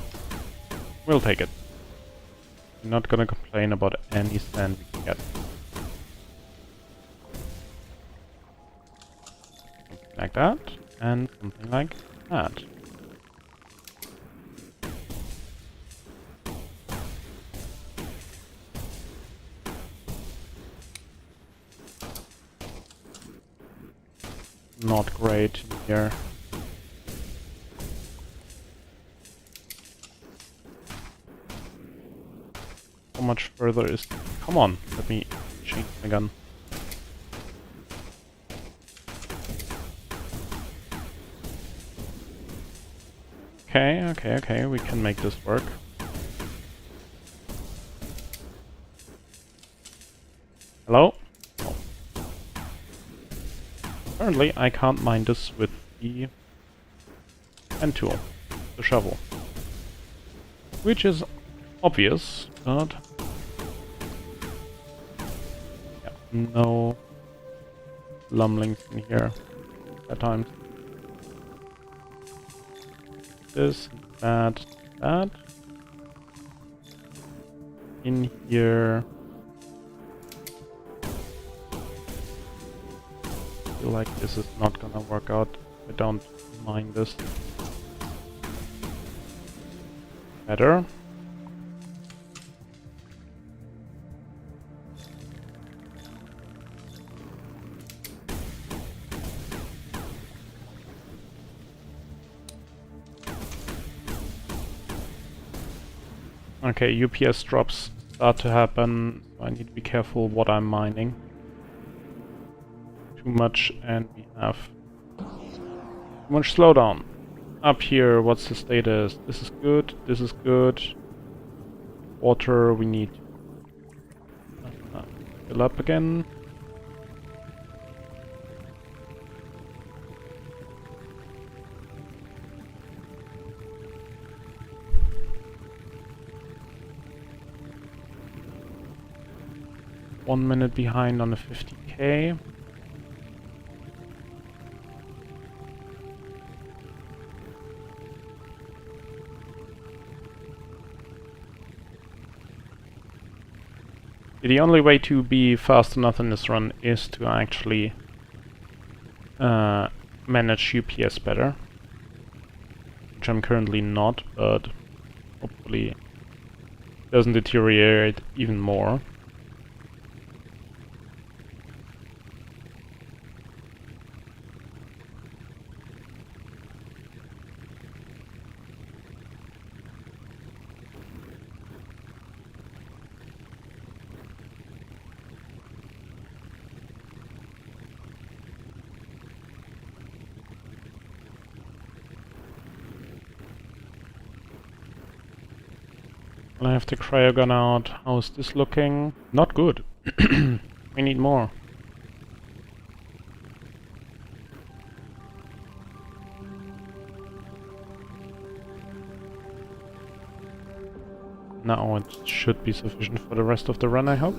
S1: We'll take it. I'm not gonna complain about any sand we can get. Something like that, and something like that. Not great here. How much further is... Come on, let me change my gun. Okay, we can make this work. Hello? Oh. Apparently I can't mine this with the hand tool, the shovel. Which is obvious, but... yeah, no lumlings in here at times. This, that. In here. I feel like this is not gonna work out. I don't mind this. Better. Okay, UPS drops start to happen. I need to be careful what I'm mining. Too much, and we have too much slowdown. Up here, what's the status? This is good, this is good. Water, we need to fill up again. One minute behind on the 50k. The only way to be fast enough in this run is to actually manage UPS better. Which I'm currently not, but hopefully it doesn't deteriorate even more. I have the cryo gun out. How's this looking? Not good. We need more. Now it should be sufficient for the rest of the run, I hope.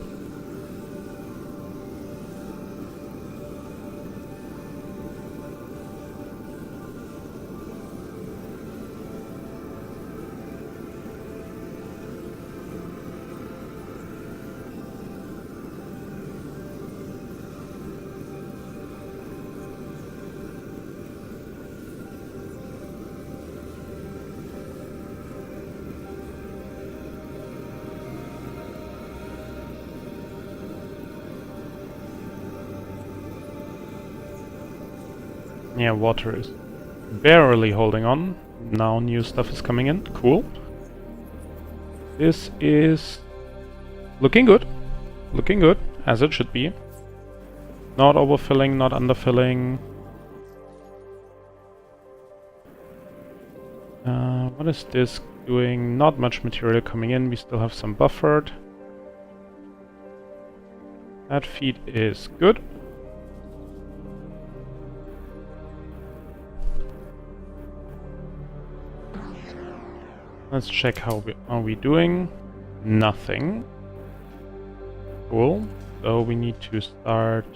S1: Yeah, water is barely holding on. Now new stuff is coming in. Cool. This is looking good. Looking good, as it should be. Not overfilling, not underfilling. What is this doing? Not much material coming in. We still have some buffered. That feed is good. Let's check how are we doing. Nothing. Cool. So we need to start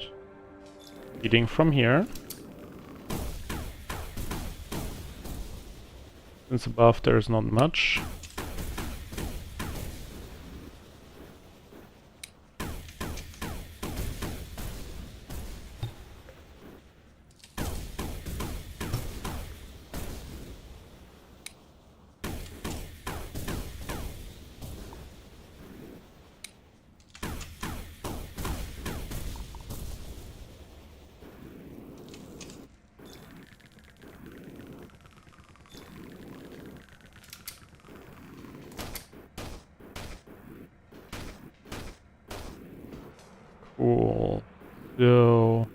S1: feeding from here. Since above there's not much. Cool. So,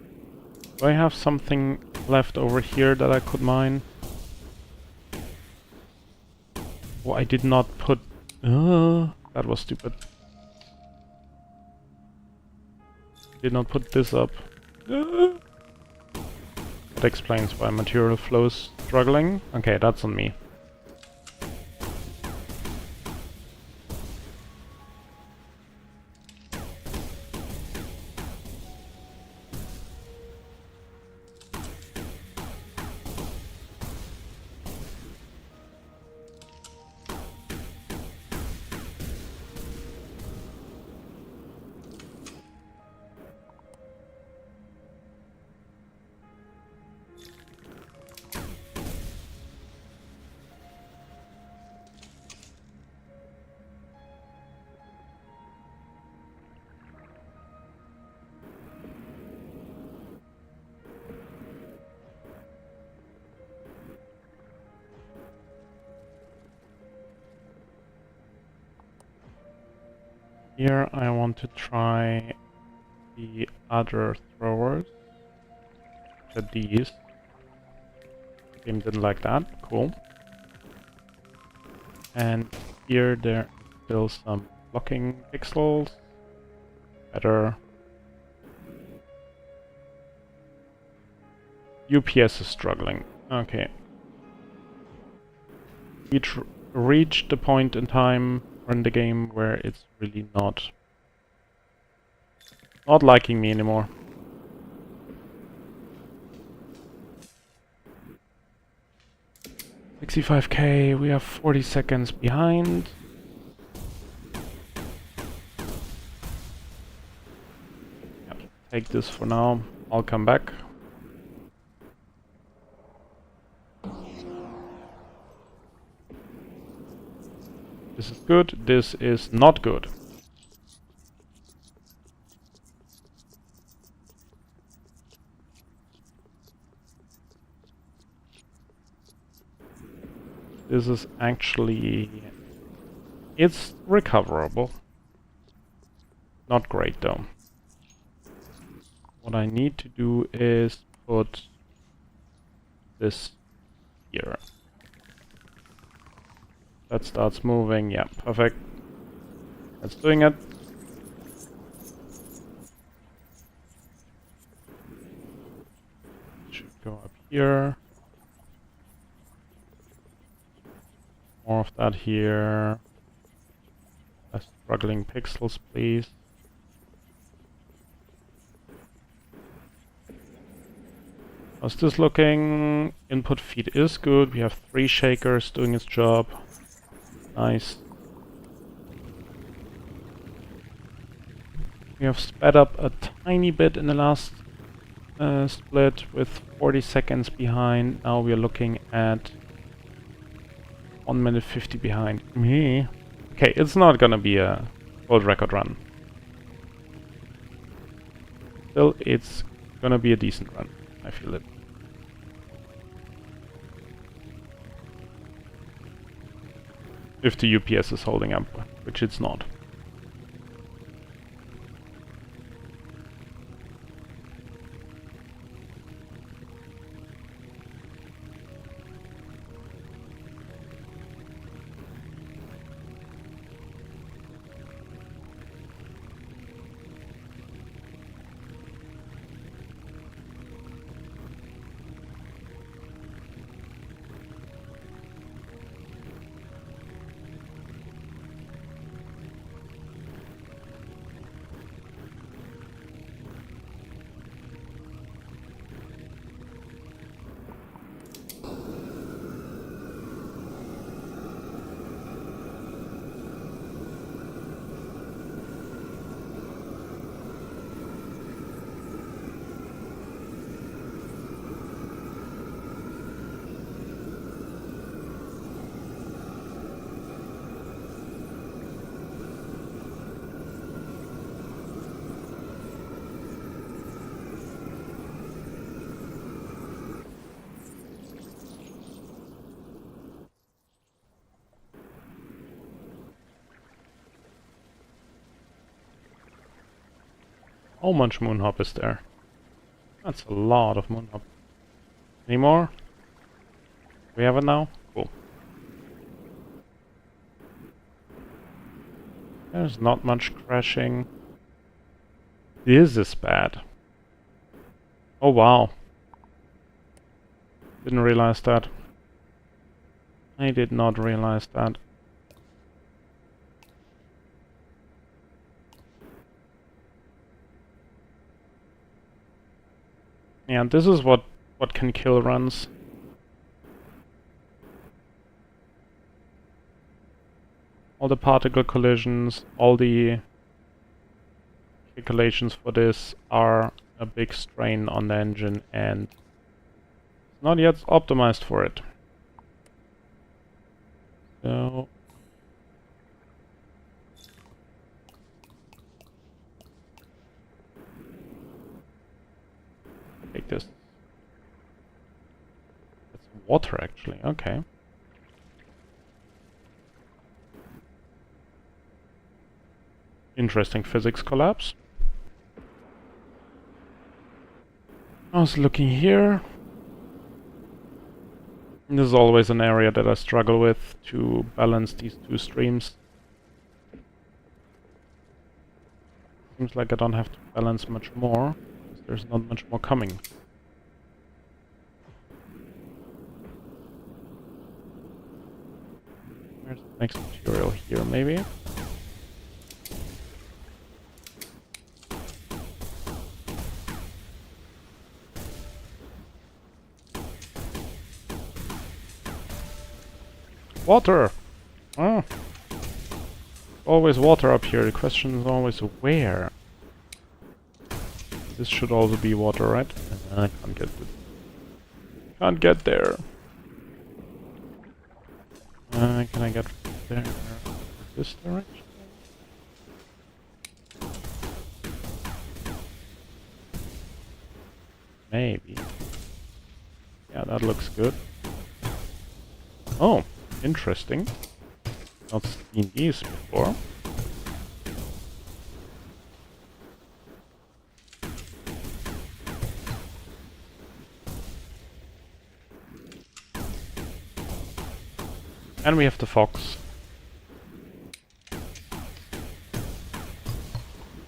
S1: do I have something left over here that I could mine? Oh, I did not put... that was stupid. Did not put this up. That explains why material flow is struggling. Okay, that's on me. Here I want to try the other throwers. The these. Game didn't like that. Cool. And here there are still some blocking pixels. Better. UPS is struggling. Okay. We reached the point in time in the game where it's really not liking me anymore. $65K, we are 40 seconds behind. Yep, take this for now. I'll come back. This is good, this is not good. This is actually... it's recoverable. Not great though. What I need to do is put this here. That starts moving, yeah, perfect. That's doing it. Should go up here. More of that here. Less struggling pixels, please. How's this looking? Input feed is good. We have 3 shakers doing its job. Nice. We have sped up a tiny bit in the last split with 40 seconds behind. Now we are looking at 1 minute 50 behind. Me. Okay, it's not gonna be a world record run. Still, it's gonna be a decent run. I feel it. If the UPS is holding up, which it's not. How much moonhop is there? That's a lot of moonhop. Any more? We have it now? Cool. There's not much crashing. This is bad. Oh wow. Didn't realize that. I did not realize that. Yeah, this is what can kill runs. All the particle collisions, all the calculations for this are a big strain on the engine, and it's not yet optimized for it. So take this. It's water actually, okay. Interesting physics collapse. I was looking here. This is always an area that I struggle with to balance these two streams. Seems like I don't have to balance much more, because there's not much more coming. Where's the next material here, maybe? Water! Oh. Always water up here. The question is always where. This should also be water, right? I can't get this. Can't get there. Can I get there? This direction? Maybe. Yeah, that looks good. Oh, interesting. Not seen these before. And we have the fox.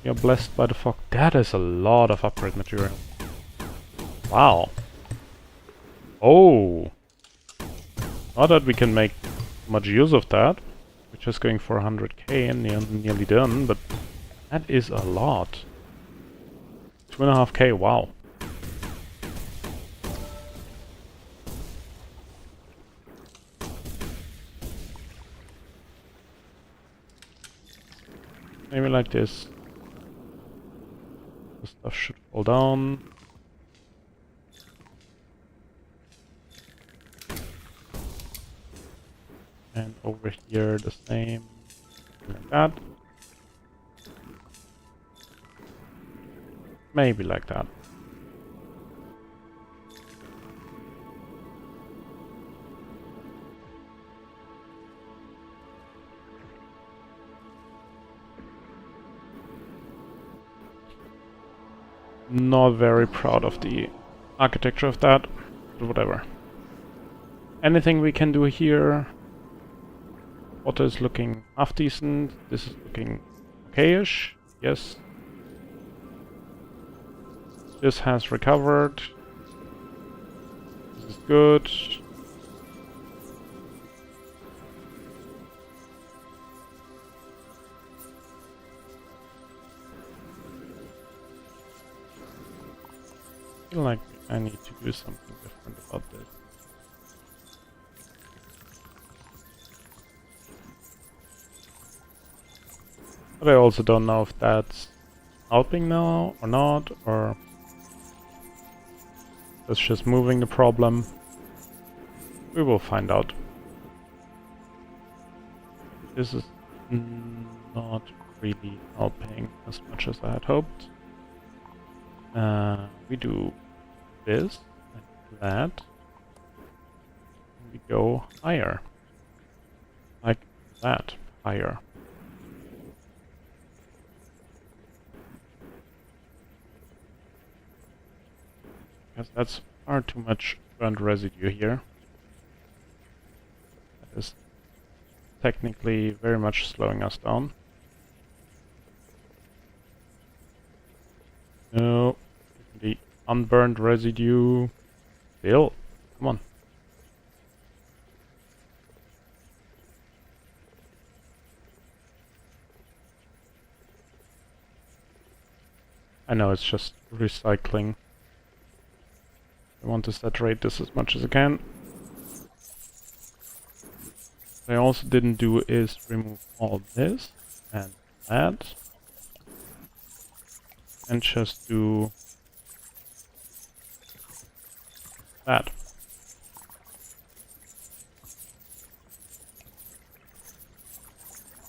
S1: You're blessed by the fox. That is a lot of upgrade material. Wow. Oh. Not that we can make much use of that. We're just going for 100k and nearly done, but that is a lot. 2.5k, wow. Maybe like this. The stuff should fall down. And over here the same, like that. Maybe like that. Not very proud of the architecture of that, but whatever. Anything we can do here? Water is looking half decent. This is looking okay-ish. Yes. This has recovered. This is good. I feel like I need to do something different about this. But I also don't know if that's helping now or not, or that's just moving the problem. We will find out. This is not really helping as much as I had hoped. We do this and that. And we go higher. Like that, higher. because that's far too much burnt residue here. That is technically very much slowing us down. No, the unburned residue. Still, come on. I know it's just recycling. I want to saturate this as much as I can. What I also didn't do is remove all this and that. And just do that.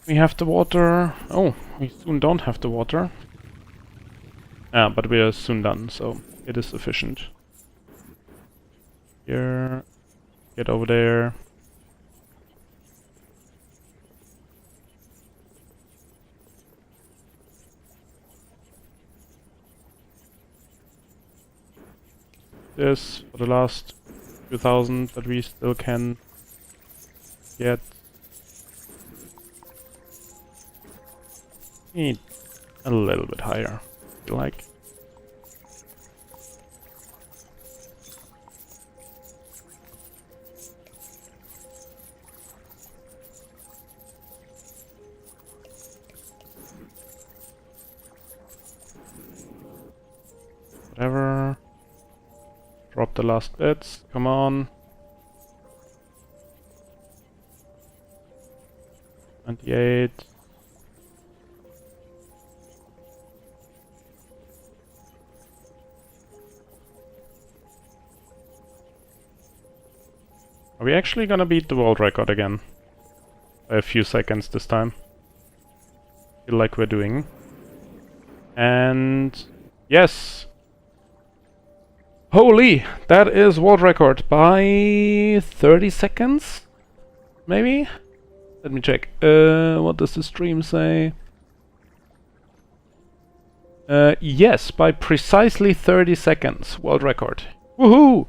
S1: We have the water. Oh, we soon don't have the water. Yeah, but we are soon done, so it is sufficient. Here, get over there. This for the last 2,000 that we still can get. Need a little bit higher, I feel like. Whatever. Drop the last bits, come on. 28. Are we actually gonna beat the world record again? By a few seconds this time. Feel like we're doing. And yes! Holy! That is world record by 30 seconds? Maybe? Let me check. What does the stream say? Yes, by precisely 30 seconds. World record. Woohoo!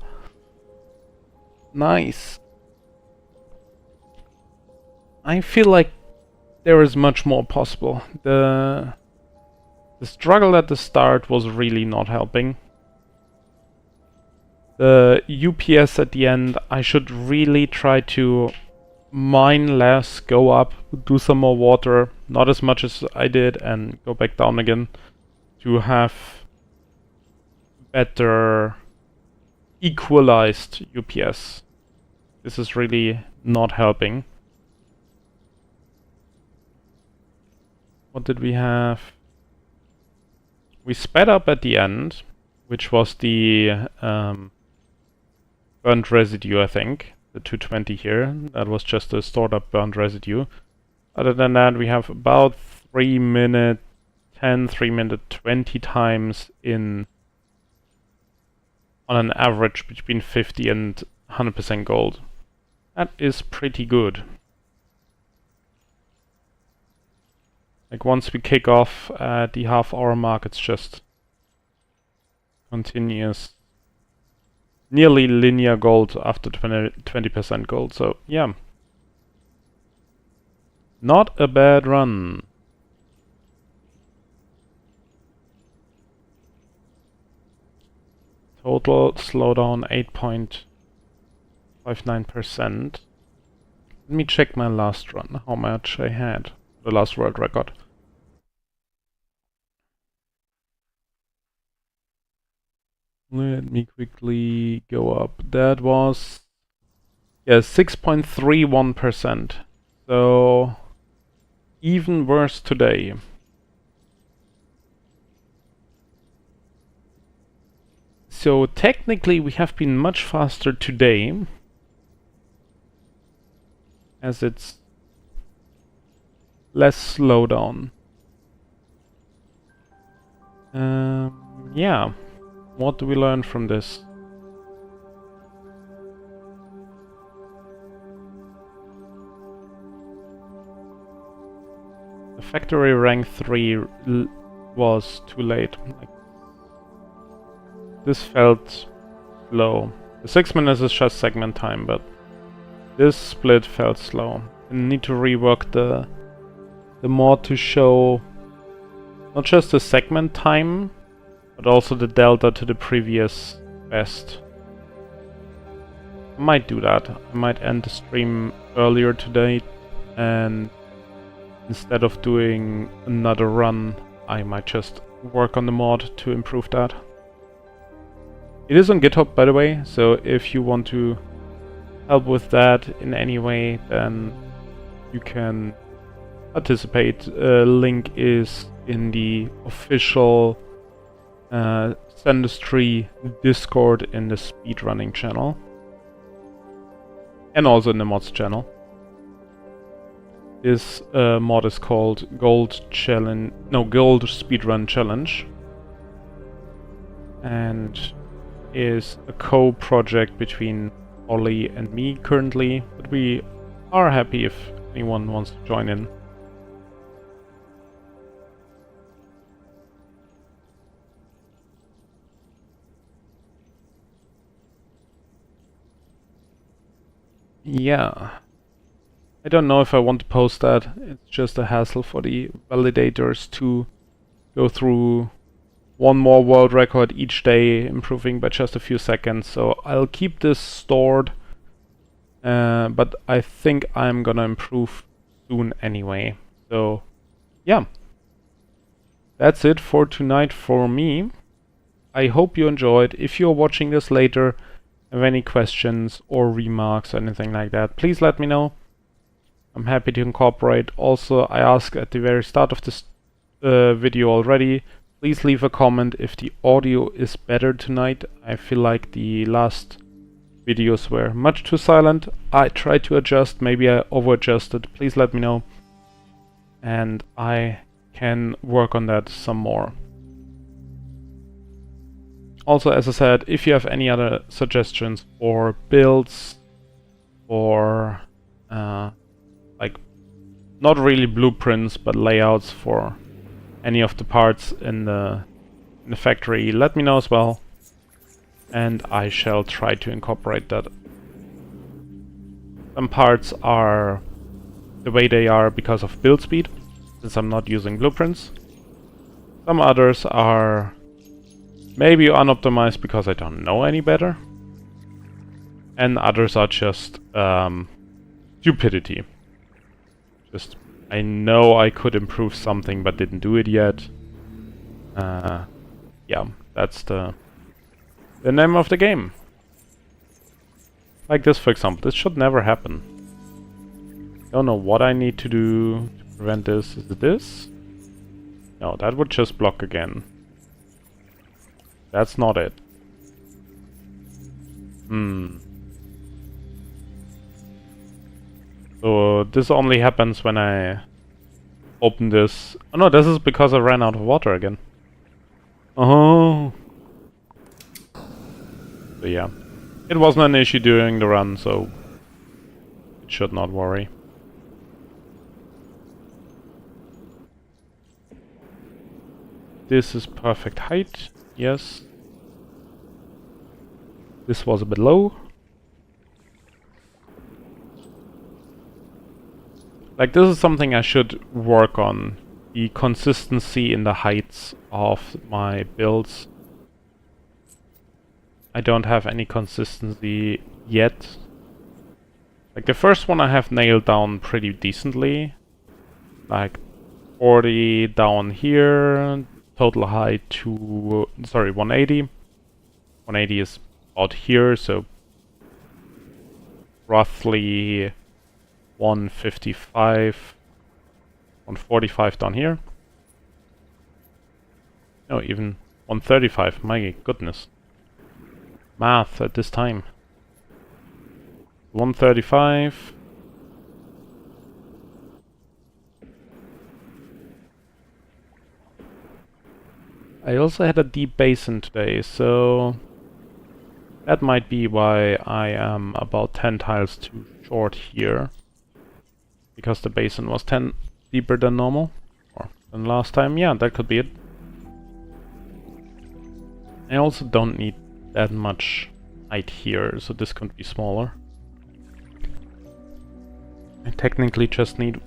S1: Nice. I feel like there is much more possible. The struggle at the start was really not helping. The UPS at the end, I should really try to mine less, go up, do some more water, not as much as I did, and go back down again to have better equalized UPS. This is really not helping. What did we have? We sped up at the end, which was the burnt residue, I think. The 220 here. That was just a stored up burnt residue. Other than that, we have about 3 minute 10, 3 minute 20 times in on an average between 50 and 100% gold. That is pretty good. Like once we kick off at the half-hour mark, it's just continuous, nearly linear gold after 20% gold. So yeah, not a bad run. Total slowdown 8.59%. Let me check my last run, how much I had. The last world record. Let me quickly go up. That was 6.31%. So even worse today. So technically we have been much faster today, as it's less slowdown. Yeah, what do we learn from this? The factory rank 3 was too late. Like, this felt slow. The 6 minutes is just segment time, but this split felt slow. I need to rework the mod to show not just the segment time, but also the delta to the previous best. I might do that. I might end the stream earlier today, and instead of doing another run, I might just work on the mod to improve that. It is on GitHub, by the way, so if you want to help with that in any way, then you can participate. Link is in the official Sandustry Discord in the speedrunning channel. And also in the mods channel. This mod is called Gold Speedrun Challenge. And is a co-project between Ollie and me currently, but we are happy if anyone wants to join in. Yeah. I don't know if I want to post that. It's just a hassle for the validators to go through one more world record each day, improving by just a few seconds. So I'll keep this stored, but I think I'm gonna improve soon anyway. So yeah, that's it for tonight for me. I hope you enjoyed. If you're watching this later, have any questions or remarks or anything like that, please let me know. I'm happy to incorporate. Also, I asked at the very start of this video already, please leave a comment if the audio is better tonight. I feel like the last videos were much too silent. I tried to adjust, maybe I over-adjusted. Please let me know, and I can work on that some more. Also, as I said, if you have any other suggestions or builds or like not really blueprints but layouts for any of the parts in the factory, let me know as well, and I shall try to incorporate that. Some parts are the way they are because of build speed, since I'm not using blueprints. Some others are maybe unoptimized because I don't know any better. And others are just stupidity. Just, I know I could improve something but didn't do it yet. Yeah, that's the name of the game. Like this, for example. This should never happen. Don't know what I need to do to prevent this. Is it this? No, that would just block again. That's not it. So this only happens when I open this. Oh no, this is because I ran out of water again. Oh. So yeah. It wasn't an issue during the run, so it should not worry. This is perfect height. Yes. This was a bit low. Like, this is something I should work on. The consistency in the heights of my builds. I don't have any consistency yet. Like, the first one I have nailed down pretty decently. Like, 40 down here. Total height to... sorry, 180. 180 is about here, so... roughly... 155... 145 down here. No, even 135, my goodness. Math at this time. 135... I also had a deep basin today, so that might be why I am about 10 tiles too short here. Because the basin was 10 deeper than normal, or than last time. Yeah, that could be it. I also don't need that much height here, so this could be smaller. I technically just need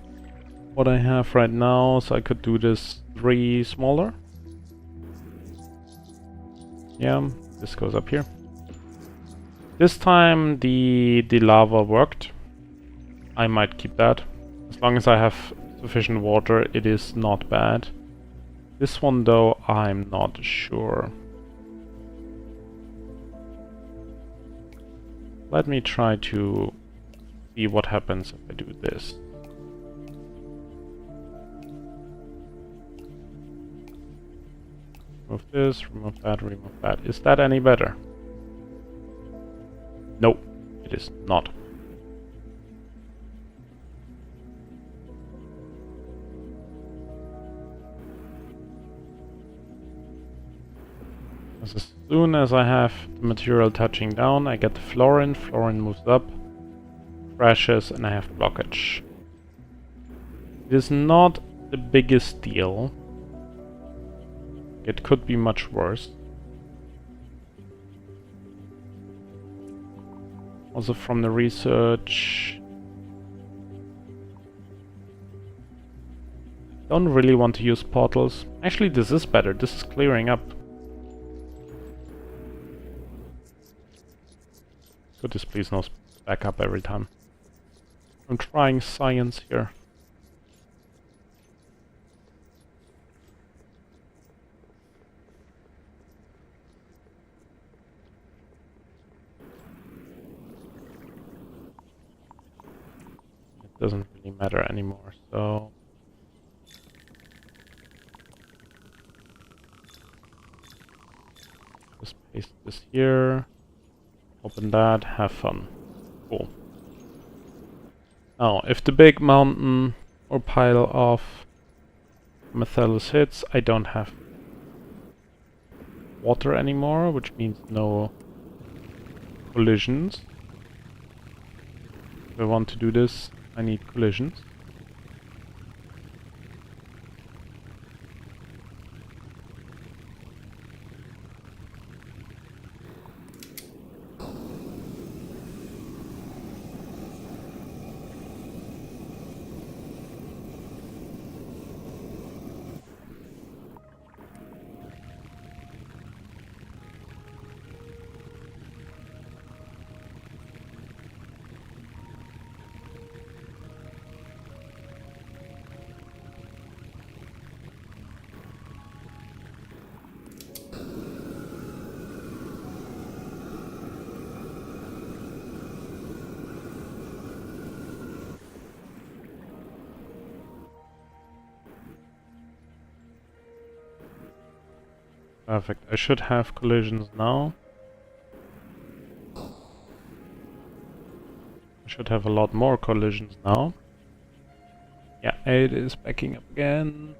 S1: what I have right now, so I could do this 3 smaller. Yeah, this goes up here. This time the lava worked. I might keep that. As long as I have sufficient water, it is not bad. This one though, I'm not sure. Let me try to see what happens if I do this. Remove this, remove that, remove that. Is that any better? Nope, it is not. As soon as I have the material touching down, I get the fluorine. Fluorine moves up, crashes, and I have blockage. It is not the biggest deal. It could be much worse. Also from the research, don't really want to use portals. Actually, this is better. This is clearing up. Could this please not back up every time? I'm trying science here. It doesn't really matter anymore, so... just paste this here. Open that, have fun. Cool. Now, if the big mountain or pile of Metellus hits, I don't have water anymore, which means no collisions. If I want to do this, I need collisions. Perfect. I should have collisions now. I should have a lot more collisions now. Yeah, it is backing up again.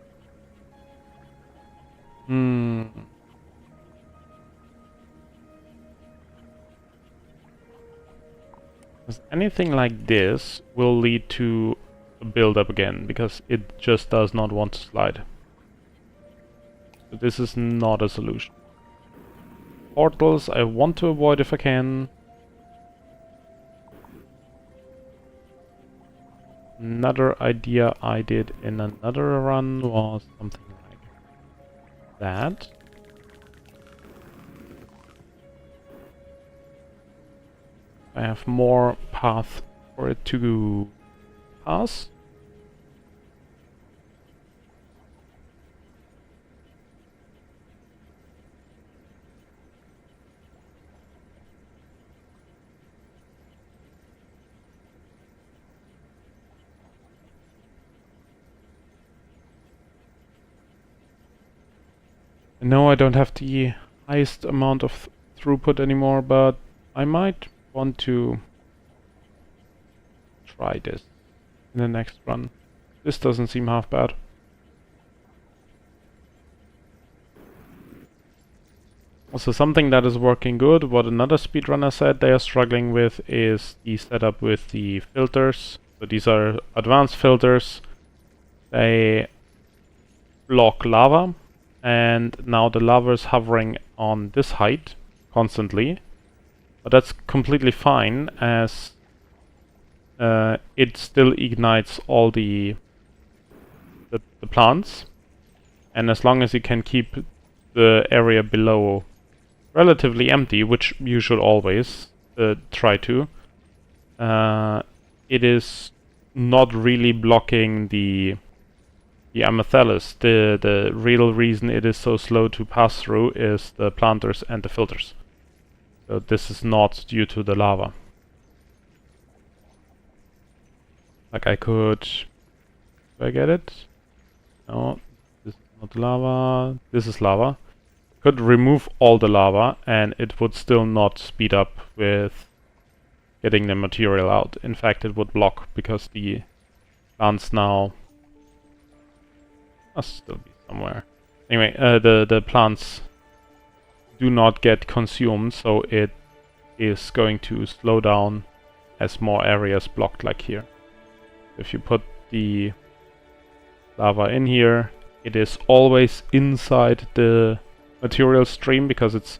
S1: Because anything like this will lead to a build-up again, because it just does not want to slide. So this is not a solution. Portals I want to avoid if I can. Another idea I did in another run was something like that. I have more path for it to pass. No, I don't have the highest amount of throughput anymore, but I might want to try this in the next run. This doesn't seem half bad. Also, something that is working good, what another speedrunner said they are struggling with, is the setup with the filters. So these are advanced filters. They block lava. And now the lava is hovering on this height constantly, But that's completely fine, as it still ignites all the plants. And as long as you can keep the area below relatively empty, which you should always try to, it is not really blocking the Amethyst. The real reason it is so slow to pass through is the planters and the filters. So this is not due to the lava. Like I could... Do I get it? No, this is not lava. This is lava. Could remove all the lava and it would still not speed up with getting the material out. In fact, it would block because the plants now must still be somewhere. Anyway, the plants do not get consumed, so it is going to slow down as more areas blocked, like here. If you put the lava in here, it is always inside the material stream because it's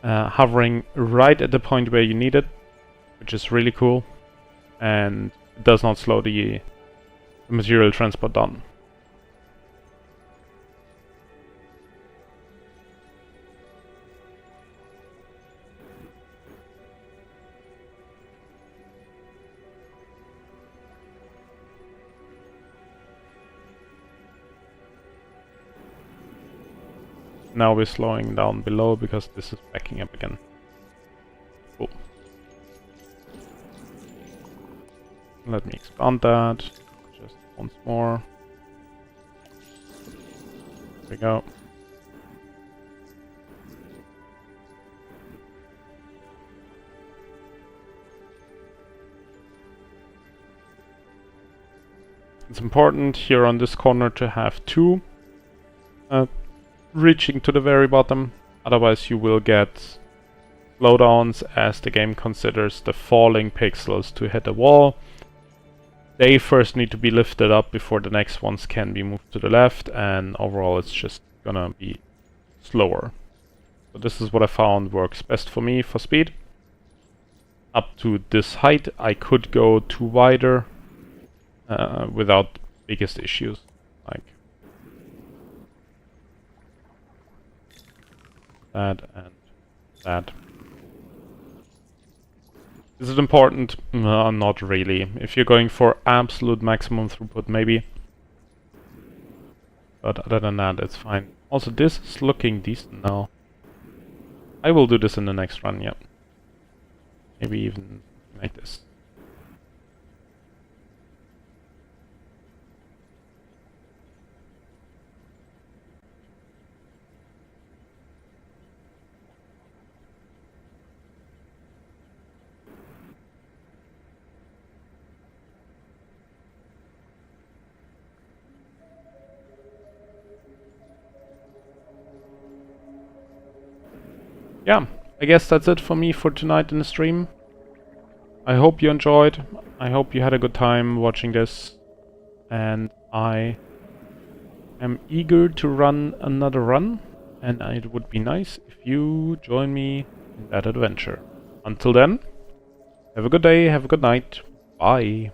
S1: hovering right at the point where you need it, which is really cool, and it does not slow the material transport down. Now we're slowing down below because this is backing up again. Cool. Let me expand that just once more. There we go. It's important here on this corner to have two reaching to the very bottom, otherwise you will get slowdowns as the game considers the falling pixels to hit the wall. They first need to be lifted up before the next ones can be moved to the left, and overall it's just gonna be slower. So this is what I found works best for me for speed. Up to this height I could go too wider without biggest issues, like that and that. Is it important? No, not really. If you're going for absolute maximum throughput, maybe. But other than that, it's fine. Also, this is looking decent now. I will do this in the next run, yeah. Maybe even like this. Yeah, I guess that's it for me for tonight in the stream. I hope you enjoyed. I hope you had a good time watching this. And I am eager to run another run. And it would be nice if you join me in that adventure. Until then, have a good day, have a good night. Bye.